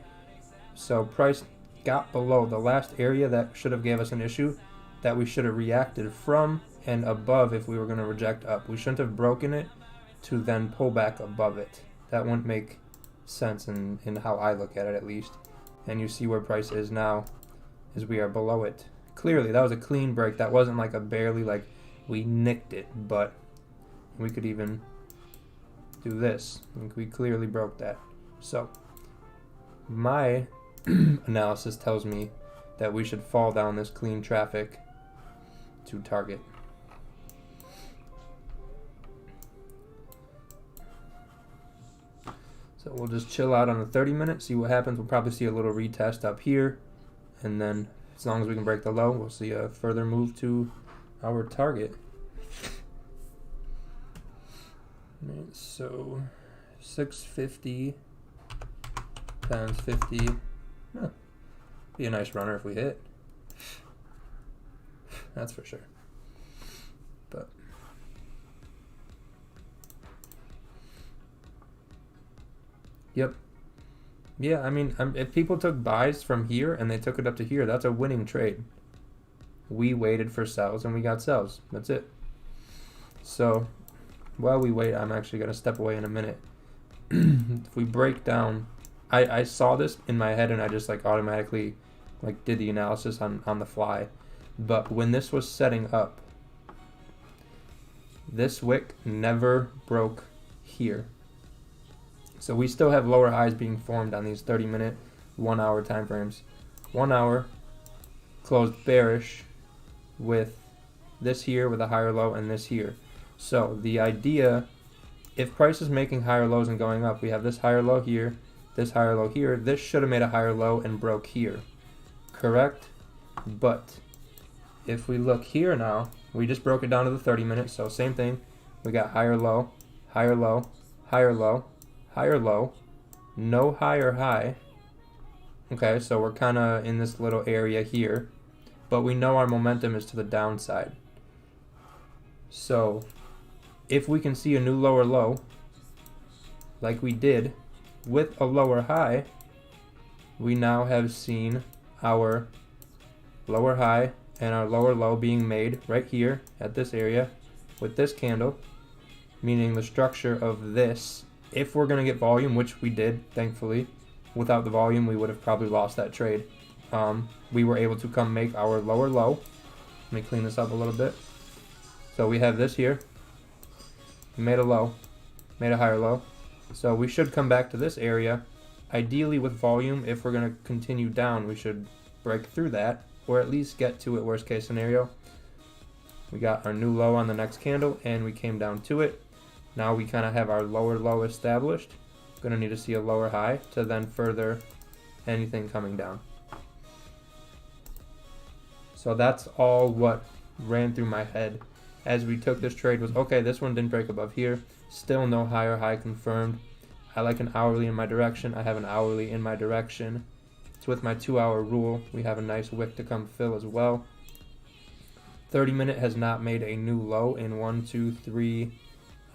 So price got below the last area that should have gave us an issue that we should have reacted from and above if we were going to reject up. We shouldn't have broken it to then pull back above it. That wouldn't make sense in how I look at it, at least. And you see where price is now, is we are below it. Clearly, that was a clean break. That wasn't like a barely, like we nicked it, but we could even do this. We clearly broke that. So my analysis tells me that we should fall down this clean traffic to target. So we'll just chill out on the 30-minute, see what happens. We'll probably see a little retest up here, and then as long as we can break the low, we'll see a further move to our target. Right, so 650 times 50. Huh. Be a nice runner if we hit. That's for sure. But yep. Yeah, I mean, if people took buys from here and they took it up to here, that's a winning trade. We waited for sells and we got sells. That's it. So while we wait, I'm actually going to step away in a minute. If we break down, I saw this in my head and I just like automatically like did the analysis on the fly. But when this was setting up, this wick never broke here. So we still have lower highs being formed on these 30-minute, 1 hour time frames. 1 hour closed bearish with this here with a higher low and this here. So the idea, if price is making higher lows and going up, we have this higher low here, this higher low here. This should have made a higher low and broke here. Correct? But if we look here now, we just broke it down to the 30-minute. So same thing. We got higher low, higher low, higher low, higher low, no higher high. Okay, so we're kind of in this little area here, but we know our momentum is to the downside. So if we can see a new lower low, like we did, with a lower high, we now have seen our lower high and our lower low being made right here at this area with this candle, meaning the structure of this, if we're going to get volume, which we did, thankfully, without the volume, we would have probably lost that trade. We were able to come make our lower low. Let me clean this up a little bit. So we have this here. We made a low, made a higher low. So we should come back to this area. Ideally with volume, if we're going to continue down, we should break through that, or at least get to it, worst case scenario. We got our new low on the next candle, and we came down to it. Now we kind of have our lower low established. Going to need to see a lower high to then further anything coming down. So that's all what ran through my head as we took this trade was, okay, this one didn't break above here. Still no higher high confirmed. I like an hourly in my direction. I have an hourly in my direction. It's with my 2-hour rule. We have a nice wick to come fill as well. 30-minute has not made a new low in 1, 2, 3,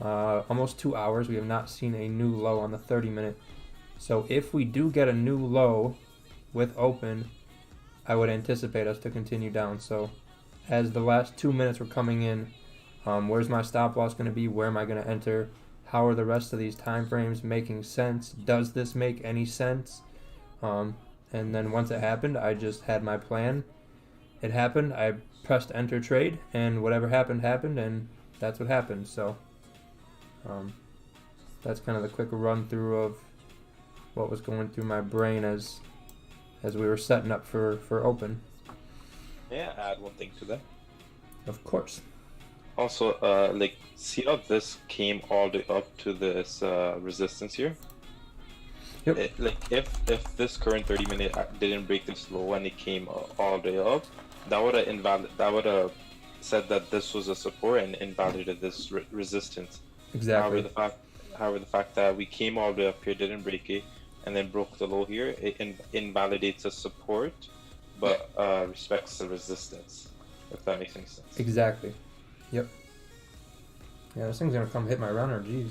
almost 2 hours. We have not seen a new low on the 30-minute. So if we do get a new low with open, I would anticipate us to continue down. So as the last 2 minutes were coming in, where's my stop loss going to be? Where am I going to enter? How are the rest of these time frames making sense? Does this make any sense? And then once it happened, I just had my plan. It happened. I pressed enter trade, and whatever happened, happened, and that's what happened. So that's kind of the quick run through of what was going through my brain as we were setting up for open. Yeah, add one thing to that. Of course. Also, like, see how this came all the way up to this resistance here? Yep. Like, if this current 30-minute didn't break this low and it came all the way up, that would have said that this was a support and invalidated this resistance. Exactly. However, the fact that we came all the way up here, didn't break it, and then broke the low here, it invalidates the support, but respects the resistance. If that makes any sense. Exactly. Yep. Yeah, this thing's gonna come hit my runner. Jeez.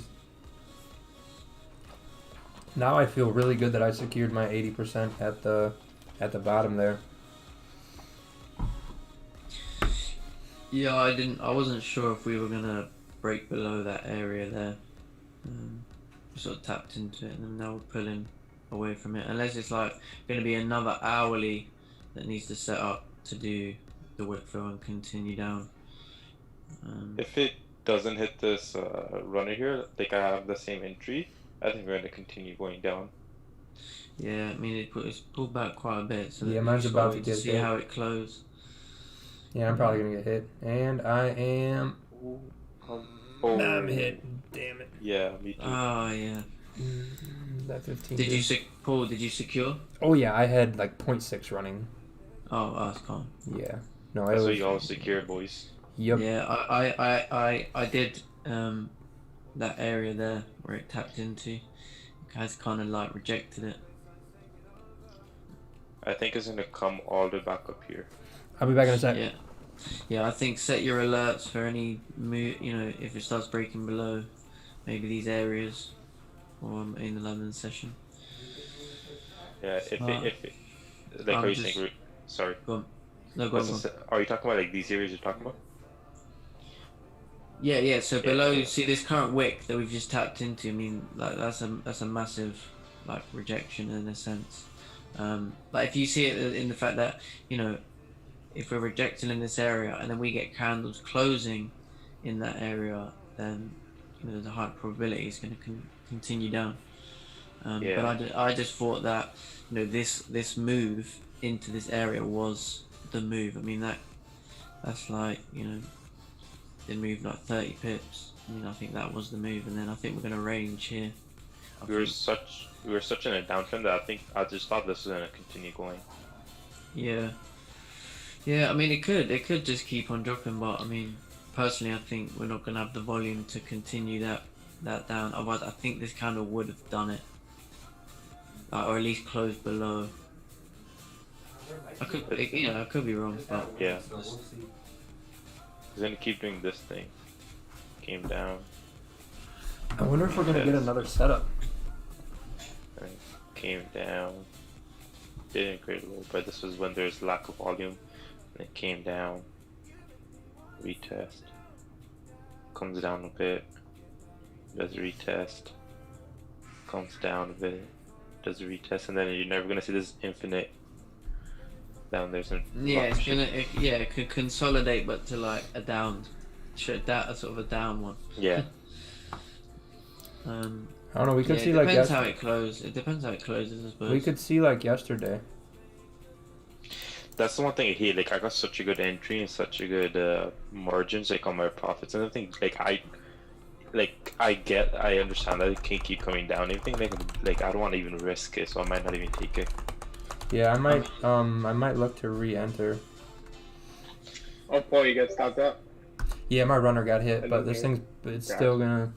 Now I feel really good that I secured my 80% at the bottom there. Yeah, I wasn't sure if we were gonna break below that area there. We sort of tapped into it, and then now we're pulling away from it. Unless it's like gonna be another hourly that needs to set up to do the wick fill and continue down. If it doesn't hit this runner here, like I have the same entry, I think we're going to continue going down. Yeah, I mean it's pulled back quite a bit, so yeah, mine's about to get see hit. how it closed. Yeah, I'm probably gonna get hit, and I am. I'm hit. Damn it. Yeah, me too. Oh yeah. That 15. Did you Paul? Did you secure? Oh yeah, I had like 0.6 running. Oh, that's calm. Yeah. No, That's what you all secure, boys. Yep. Yeah, I did that area there where it tapped into. Guys kind of like rejected it. I think it's gonna come all the way back up here. I'll be back in a sec. Yeah, yeah. I think set your alerts for any move. You know, if it starts breaking below, maybe these areas, or in the London session. Yeah, if it like how you think. Sorry. Go on. No, go on. Are you talking about like these areas you're talking about? Yeah. So below, see this current wick that we've just tapped into. I mean, like that's a massive like rejection in a sense. Like if you see it in the fact that if we're rejecting in this area and then we get candles closing in that area, then there's a high probability it's going to continue down. But I just thought that this move into this area was the move. I mean that's like it moved like 30 pips. I mean I think that was the move, and then I think we're going to range here. We were such in a downtrend that I just thought this was going to continue going. Yeah, I mean it could just keep on dropping, but I mean personally I think we're not going to have the volume to continue that down. Otherwise I think this candle would have done it, or at least closed below. I could be wrong, but yeah. He's gonna keep doing this thing. Came down. I wonder if we're gonna get another setup. And came down. Didn't create low, but this was when there's lack of volume. And it came down. Retest. Comes down a bit. Does retest. Comes down a bit. does a retest, and then you're never gonna see this infinite down there. Some Yeah, it's gonna. It could consolidate, but to like a down, a sort of a down one. Yeah. I don't know. We could see it like depends how it closes. It depends how it closes, I suppose. We could see like yesterday. That's the one thing I hate. Like I got such a good entry and such a good margins, like on my profits and everything. I understand that it can't keep coming down. Everything like I don't want to even risk it, so I might not even take it. Yeah, I might look to re-enter. Oh, Paul, you got stopped up. Yeah, my runner got hit, but this thing's still gonna.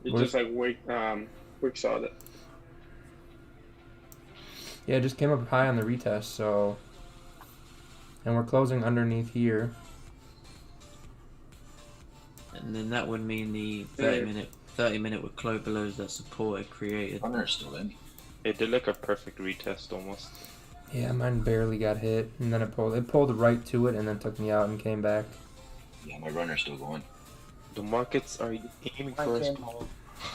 It's just like Wick saw it. Yeah, it just came up high on the retest, so. And we're closing underneath here. And then that would mean the 30 minute would close below that support it created. Runner's still in. It did like a perfect retest almost. Yeah, mine barely got hit, and then it pulled right to it, and then took me out and came back. Yeah, my runner's still going. The markets are aiming for us.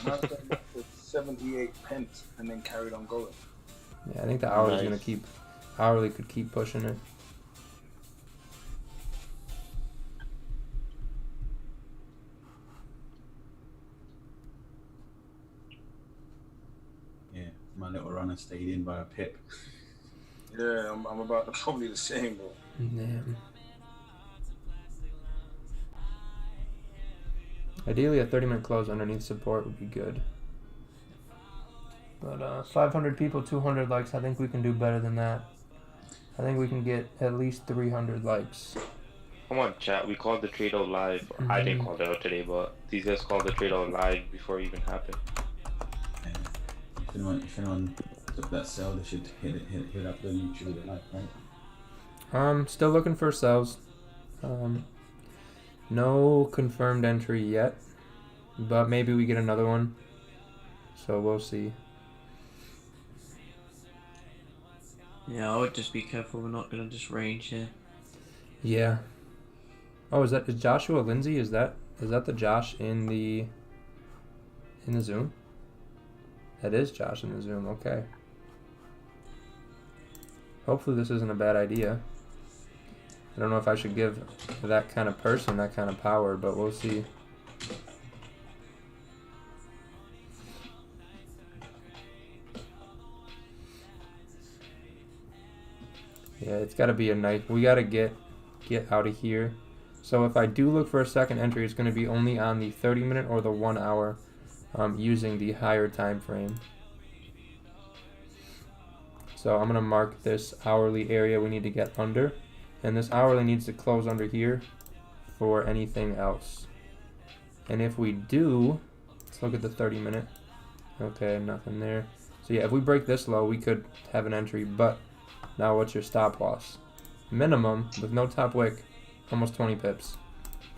Mine came up to 78 pence and then carried on going. Yeah, I think the hourly's gonna keep. Hourly could keep pushing it. Yeah, my little runner stayed in by a pip. Yeah, I'm about to probably the same, bro. Damn. Ideally, a 30-minute close underneath support would be good. But 500 people, 200 likes. I think we can do better than that. I think we can get at least 300 likes. Come on, chat. We called the trade out live. I didn't call it out today, but these guys called the trade out live before it even happened. If anyone took that sell, they should hit up the YouTube like, right? Still looking for sells. No confirmed entry yet, but maybe we get another one. So we'll see. Yeah, I would just be careful. We're not gonna just range here. Yeah. Oh, is Joshua Lindsay? Is that the Josh in the Zoom? That is Josh in the Zoom. Okay. Hopefully this isn't a bad idea. I don't know if I should give that kind of person that kind of power, but we'll see. Yeah, it's got to be a nice. We got to get out of here. So if I do look for a second entry, it's going to be only on the 30-minute or the 1 hour, using the higher time frame. So I'm going to mark this hourly area we need to get under, and this hourly needs to close under here for anything else. And if we do, let's look at the 30-minute. Okay, nothing there. So yeah, if we break this low, we could have an entry, but now what's your stop loss? Minimum, with no top wick, almost 20 pips.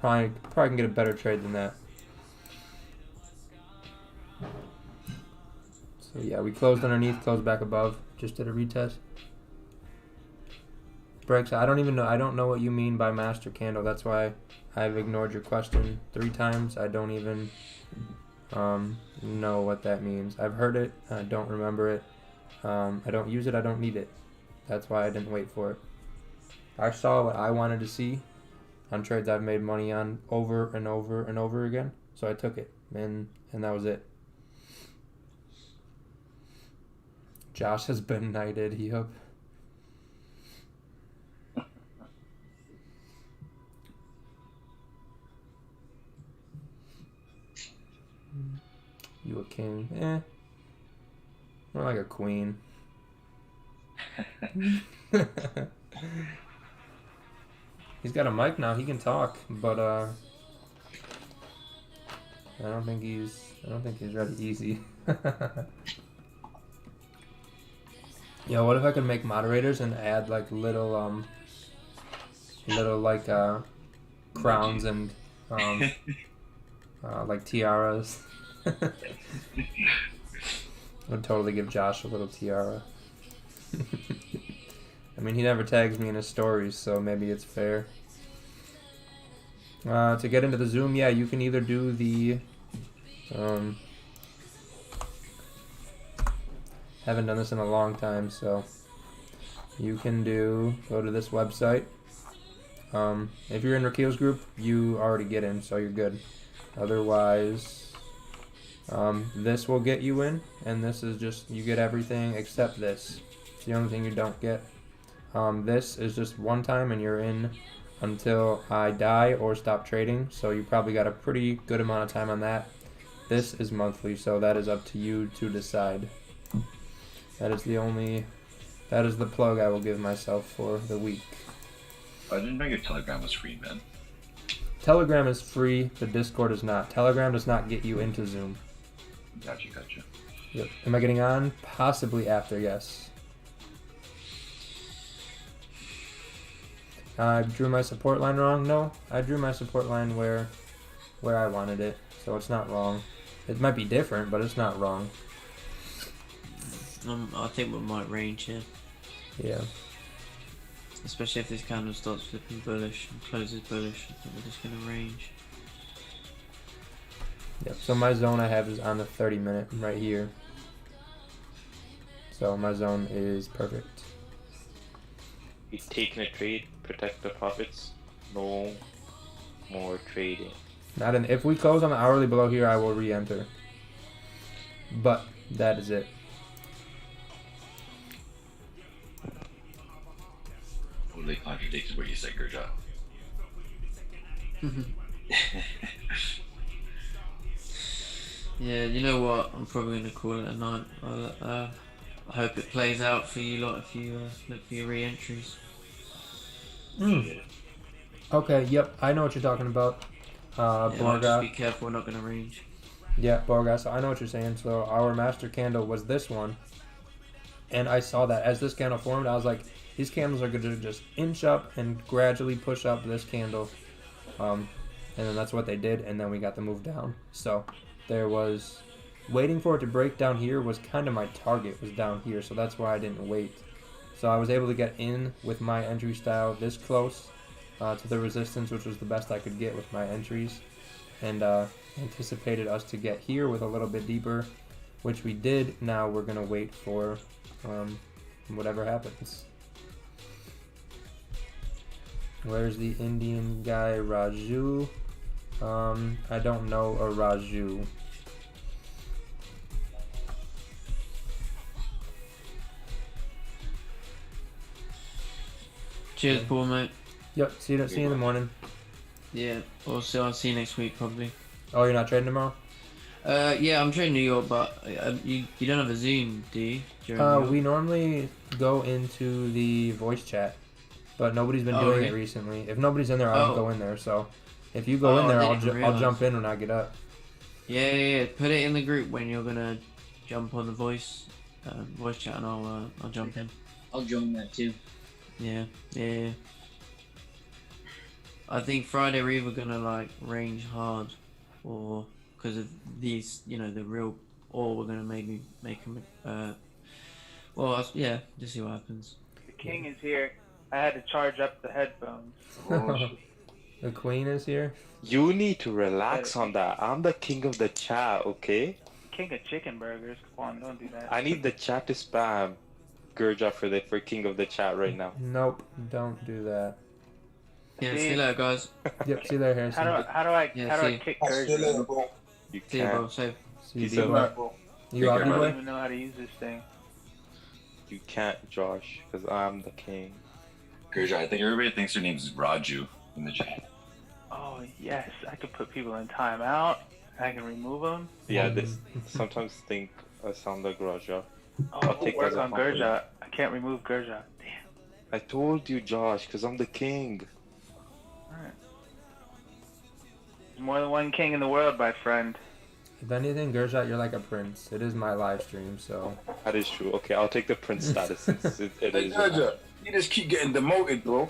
Probably can get a better trade than that. So yeah, we closed underneath, closed back above, just did a retest. Brex, I don't know what you mean by master candle. That's why I've ignored your question 3 times. I don't even know what that means. I've heard it, I don't remember it. I don't use it, I don't need it. That's why I didn't wait for it. I saw what I wanted to see on trades I've made money on over and over and over again. So I took it, and that was it. Josh has been knighted, yep. You a king? More like a queen. He's got a mic now, he can talk, but I don't think he's ready easy. Yo, what if I could make moderators and add like little crowns and like tiaras? I'd totally give Josh a little tiara. I mean, he never tags me in his stories, so maybe it's fair. To get into the Zoom, yeah, you can either do the Haven't done this in a long time, so you can go to this website. If you're in Rakil's group, you already get in, so you're good. Otherwise, this will get you in, and this is just, you get everything except this. It's the only thing you don't get. This is just one time, and you're in until I die or stop trading, so you probably got a pretty good amount of time on that. This is monthly, so that is up to you to decide. That is the plug I will give myself for the week. I didn't know your Telegram was free, man. Telegram is free, the Discord is not. Telegram does not get you into Zoom. Gotcha. Yep. Am I getting on? Possibly after, yes. I drew my support line wrong? No, I drew my support line where I wanted it, so it's not wrong. It might be different, but it's not wrong. I think we might range here. Yeah. Especially if this candle starts flipping bullish and closes bullish, I think we're just going to range. Yep, so my zone I have is on the 30-minute right here. So my zone is perfect. You taking a trade, protect the profits, no more trading. Not in, if we close on the hourly below here, I will re-enter. But that is it. Totally contradicts what you said, Gurja. Yeah, you know what? I'm probably going to call it a night. I hope it plays out for you lot if you look for your re-entries. Okay, yep, I know what you're talking about. Yeah, just be careful, we're not going to range. Yeah, Borga, so I know what you're saying. So our master candle was this one. And I saw that as this candle formed, I was like, these candles are going to just inch up and gradually push up this candle. And then that's what they did, and then we got the move down. So there was, waiting for it to break down here was kind of my target, was down here. So that's why I didn't wait. So I was able to get in with my entry style this close to the resistance, which was the best I could get with my entries. And anticipated us to get here with a little bit deeper, which we did. Now we're going to wait for whatever happens. Where's the Indian guy, Raju? I don't know a Raju. Cheers, Paul, mate. Yep, see you in the morning. Yeah, I'll see you next week, probably. Oh, you're not trading tomorrow? Yeah, I'm trading New York, but you don't have a Zoom, do you? During New York? We normally go into the voice chat, but nobody's been doing it recently. If nobody's in there, I don't go in there. So if you go in there, I'll jump in when I get up. Yeah. Put it in the group when you're gonna jump on the voice chat, and I'll jump in. I'll join that too. Yeah. I think Friday we're either gonna like range hard, or because of these, the real, or we're gonna maybe make them. Just see what happens. The king is here. I had to charge up the headphones. The queen is here. You need to relax on that. I'm the king of the chat, okay? King of chicken burgers. Come on, don't do that. I need the chat to spam Gurja for king of the chat right now. Nope, don't do that. Yeah, see you later, guys. Yep, see you later, Harrison. How do I kick Gurja? You See you, bro. can't. Safe. See you, Peace out. D-boy. You I out, don't D-boy? even know how to use this thing. You can't, Josh, because I'm the king. Gurja, I think everybody thinks your name is Raju in the chat. Oh yes, I can put people in timeout. I can remove them. Yeah, they sometimes think I sound like Raja. I'll work on Gurja. I can't remove Gurja. Damn. I told you, Josh, because I'm the king. Alright. There's more than one king in the world, my friend. If anything, Gurjat, you're like a prince. It is my live stream, so. That is true. Okay, I'll take the prince status. It Hey, is. Gurja, you just keep getting demoted, bro.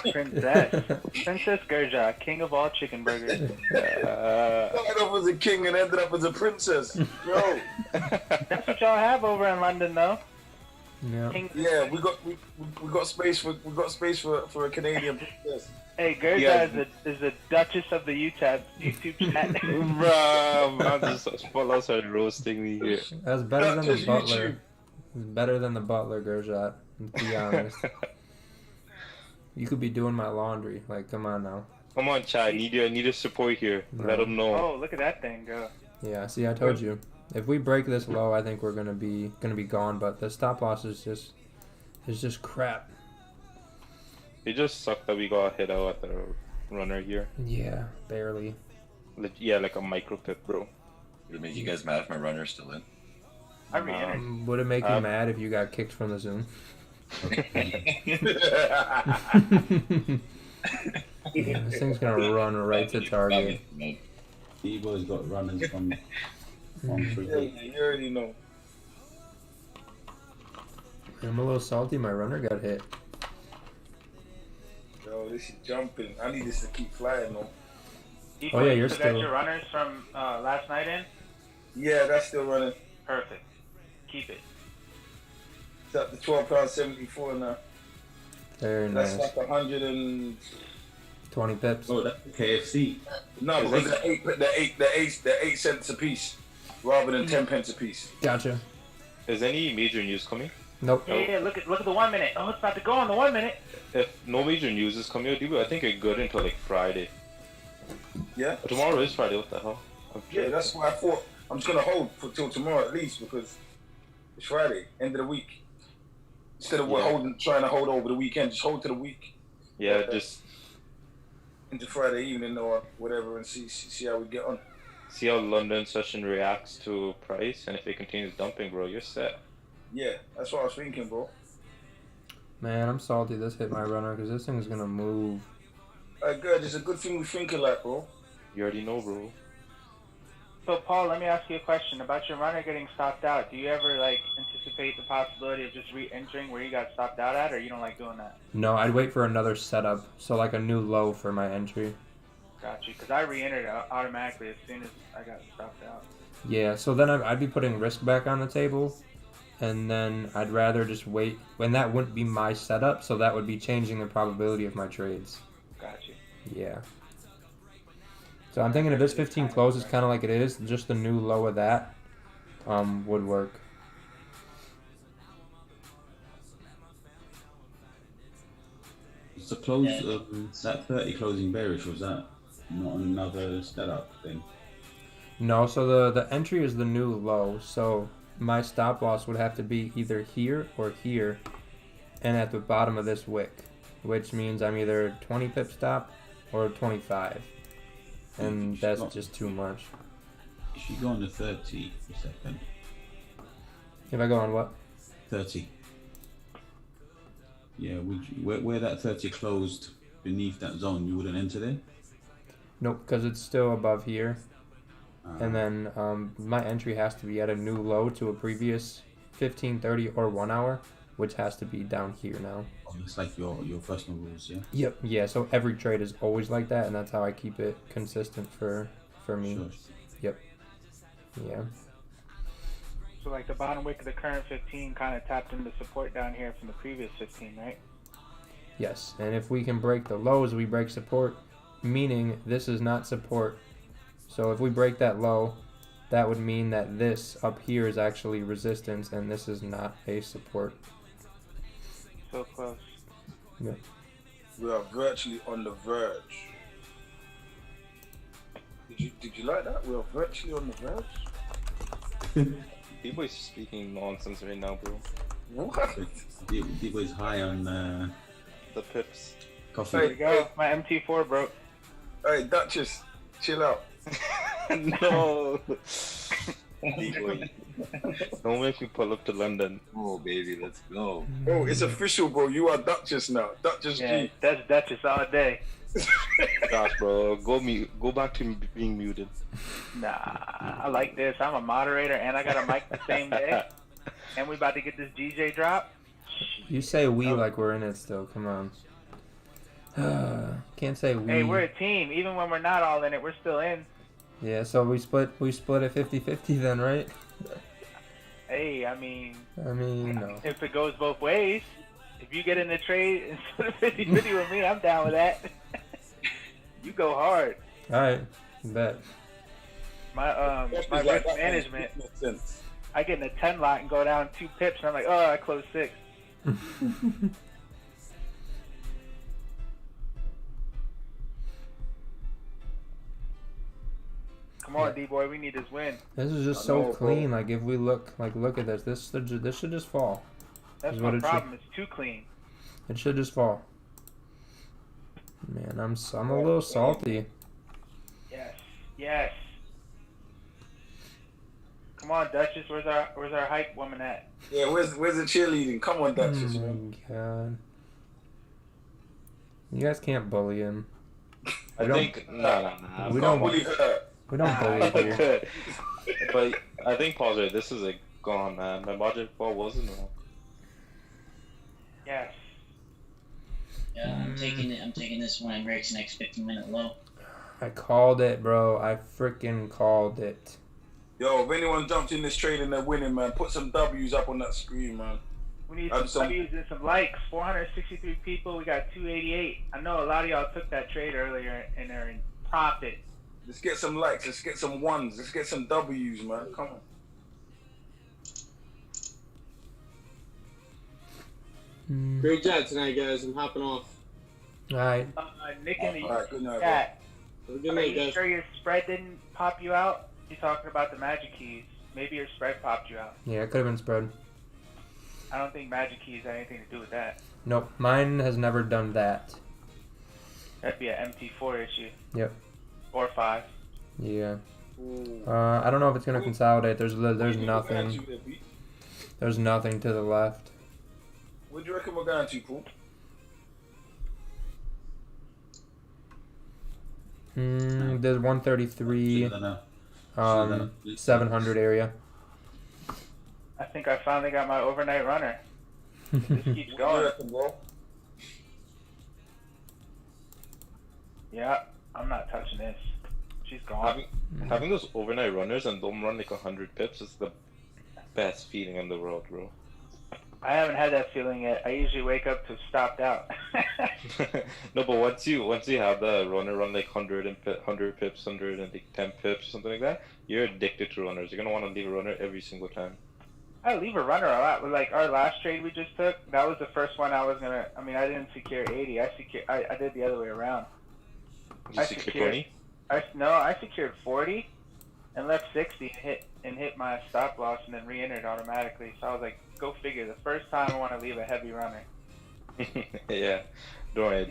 Princess Gurja, king of all chicken burgers. Started off as a king and ended up as a princess. Yo. That's what y'all have over in London, though. Yeah. Yeah, we got space for a Canadian princess. Hey, Gerda Yeah. is the Duchess of the YouTube chat. Bruh, man, just follow started roasting me here. That's better than the Just butler. YouTube. It's better than the butler, Gerjot. To be honest. You could be doing my laundry. Like, come on now. Come on, Chad. Need your support here. No. Let them know. Oh, look at that thing go. Yeah, see, I told you. If we break this low, I think we're gonna be gone. But the stop loss is just crap. It just sucked that we got hit out at the runner here. Yeah, barely. Yeah, like a micro pip, bro. Would it make you guys mad if my runner's still in? I re-entered. Would it make you mad if you got kicked from the Zoom? Yeah, this thing's gonna run right to target. Debo's got runners from 3. Yeah, you already know. I'm a little salty. My runner got hit. Yo, this is jumping. I need this to keep flying though. Oh yeah, you're so still. got your runners from last night in? Yeah, that's still running. Perfect. Keep it. It's up to £12.74 now. Very That's nice. like 120 pips. Oh, that's KFC. No, because the 8 cents a piece, rather than 10 pence a piece. Gotcha. Is any major news coming? Nope. Yeah, look at the 1 minute. Oh, it's about to go on the 1 minute. If no major news is coming out, Debo, I think you're good until like Friday. Yeah. But tomorrow is Friday. What the hell? Yeah, that's why I thought I'm just gonna hold for till tomorrow at least because it's Friday, end of the week. Instead of trying to hold over the weekend, just hold to the week. Yeah, just into Friday evening or whatever, and see how we get on. see how London session reacts to price, and if it continues dumping, bro, you're set. Yeah, that's what I was thinking, bro. Man, I'm salty. This hit my runner because this thing's gonna move. Good. It's a good thing we think alike, bro. You already know, bro. So, Paul, let me ask you a question about your runner getting stopped out. Do you ever anticipate the possibility of just re-entering where you got stopped out at, or you don't like doing that? No, I'd wait for another setup, so like a new low for my entry. Got you, because I re-entered automatically as soon as I got stopped out. Yeah, so then I'd be putting risk back on the table, and then I'd rather just wait. When that wouldn't be my setup, so that would be changing the probability of my trades. Got you. Yeah. So I'm thinking if this 15 closes kind of like it is, just the new low of that would work. So close that 30 closing bearish, was that not another setup thing? No, so the entry is the new low, so my stop loss would have to be either here or here, and at the bottom of this wick, which means I'm either 20 pip stop or 25. And that's just too much. If you go on the 30 for a second. If I go on what? 30. Yeah, where that 30 closed beneath that zone, you wouldn't enter there? Nope, because it's still above here. And then my entry has to be at a new low to a previous 15, 30, or 1 hour, which has to be down here now. Oh, it's like your personal rules, yeah? Yep. Yeah, so every trade is always like that, and that's how I keep it consistent for me. Sure. Yep. Yeah. So the bottom wick of the current 15 kind of tapped into support down here from the previous 15, right? Yes, and if we can break the lows, we break support, meaning this is not support. So if we break that low, that would mean that this up here is actually resistance, and this is not a support. So close. Yeah. We are virtually on the verge. Did you like that? We are virtually on the verge. D-Boy's speaking nonsense right now, bro. What? D-Boy's high on the pips. Coffee. There you go. My MT4 broke. Hey, Duchess, chill out. No. D-Boy. Don't make me pull up to London. Oh, baby, let's go. Oh, it's official, bro. You are Duchess now. Duchess Yeah, G. that's Duchess all day. Gosh, bro, go back to being muted. Nah, I like this. I'm a moderator and I got a mic the same day. And we about to get this GJ drop. You say we like we're in it still. Come on. Can't say we. Hey, we're a team. Even when we're not all in it, we're still in. Yeah, so we split at 50-50 then, right? Hey, I mean, no. if it goes both ways, if you get in the trade and split 50-50 with me, I'm down with that. You go hard. All right, bet. My my Like risk that management. makes sense. I get in a 10 lot and go down 2 pips, and I'm like, oh, I closed 6. Come on, D-boy, we need this win. This is just so clean. Like if we look at this, this should just fall. That's Is my what it problem. It's too clean. It should just fall. Man, I'm a little salty. Yes, yes. Come on, Duchess. Where's our hype woman at? Yeah, where's the cheerleading? Come on, Duchess. Oh man. my god. You guys can't bully him. I think no. We don't bully her. We don't bully you. But I think Paul's right. This is a gone, man. My logic ball wasn't wrong. Yes. Yeah, I'm taking it. I'm taking this one. It breaks next 15-minute low. I called it, bro. I freaking called it. Yo, if anyone jumped in this trade and they're winning, man, put some W's up on that screen, man. We need some views and some likes. 463 people. We got 288. I know a lot of y'all took that trade earlier and are in profit. Let's get some likes. Let's get some ones. Let's get some W's, man. Come on. Great job tonight, guys. I'm hopping off. All right. Nick in the All right, good night, chat. Good Are night, you guys. sure your spread didn't pop you out? You're talking about the magic keys. Maybe your spread popped you out. Yeah, it could have been spread. I don't think magic keys had anything to do with that. Nope, mine has never done that. That'd be an MT4 issue. Yep. Or 5. Yeah. I don't know if it's gonna consolidate. There's nothing. There's nothing to the left. What do you reckon we're going to, Paul? There's 133, 700 area. I think I finally got my overnight runner. This keeps going. Yeah, I'm not touching this. She's gone. Having those overnight runners and them run like 100 pips is the best feeling in the world, bro. I haven't had that feeling yet. I usually wake up to stopped out. No, but once you have the runner run like 100 pips, 110 pips, something like that, you're addicted to runners. You're gonna want to leave a runner every single time. I leave a runner a lot. Like our last trade we just took, that was the first one I was gonna. I mean, I didn't secure 80. I did the other way around. Did you secure 20? I secured 40 and left 60 and hit my stop loss and then re-entered automatically. So I was like, go figure. The first time I want to leave a heavy runner. Yeah, don't worry.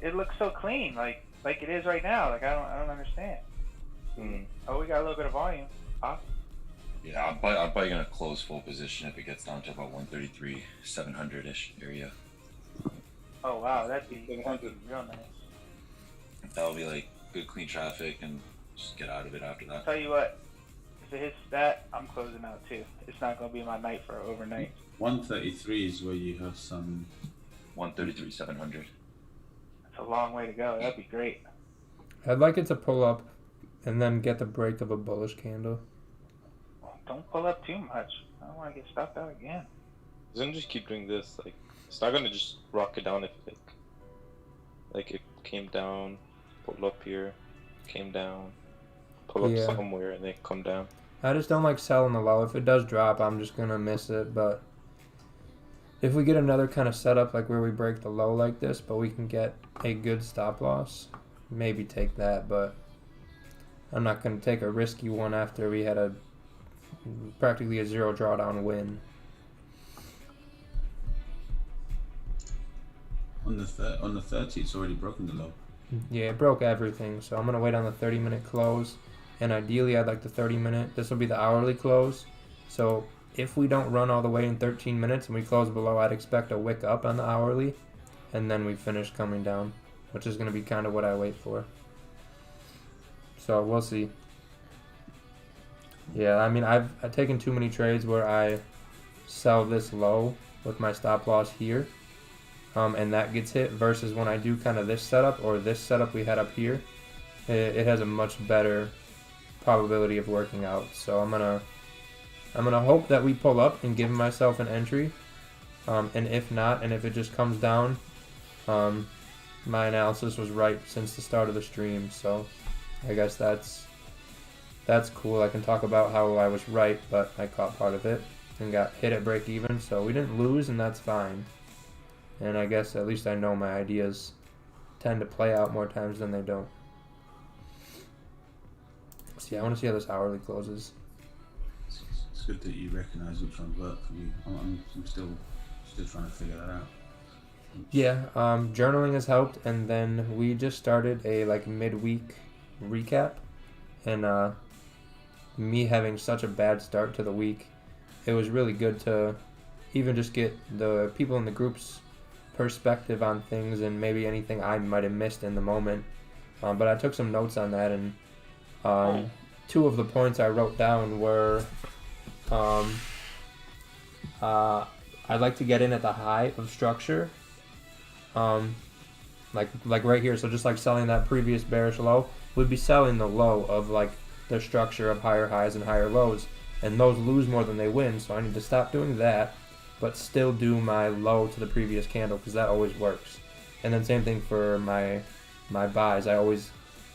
It looks so clean, like it is right now. Like I don't understand. Oh, we got a little bit of volume. Yeah, I'm probably gonna close full position if it gets down to about 133, 700-ish area. Oh wow, that'd be real nice. That'll be like good clean traffic and just get out of it after that. Tell you what, if it hits that, I'm closing out too. It's not gonna be my night for overnight. 133 is where you have some. 133, 700. That's a long way to go. That'd be great. I'd like it to pull up and then get the break of a bullish candle. Don't pull up too much. I don't want to get stopped out again. It's gonna just keep doing this. Like, it's not gonna just rock it down if like it came down, pulled up here, came down, pull up somewhere, and then come down. I just don't like selling the low. If it does drop, I'm just gonna miss it. But if we get another kind of setup like where we break the low like this, but we can get a good stop loss, maybe take that. But I'm not gonna take a risky one after we had practically a zero drawdown win. On the 30, it's already broken the low. Yeah, it broke everything. So I'm gonna wait on the 30-minute close, and ideally I'd like the 30-minute. This will be the hourly close. So if we don't run all the way in 13 minutes and we close below, I'd expect a wick up on the hourly, and then we finish coming down, which is gonna be kind of what I wait for. So we'll see. Yeah, I mean, I've taken too many trades where I sell this low with my stop loss here, and that gets hit, versus when I do kind of this setup or this setup we had up here, it has a much better probability of working out. So I'm gonna hope that we pull up and give myself an entry, and if not, and if it just comes down, my analysis was right since the start of the stream. So I guess that's cool. I can talk about how I was right, but I caught part of it and got hit at break even. So we didn't lose, and that's fine. And I guess at least I know my ideas tend to play out more times than they don't. See, I want to see how this hourly closes. It's good that you recognise which ones work for you. I'm still trying to figure that out. Yeah, journaling has helped, and then we just started a like midweek recap, and me having such a bad start to the week, it was really good to even just get the people in the group's perspective on things and maybe anything I might have missed in the moment. But I took some notes on that, and two of the points I wrote down were I'd like to get in at the high of structure, like right here. So just like selling that previous bearish low, would be selling the low of like the structure of higher highs and higher lows, and those lose more than they win. So I need to stop doing that, but still do my low to the previous candle, because that always works. And then same thing for my buys. I always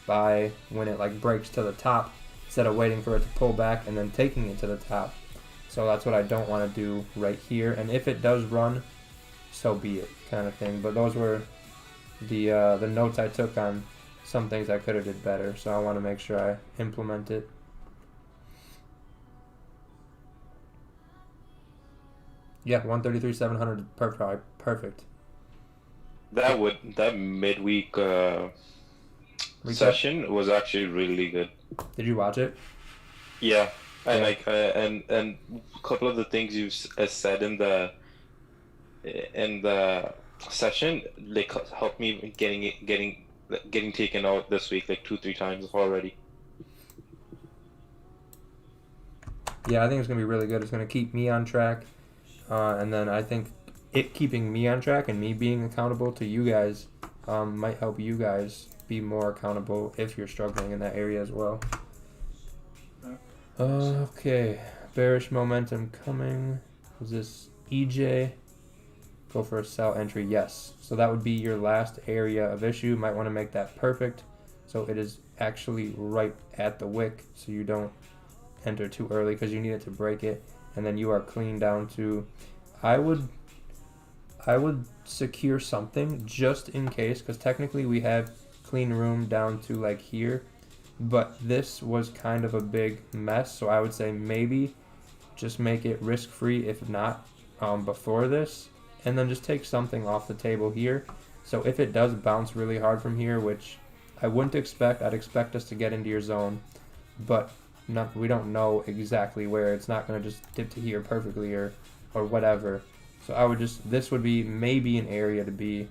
buy when it like breaks to the top instead of waiting for it to pull back and then taking it to the top. So that's what I don't want to do right here. And if it does run, so be it, kind of thing. But those were the notes I took on some things I could have did better. So I want to make sure I implement it. Yeah, 133,700, perfect. That midweek session was actually really good. Did you watch it? Yeah, and like and a couple of the things you said in the session, like helped me getting taken out this week like 2-3 times already. Yeah, I think it's gonna be really good. It's gonna keep me on track, and then I think it keeping me on track and me being accountable to you guys might help you guys be more accountable if you're struggling in that area as well. Okay, bearish momentum coming. Is this EJ? Go for a sell entry, yes. So that would be your last area of issue. Might want to make that perfect so it is actually right at the wick, so you don't enter too early because you need it to break it, and then you are clean down to, I would secure something just in case, because technically we have clean room down to like here, but this was kind of a big mess, so I would say maybe just make it risk-free if not before this, and then just take something off the table here. So if it does bounce really hard from here, which I wouldn't expect, I'd expect us to get into your zone, but we don't know exactly where. It's not going to just dip to here perfectly or whatever. So I would just, this would be maybe an area to be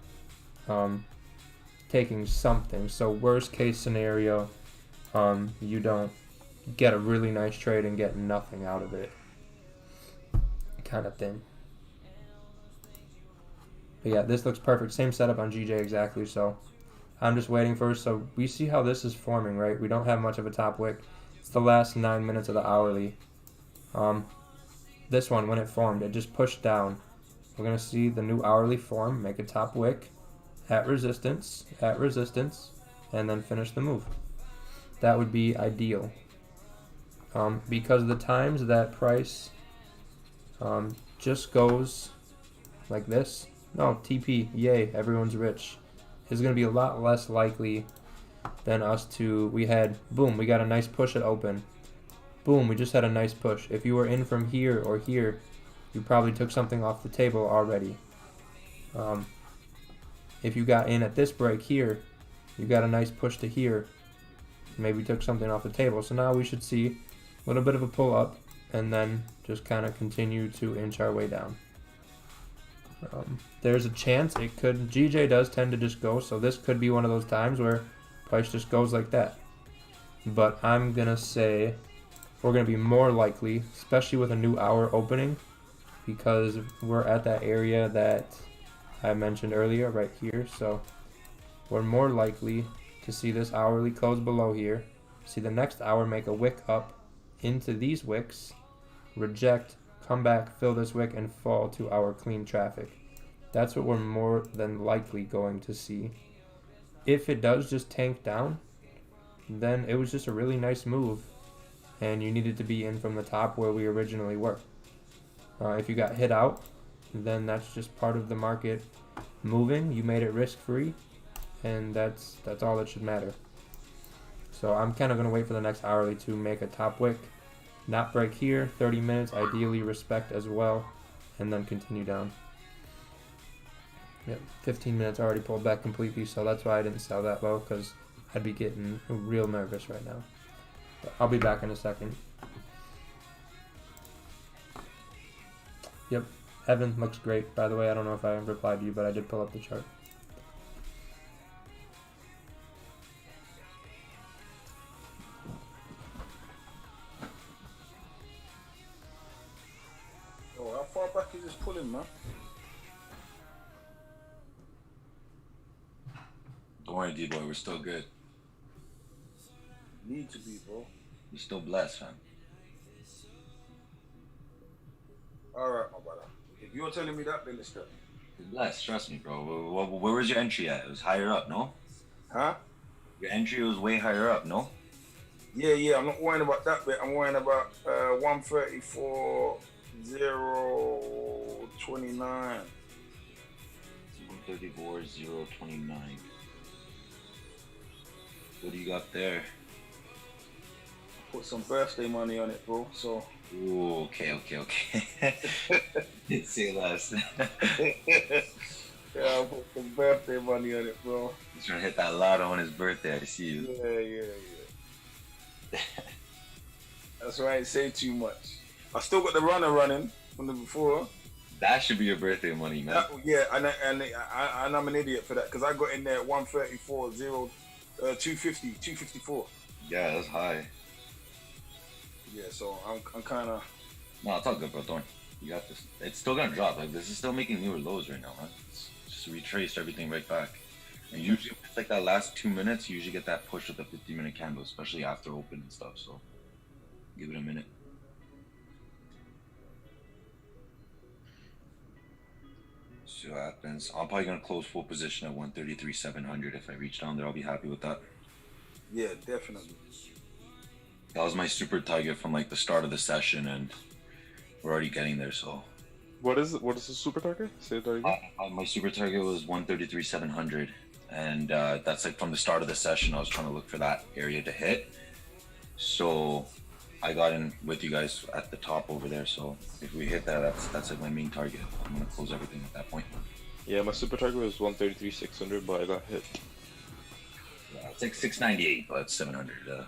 taking something. So worst case scenario, you don't get a really nice trade and get nothing out of it, kind of thing. But yeah, this looks perfect. Same setup on GJ exactly. So I'm just waiting for, so we see how this is forming, right? We don't have much of a top wick. It's the last 9 minutes of the hourly. This one, when it formed, it just pushed down. We're going to see the new hourly form, make a top wick at resistance, and then finish the move. That would be ideal. Because the times that price just goes like this, no, TP, yay, everyone's rich, is going to be a lot less likely than us to, we had, boom, we got a nice push at open. Boom, we just had a nice push. If you were in from here or here, you probably took something off the table already. If you got in at this break here, you got a nice push to here, maybe took something off the table. So now we should see a little bit of a pull up and then just kind of continue to inch our way down. There's a chance it could, GJ does tend to just go, so this could be one of those times where price just goes like that. But I'm going to say we're going to be more likely, especially with a new hour opening, because we're at that area that I mentioned earlier right here. So we're more likely to see this hourly close below here, see the next hour make a wick up into these wicks, reject, come back, fill this wick, and fall to our clean traffic. That's what we're more than likely going to see. if it does just tank down, then it was just a really nice move, and you needed to be in from the top where we originally were. If you got hit out, then that's just part of the market moving. You made it risk-free, and that's all that should matter. So I'm kind of going to wait for the next hourly to make a top wick, not break here, 30 minutes, ideally respect as well, and then continue down. Yep, 15 minutes already pulled back completely, so that's why I didn't sell that low, because I'd be getting real nervous right now. But I'll be back in a second. Yep, Evan looks great. By the way, I don't know if I replied to you, but I did pull up the chart. Oh, how far back is this pulling, man? Don't worry, D-boy, we're still good. Need to be, bro. We're still blessed, fam. Alright, my brother. If you're telling me that, then it's good. We're blessed, trust me, bro. Where was your entry at? It was higher up, no? Huh? Your entry was way higher up, no? Yeah, I'm not worrying about that bit. I'm worrying about 134.029. 134.029. What do you got there? Put some birthday money on it, bro. So. Ooh, okay. Didn't say less. Yeah, I'll put some birthday money on it, bro. He's trying to hit that lotto on his birthday. I see you. Yeah. That's why I ain't say too much. I still got the runner running from the before. That should be your birthday money, man. And I'm an idiot for that because I got in there at 254. Yeah, that's high. Yeah, so I'm kind of. No, it's all good, bro. Don't. You got this. It's still gonna drop. Like this is still making newer lows right now, man. It's just retrace everything right back. And usually, if it's like that last 2 minutes, you usually get that push with the 50-minute candle, especially after open and stuff. So, give it a minute. See what happens. I'm probably gonna close full position at 133.700. If I reach down there, I'll be happy with that. Yeah, definitely. That was my super target from like the start of the session, and we're already getting there. So, what is the super target? Say that again. My super target was 133.700, and that's like from the start of the session. I was trying to look for that area to hit. So, I got in with you guys at the top over there. So, if we hit that, that's like my main target. I'm gonna close everything at that point. Yeah, my super target was 133.600, but I got hit. Yeah, it's like 698, but it's 700.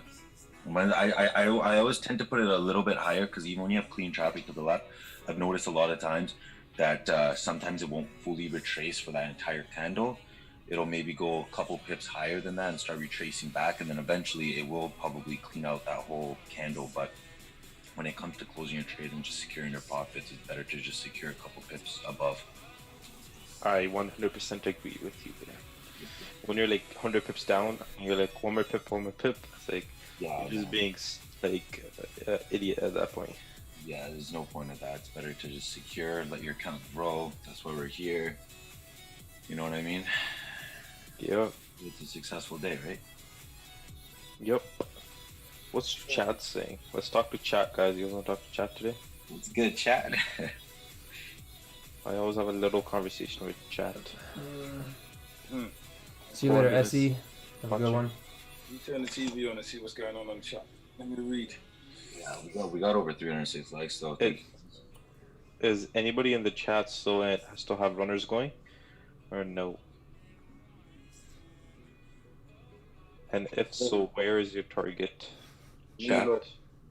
I always tend to put it a little bit higher because even when you have clean traffic to the left, I've noticed a lot of times that sometimes it won't fully retrace for that entire candle. It'll maybe go a couple pips higher than that and start retracing back, and then eventually it will probably clean out that whole candle. But when it comes to closing your trade and just securing your profits, it's better to just secure a couple pips above. I 100% agree with you there. When you're like 100 pips down, and you're like one more pip, it's like you're just being like idiot at that point. Yeah, there's no point of that. It's better to just secure, let your account grow. That's why we're here. You know what I mean? Yep. It's a successful day, right? Yep. What's chat saying? Let's talk to chat, guys. You want to talk to chat today? It's good chat. I always have a little conversation with chat. See you later, Essie. Have a good one. You turn the TV on and see what's going on the chat. Let me read. Yeah, we got over 306 likes though. Is anybody in the chat still have runners going, or no? And if so, where is your target? Chat.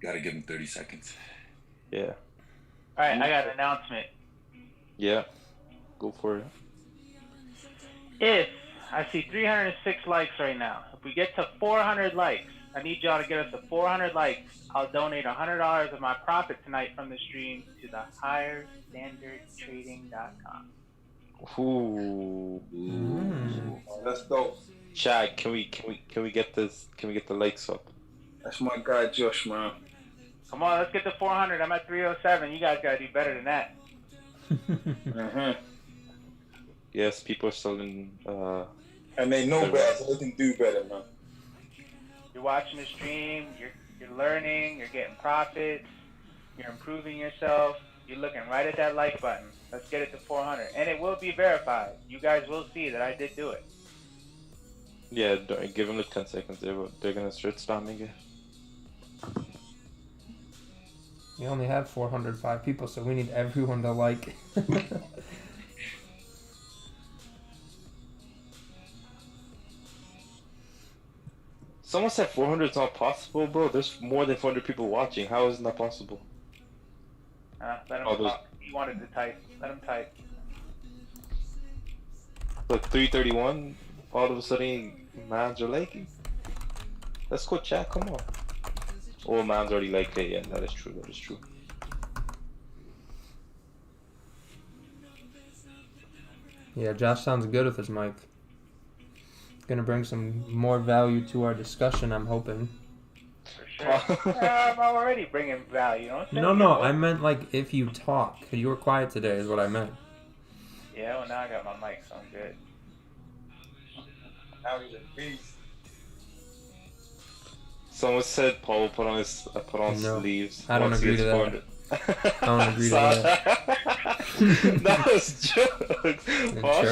Gotta give him 30 seconds. Yeah. Alright, I got an announcement. Yeah. Go for it. If I see 306 likes right now, if we get to 400 likes, I need y'all to get us to 400 likes. I'll donate $100 of my profit tonight from the stream to the higherstandardtrading.com. Ooh. That's dope. Chad, can we get this? Can we get the likes up? That's my guy Josh, man. Come on, let's get to 400. I'm at 307. You guys gotta do better than that. Yes, people are still in And they know better, so they can do better, man. You're watching the stream. You're learning. You're getting profits. You're improving yourself. You're looking right at that like button. Let's get it to 400, and it will be verified. You guys will see that I did do it. Yeah, give them like 10 seconds. They're gonna start spamming it. We only have 405 people, so we need everyone to like. Someone said 400 is not possible, bro. There's more than 400 people watching. How is it not possible? Let him talk. He wanted to type. Let him type. Like 331, all of a sudden, mans are liking. Let's go chat, come on. Oh, man's already liked it. Yeah, that is true. That is true. Yeah, Josh sounds good with his mic. Gonna bring some more value to our discussion, I'm hoping. For sure. I'm already bringing value. You know what I'm saying? No, I meant like if you talk. You were quiet today is what I meant. Yeah, well now I got my mic, so I'm good. Now he's a beast. Someone said Paul will put on sleeves. I don't agree to that. I don't agree to that. That was jokes. Paul,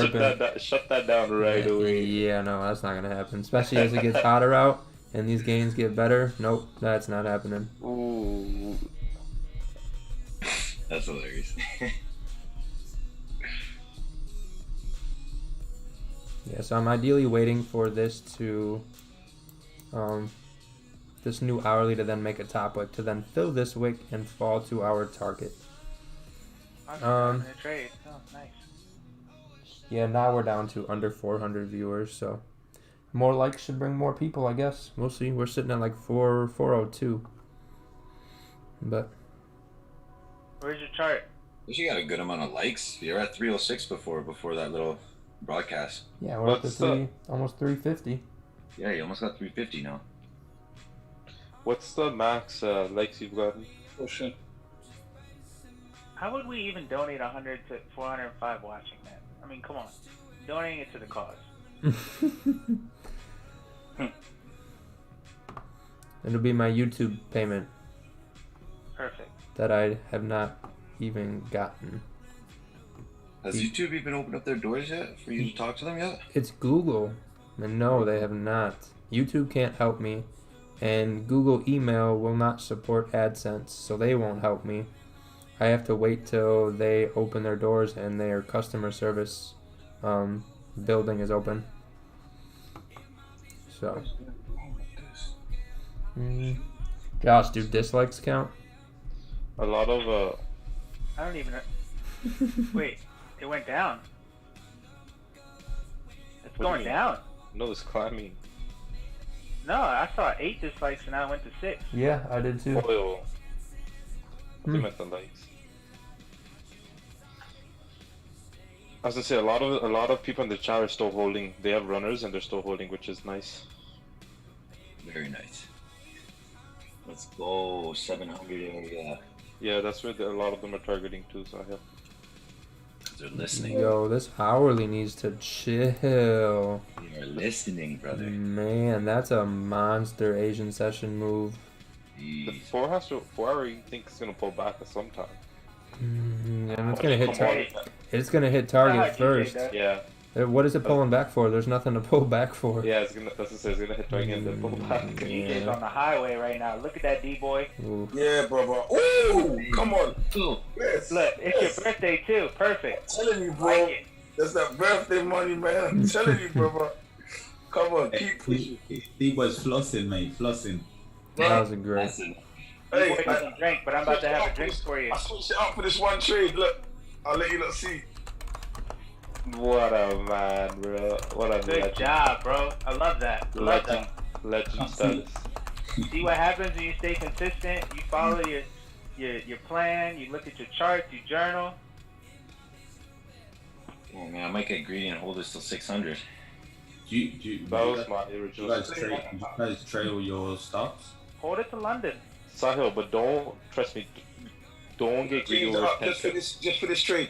shut that down right away. Yeah, no, that's not gonna happen. Especially as it gets hotter out and these games get better. Nope, that's not happening. Ooh. That's hilarious. Yeah, so I'm ideally waiting for this to, this new hourly to then make a top wick, to then fill this wick and fall to our target. Trade. Oh, nice. Yeah, now we're down to under 400 viewers, so more likes should bring more people, I guess. We'll see. We're sitting at like 402. But where's your chart? You got a good amount of likes. You're at 306 before that little broadcast. yeah, we're up to almost 350. Yeah, you almost got 350 now. What's the max likes you've gotten? Oh shit. How would we even donate 100 to 405 watching that? I mean, come on. Donating it to the cause. It'll be my YouTube payment. Perfect. That I have not even gotten. Has YouTube even opened up their doors yet for you to talk to them yet? It's Google. And no, they have not. YouTube can't help me. And Google email will not support AdSense, so they won't help me. I have to wait till they open their doors and their customer service building is open. So, Josh, do dislikes count? A lot of I don't even know. Wait, it went down. It's going down. No, it's climbing. No, I saw 8 dislikes and now it went to 6. Yeah, I did too. Oil. I meant the likes. I was gonna say a lot of people in the chat are still holding. They have runners and they're still holding, which is nice. Very nice. Let's go 700 area. Yeah, that's where a lot of them are targeting too. So yeah. They're listening. Yo, this hourly needs to chill. You're listening, brother. Man, that's a monster Asian session move. The 4 hour you think is gonna pull back at some time. And it's gonna hit target. It's gonna hit target first. Yeah. What is it pulling back for? There's nothing to pull back for. Yeah, it's gonna hit target and then pull back. DJ's on the highway right now. Look at that D-boy. Yeah, brother. Ooh, come on. Yes. Look, it's your birthday too. Perfect. I'm telling you, bro. That's that birthday money, man. I'm telling you, brother. Come on, keep pushing. D-boy's flossing, mate. Flossing. That was a great. Hey, D-boy doesn't drink, but I'm about to have a drink for you. I switched it up for this one trade. Look, I'll let you lot see. What a man, bro. What a Good job, bro. I love that. Legend status. See what happens when you stay consistent. You follow your plan. You look at your charts. You journal. Oh man, I might get greedy and hold this till 600. That was my original. You guys trail your stops? Hold it to London. Sahil, but don't trust me. Don't get greedy over 10 just for this trade.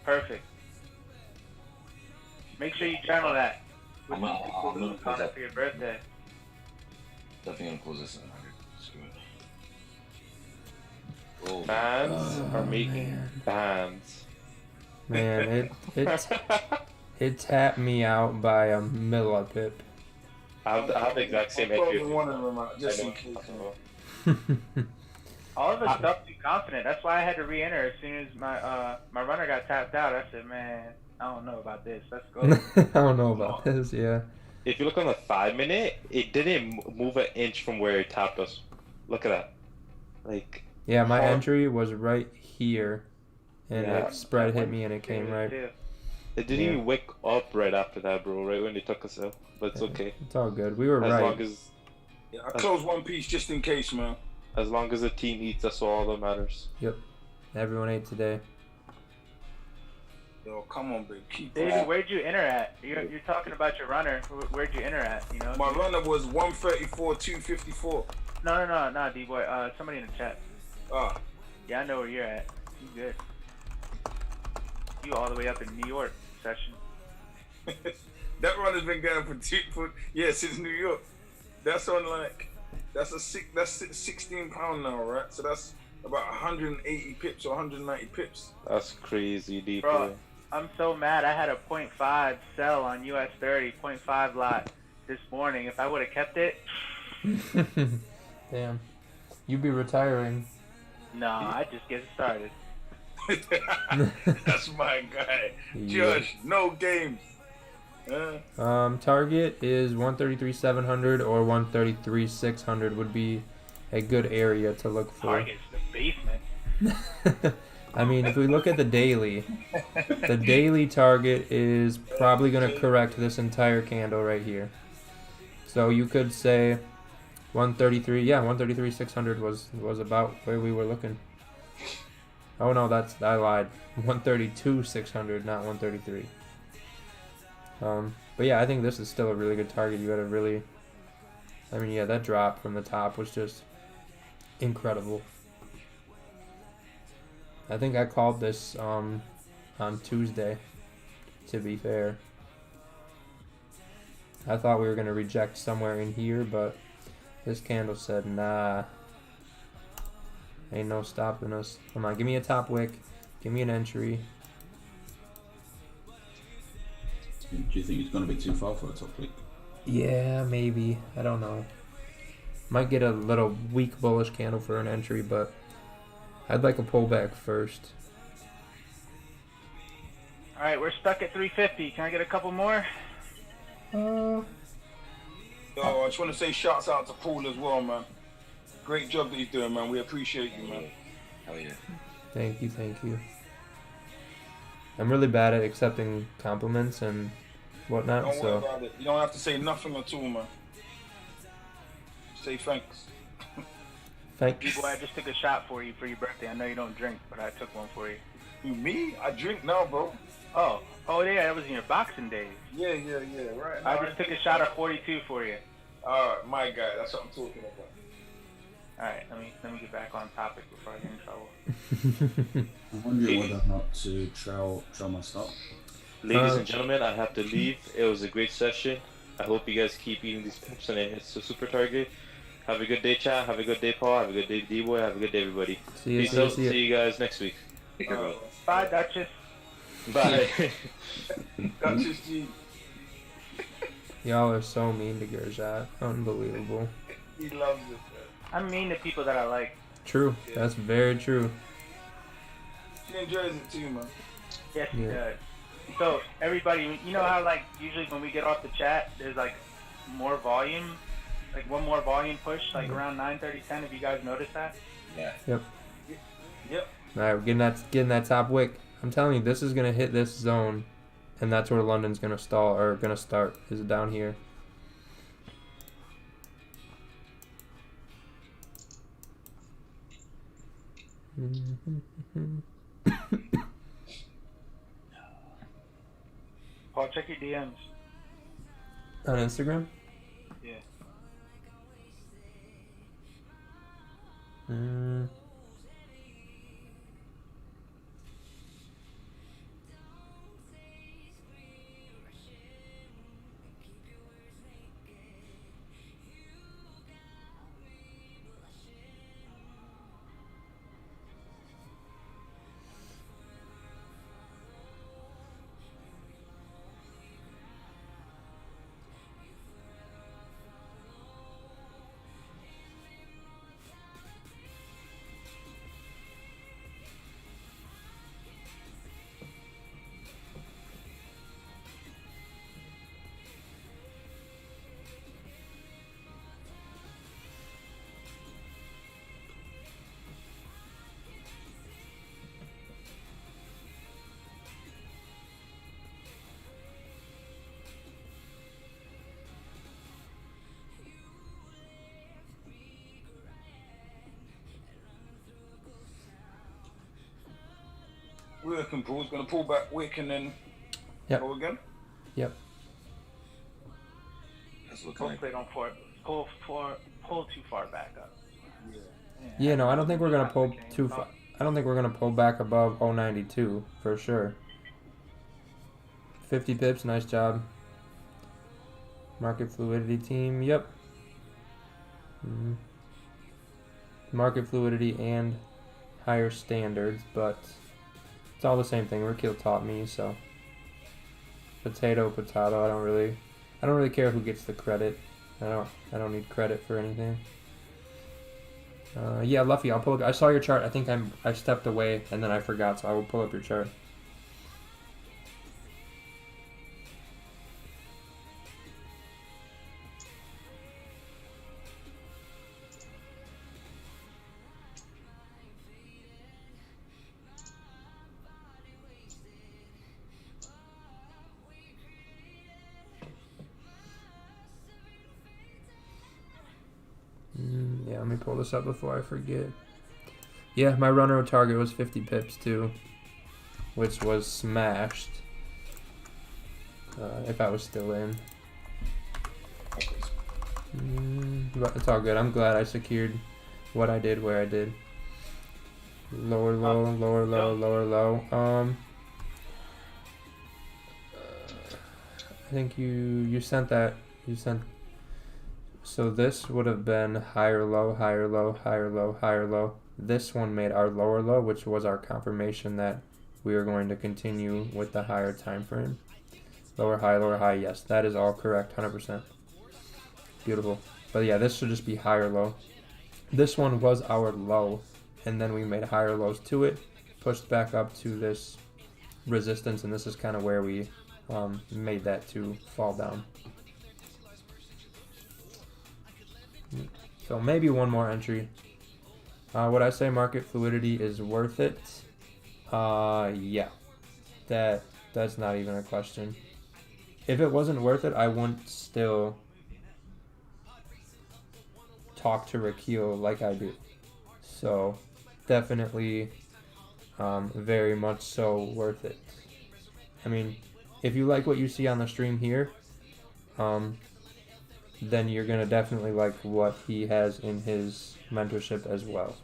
Perfect. Make sure you journal that. I'm gonna close that. For your birthday. Definitely gonna close this at 100. Screw it. Oh, Fans are making bands. Man, it tapped me out by a millipip. I have the exact same I'm entry. closing one of them out just in case. All of us felt too confident. That's why I had to re-enter as soon as my my runner got tapped out. I said, man, I don't know about this. Let's go. I don't know about this. Yeah. If you look on the 5 minute, it didn't move an inch from where it tapped us. Look at that. Like. Yeah, my entry was right here, and Yeah. it spread hit me and it came right. It didn't even wake up right after that, bro. Right when they took us out, but it's okay. It's all good. We were as right. Long as, Yeah, I closed one piece just in case, man. As long as the team eats, that's all that matters. Yep. Everyone ate today. Yo, come on, big. Keep Davey, going. where'd you enter at? You're talking about your runner. Where'd you enter at? You know. My runner was 134, 254. No, D-boy. Somebody in the chat. Ah. Yeah, I know where you're at. You good? You all the way up in New York session. That runner's been going since New York. That's on that's 16 pound now, right? So that's about 180 pips or 190 pips. That's crazy deep. Bro, I'm so mad. I had a 0.5 sell on US 30, 0.5 lot this morning. If I would have kept it. Damn. You'd be retiring. No, I just get started. That's my guy. Josh, no games. Target is 133,700 or 133,600 would be a good area to look for. Target's the basement. I mean, if we look at the daily target is probably going to correct this entire candle right here. So you could say 133, yeah, 133,600 was about where we were looking. Oh no, I lied. 132,600, not 133. But yeah, I think this is still a really good target. You got to really, I mean, yeah, that drop from the top was just incredible. I think I called this on Tuesday, to be fair. I thought we were going to reject somewhere in here, but this candle said, nah, ain't no stopping us. Come on, give me a top wick, give me an entry. Do you think it's going to be too far for a top wick? Yeah, maybe. I don't know. Might get a little weak bullish candle for an entry, but I'd like a pullback first. All right, we're stuck at 350. Can I get a couple more? Yo, I just want to say shouts out to Paul as well, man. Great job that he's doing, man. We appreciate you, man. Hell yeah. Thank you. I'm really bad at accepting compliments and whatnot, Don't worry so about it. You don't have to say nothing at all, man. Say thanks. thanks. D-boy, I just took a shot for you for your birthday. I know you don't drink, but I took one for you. Who, me? I drink now, bro. Oh yeah, that was in your boxing days. Yeah, right. I just took a shot of 42 for you. Alright, my guy. That's what I'm talking about. Alright, let me get back on topic before I get in trouble. I'm wondering whether or not to trail my stop. Ladies and gentlemen, I have to leave. It was a great session. I hope you guys keep eating these pips and it hits the super target. Have a good day, chat. Have a good day, Paul. Have a good day, D-boy. Have a good day, everybody. Peace out. See you guys next week. Bye, Duchess. Bye. Duchess G. Y'all are so mean to Gerjat. Unbelievable. He loves it, man. I'm mean to people that I like. True. That's very true. She enjoys it too, man. Yes, he does. So, everybody, you know how, like, usually when we get off the chat, there's, like, more volume? Like, one more volume push, like, around 9:30, 10, if you guys notice that? Yeah. Yep. Yep. Alright, we're getting that top wick. I'm telling you, this is gonna hit this zone, and that's where London's gonna stall or gonna start. Is it down here? Paul, check your DMs. On Instagram? Yeah. Wick and pull. It's gonna pull back Wick and then go again. Yep. That's looking Hope like they don't pull too far back up. Yeah, no, I don't think we're gonna pull too far. I don't think we're gonna pull back above 092 for sure. 50 pips, nice job. Market fluidity team, yep. Market fluidity and higher standards, but it's all the same thing. Raquel taught me, so potato. I don't really care who gets the credit. I don't need credit for anything. Yeah, Luffy, I'll pull up. I saw your chart. I think I stepped away and then I forgot, so I will pull up your chart. Yeah, let me pull this up before I forget. Yeah, my runner target was 50 pips too, which was smashed if I was still in. But it's all good. I'm glad I secured what I did where I did. Lower low, lower low, lower low. I think you sent that. So this would have been higher low, higher low, higher low, higher low. This one made our lower low, which was our confirmation that we are going to continue with the higher time frame. Lower high, yes, that is all correct, 100%. Beautiful. But yeah, this should just be higher low. This one was our low, and then we made higher lows to it, pushed back up to this resistance, and this is kind of where we made that to fall down. So maybe one more entry. Would I say market fluidity is worth it? Yeah. That's not even a question. If it wasn't worth it, I wouldn't still talk to Raquel like I do. So definitely very much so worth it. I mean, if you like what you see on the stream here, then you're going to definitely like what he has in his mentorship as well.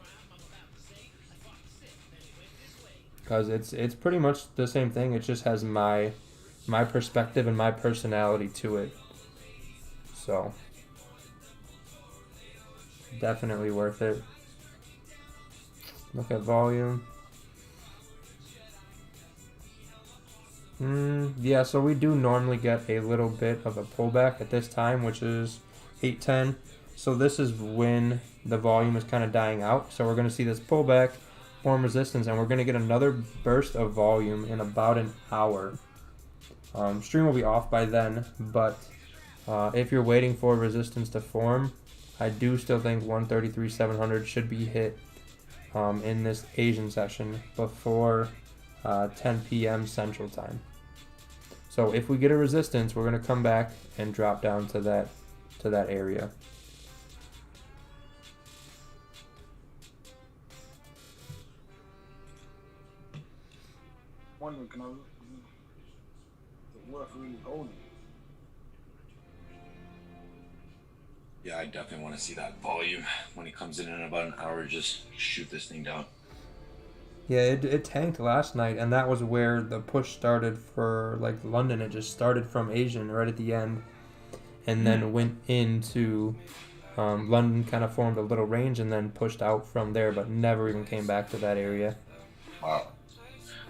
Because it's pretty much the same thing. It just has my perspective and my personality to it. So definitely worth it. Look at volume. Yeah, so we do normally get a little bit of a pullback at this time, which is 8:10. So this is when the volume is kind of dying out. So we're going to see this pullback, form resistance, and we're going to get another burst of volume in about an hour. Stream will be off by then, but if you're waiting for resistance to form, I do still think 133.700 should be hit in this Asian session before 10 p.m. Central Time. So if we get a resistance, we're going to come back and drop down to that area. Wondering, can I is it worth really holding? Yeah, I definitely want to see that volume when he comes in about an hour. Just shoot this thing down. Yeah, it tanked last night, and that was where the push started for like London. It just started from Asian right at the end, and then went into London, kind of formed a little range, and then pushed out from there, but never even came back to that area. Wow.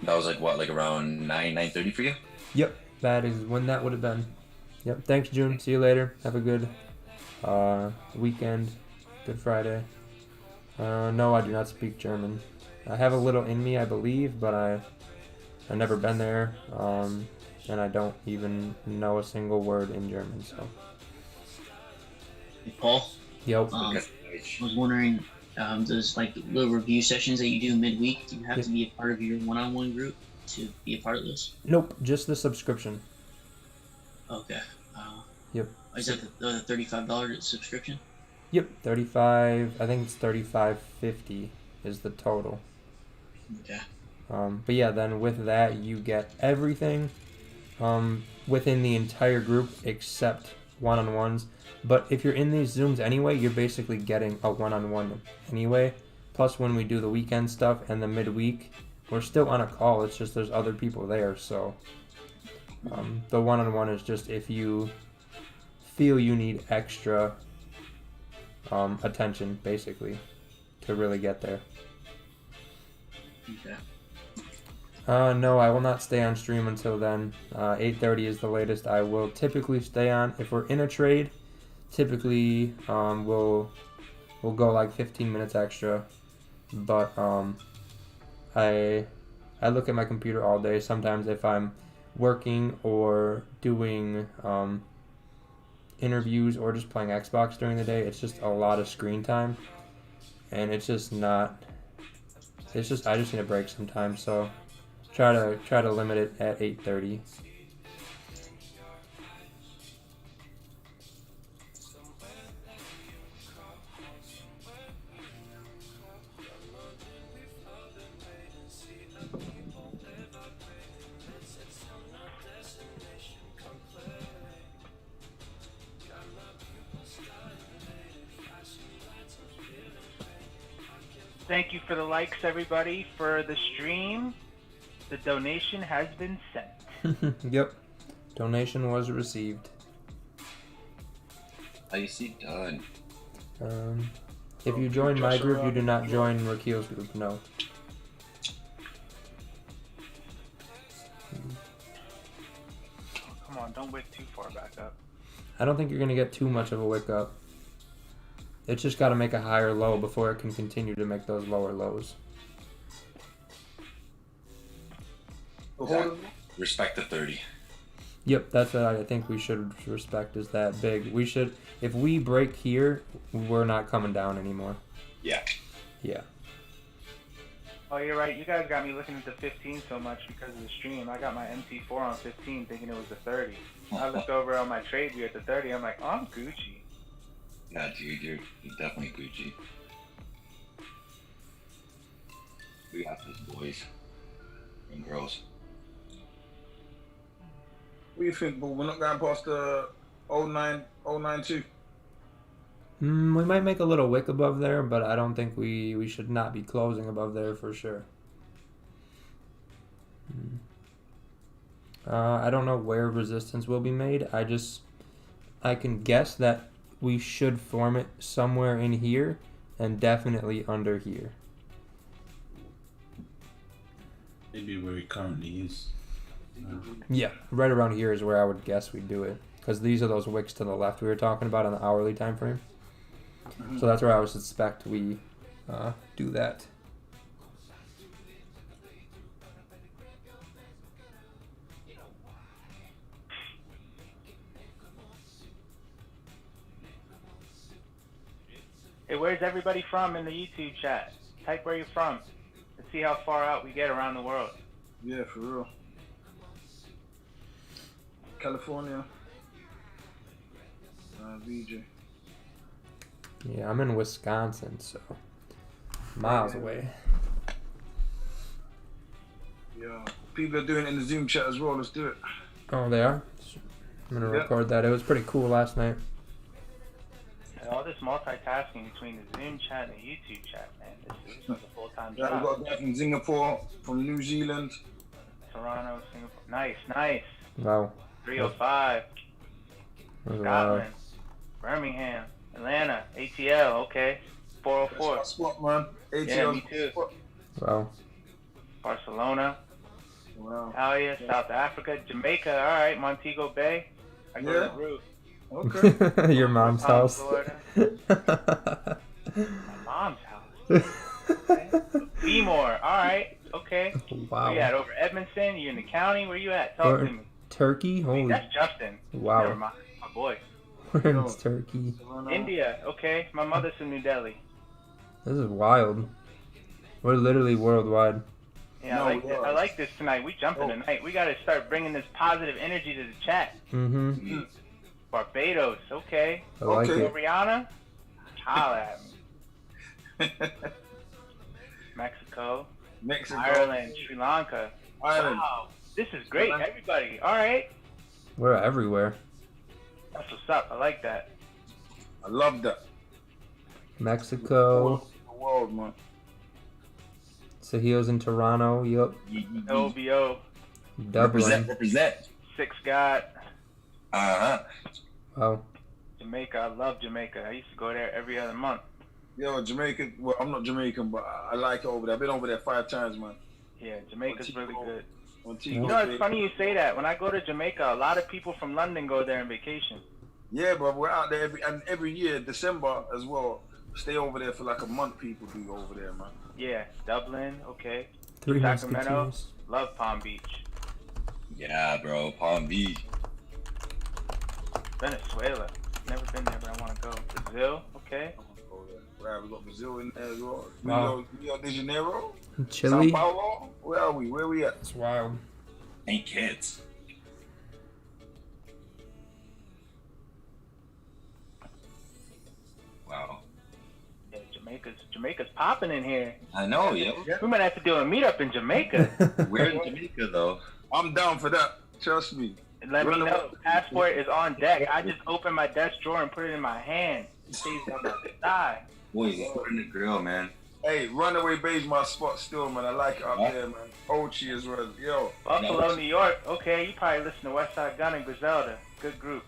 That was like what, like around 9:30 for you? Yep, that is when that would have been. Yep, thanks June. See you later. Have a good weekend. Good Friday. No, I do not speak German. I have a little in me, I believe, but I've never been there, and I don't even know a single word in German. So. Hey, Paul. Yep. I was wondering, those like little review sessions that you do midweek, do you have to be a part of your one-on-one group to be a part of those? Nope, just the subscription. Okay. Yep. Is that the $35 subscription? Yep, 35. I think it's $35.50 is the total. Okay. But yeah, then with that, you get everything within the entire group except one-on-ones. But if you're in these Zooms anyway, you're basically getting a one-on-one anyway. Plus, when we do the weekend stuff and the midweek, we're still on a call. It's just there's other people there. So the one-on-one is just if you feel you need extra attention, basically, to really get there. Okay. No, I will not stay on stream until then. 8:30 is the latest I will typically stay on. If we're in a trade, typically we'll go like 15 minutes extra. But I look at my computer all day. Sometimes if I'm working or doing interviews or just playing Xbox during the day, it's just a lot of screen time, and it's just not. It's just I just need a break sometimes. So try to limit it at 8:30. Thank you for the likes, everybody, for the stream. The donation has been sent. Yep, donation was received. I see done. If you join my group, you do not join Rakil's group. No. Come on, don't wick too far back up. I don't think you're gonna get too much of a wick up. It's just got to make a higher low before it can continue to make those lower lows. Respect the 30. Yep, that's what I think we should respect is that big. We should, if we break here, we're not coming down anymore. Yeah. Yeah. Oh, you're right. You guys got me looking at the 15 so much because of the stream. I got my MT4 on 15 thinking it was the 30. I looked over on my trade view at the 30. I'm like, oh, I'm Gucci. Yeah, dude, you're definitely Gucci. We got this, boys and girls. What do you think, Bull? We're not going past the 092. We might make a little wick above there, but I don't think we should not be closing above there for sure. I don't know where resistance will be made. I can guess that we should form it somewhere in here and definitely under here. Maybe where it currently is. Yeah, right around here is where I would guess we'd do it. Because these are those wicks to the left we were talking about on the hourly time frame. So that's where I would suspect we do that. Hey, where's everybody from in the YouTube chat? Type where you're from. Let's see how far out we get around the world. Yeah, for real. California. VJ. Yeah, I'm in Wisconsin, so miles away. Yeah, people are doing it in the Zoom chat as well. Let's do it. Oh, they are? I'm going to record that. It was pretty cool last night. And all this multitasking between the Zoom chat and the YouTube chat, man. This is a full-time Yeah, job. we got a guy from Singapore, from New Zealand. Toronto, Singapore. Nice, nice. Wow. 305. That was a lot. Scotland. Birmingham. Atlanta. ATL. Okay. 404. That's my spot, man. ATL. Yeah, me too. Wow. Barcelona. Wow. Italia. South Africa. Jamaica. All right. Montego Bay. I go to Peru. Okay. Your mom's house. Florida. My mom's house. Okay. Seymour. All right. Okay. Wow. Where you at? Over Edmonton? You in the county? Where you at? Talk to me. Turkey? Holy. That's Justin. Wow. Never mind. My boy. We're in Turkey. India. Okay. My mother's from New Delhi. This is wild. We're literally worldwide. Yeah, I like this tonight. We jumping tonight. We got to start bringing this positive energy to the chat. Mm-hmm. Barbados. Okay. I like it. Rihanna. Holla at me. Mexico. Mexico. Ireland, Sri Lanka. Ireland. Wow, this is great. Everybody, all right. We're everywhere. That's what's up. I like that. I love that. Mexico. The world, man. Sahil's in Toronto. Yup. OVO. Dublin. Represent. Six God. Wow. Jamaica. I love Jamaica. I used to go there every other month. Yo, Jamaica. Well, I'm not Jamaican, but I like it over there. I've been over there 5 times, man. Yeah, Jamaica's really good. You know, it's funny you say that. When I go to Jamaica, a lot of people from London go there on vacation. Yeah, bro, we're out there every year, December as well. Stay over there for like a month. People do over there, man. Yeah, Dublin, okay. Three Sacramento, Musketeers. love Palm Beach. Yeah, bro, Palm Beach. Venezuela, never been there, but I want to go. Brazil, okay. Right, we got Brazil in there as well. Wow. Rio de Janeiro. Chile. Sao Paulo. Where are we? Where we at? It's wild. Ain't kids. Wow. Yeah, Jamaica's popping in here. I know, yeah. We might have to do a meetup in Jamaica. We're in Jamaica, though. I'm down for that. Trust me. And let me know. Passport is on deck. I just opened my desk drawer and put it in my hand. It stays on my thigh. Boys, put in the grill, man. Hey, Runaway Bay's my spot still, man. I like it up there, man. Ochi as well. Yo. Buffalo, New York. Okay, you probably listen to West Side Gun and Griselda. Good group.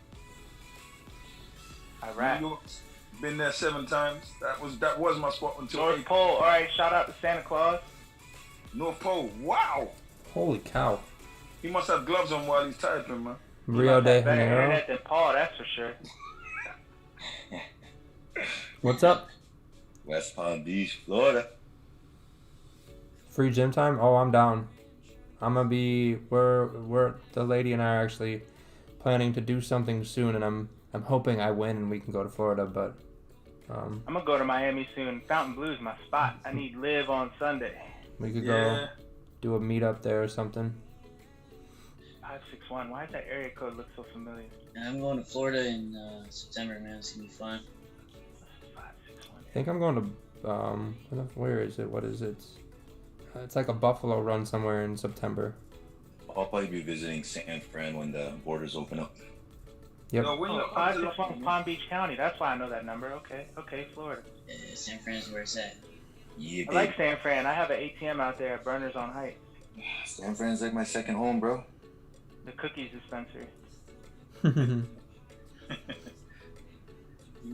Iraq. New York's been there 7 times. That was my spot until North Pole. All right, shout out to Santa Claus. North Pole. Wow. Holy cow. He must have gloves on while he's typing, man. Rio de Better Janeiro. internet than Paul, that's for sure. What's up? West Palm Beach, Florida. Free gym time? Oh, I'm down. I'm gonna be. We're the lady and I are actually planning to do something soon, and I'm hoping I win and we can go to Florida. But I'm gonna go to Miami soon. Fountain Blue's my spot. I need live on Sunday. we could go do a meetup there or something. 561. Why does that area code look so familiar? I'm going to Florida in September, man. It's gonna be fun. I think I'm going to. Where is it? What is it? It's like a Buffalo run somewhere in September. I'll probably be visiting San Fran when the borders open up. Yep. No, when you 561 Palm Beach County. That's why I know that number. Okay, Florida. San Fran's where it's at. Yeah, I like San Fran. I have an ATM out there at Burners on Heights. San Fran's like my second home, bro. The cookies dispensary.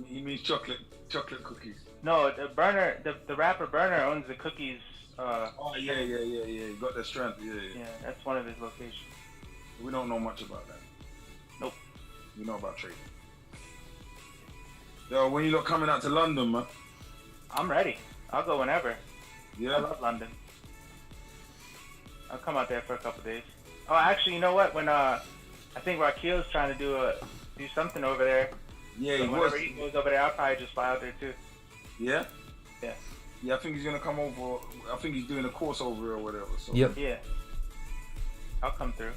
He means chocolate cookies. No, the rapper Burner owns the cookies. Oh yeah. You got the strength. Yeah. Yeah, that's one of his locations. We don't know much about that. Nope. We know about trading. Yo, when you look coming out to London, man? I'm ready. I'll go whenever. Yeah. I love London. I'll come out there for a couple days. Oh, actually, you know what? When I think Raquel's trying to do something over there. Yeah, so he whenever was. he goes over there, I'll probably just fly out there too. Yeah. Yeah. Yeah, I think he's gonna come over. I think he's doing a course over here or whatever. So. Yep. Yeah. I'll come through.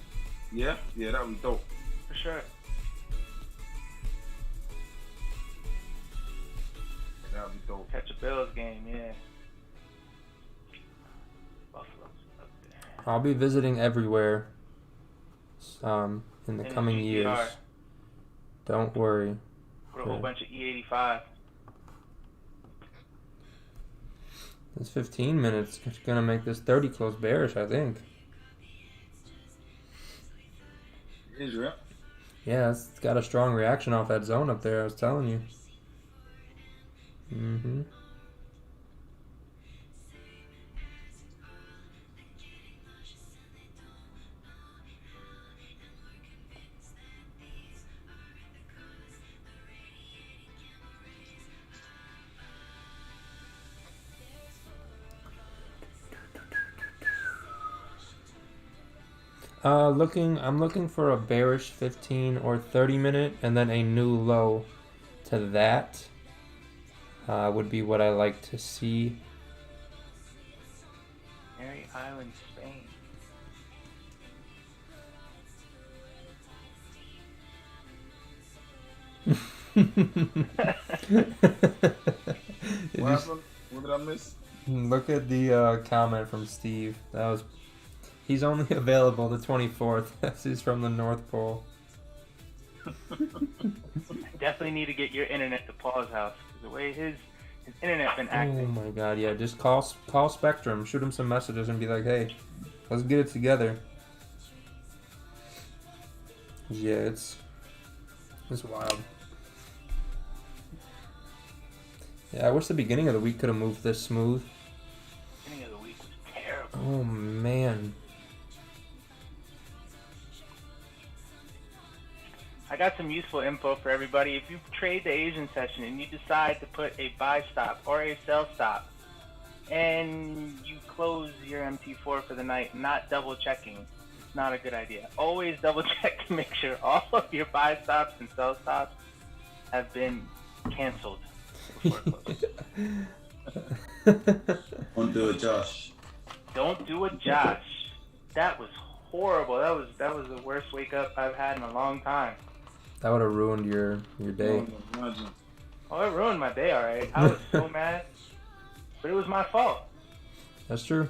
Yeah, that would be dope. For sure. That would be dope. Catch a Bills game, yeah. Buffalo's up there. I'll be visiting everywhere. In the In coming GTR. years. Don't worry. With a whole bunch of E85. It's 15 minutes. It's gonna make this 30 close bearish, I think. Israel. Yeah, it's got a strong reaction off that zone up there, I was telling you. Mm-hmm. I'm looking for a bearish 15 or 30 minute and then a new low to that would be what I like to see. Mary Island, Spain. What happened? What did I miss? Look at the comment from Steve. He's only available the 24th. He's from the North Pole. Definitely need to get your internet to Paul's house. 'Cause the way his internet been Oh acting. my god, yeah. Just call Spectrum, shoot him some messages, and be like, hey, let's get it together. Yeah, it's wild. Yeah, I wish the beginning of the week could have moved this smooth. Beginning of the week was terrible. Oh man. I got some useful info for everybody. If you trade the Asian session and you decide to put a buy stop or a sell stop, and you close your MT4 for the night, not double checking, it's not a good idea. Always double check to make sure all of your buy stops and sell stops have been canceled before closing. Don't do it, Josh. Don't do it, Josh. That was horrible. That was the worst wake up I've had in a long time. That would have ruined your day. Oh, it ruined my day, alright. I was so mad. But it was my fault. That's true.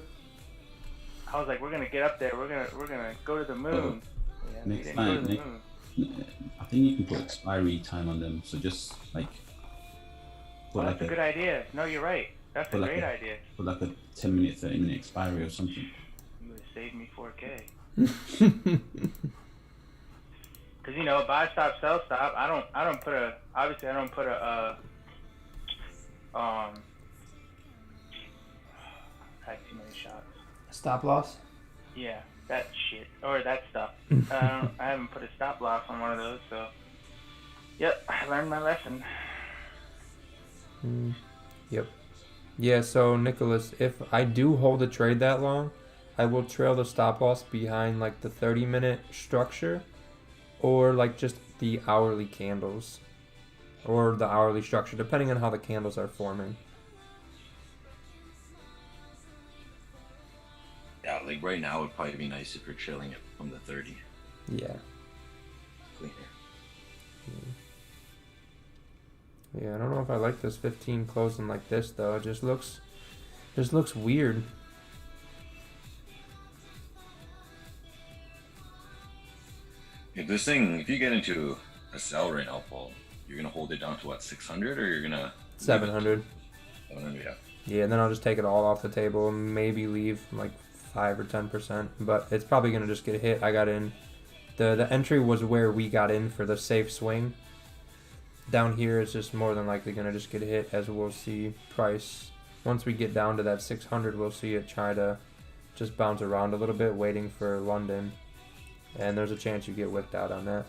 I was like, we're gonna get up there, we're gonna go to the moon. Yeah, we Next didn't go to time, the moon. I think you can put expiry time on them. So just like put Oh, like that's a good idea. No, you're right. That's a put like great idea. Put like a 10-minute, 30-minute expiry or something. You would have saved me 4K. Cause you know, buy stop, sell stop. I don't put a had too many shots. Stop loss? Yeah, that shit or that stuff. I haven't put a stop loss on one of those, so yep, I learned my lesson. Yep. Yeah, so Nicholas, if I do hold a trade that long, I will trail the stop loss behind like the 30-minute structure or like just the hourly candles or the hourly structure, depending on how the candles are forming. Yeah, like right now would probably be nice if you're trailing it from the 30. Yeah. Cleaner. Yeah, I don't know if I like this 15 closing like this though. It just looks weird. If you get into a sell right now, Paul, you're gonna hold it down to what, 600, or you're gonna 700. 700, yeah. Yeah, and then I'll just take it all off the table and maybe leave like 5 or 10%, but it's probably gonna just get hit. I got in. The entry was where we got in for the safe swing. Down here is just more than likely gonna just get hit, as we'll see price. Once we get down to that 600, we'll see it try to just bounce around a little bit, waiting for London. And there's a chance you get wicked out on that.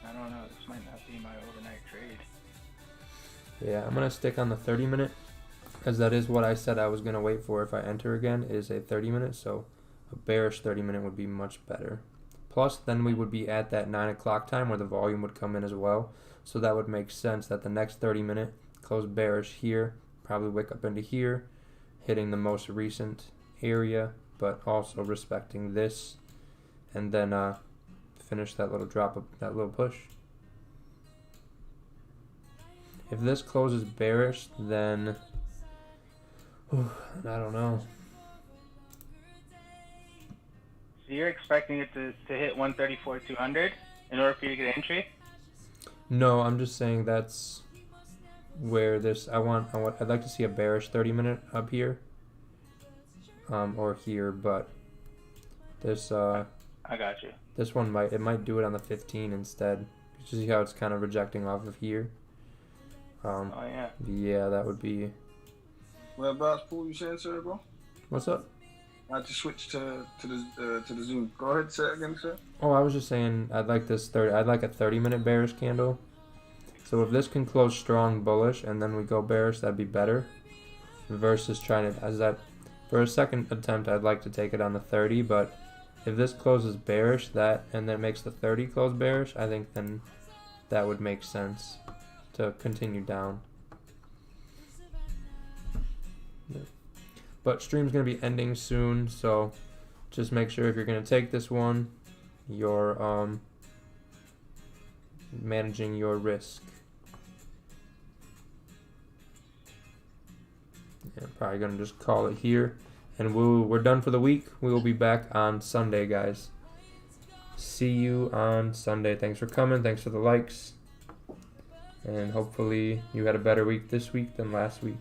I don't know. This might not be my overnight trade. Yeah, I'm gonna stick on the 30-minute, as that is what I said I was gonna wait for if I enter again, is a 30-minute. So a bearish 30-minute would be much better. Plus, then we would be at that 9 o'clock time where the volume would come in as well. So that would make sense that the next 30-minute close bearish here, probably wick up into here, hitting the most recent area, but also respecting this, and then finish that little drop of that little push. If this closes bearish, then I don't know. So you're expecting it to hit 134.200 in order for you to get entry? No, I'm just saying that's where this. I'd like to see a bearish 30-minute up here, or here, but this. I got you. This one might do it on the 15 instead. You see how it's kind of rejecting off of here. Oh yeah. Yeah, that would be. Whereabouts, Paul? You saying, sir, bro? What's up? I just switched to the Zoom. Go ahead, say it again, sir. Oh, I was just saying I'd like this 30. I'd like a 30-minute bearish candle. So if this can close strong bullish and then we go bearish, that'd be better. Versus trying to, as that for a second attempt, I'd like to take it on the 30. But if this closes bearish, and then makes the 30 close bearish, I think then that would make sense to continue down. But stream's gonna be ending soon, so just make sure if you're going to take this one, you're managing your risk. Yeah, probably going to just call it here. And we're done for the week. We will be back on Sunday, guys. See you on Sunday. Thanks for coming. Thanks for the likes. And hopefully you had a better week this week than last week.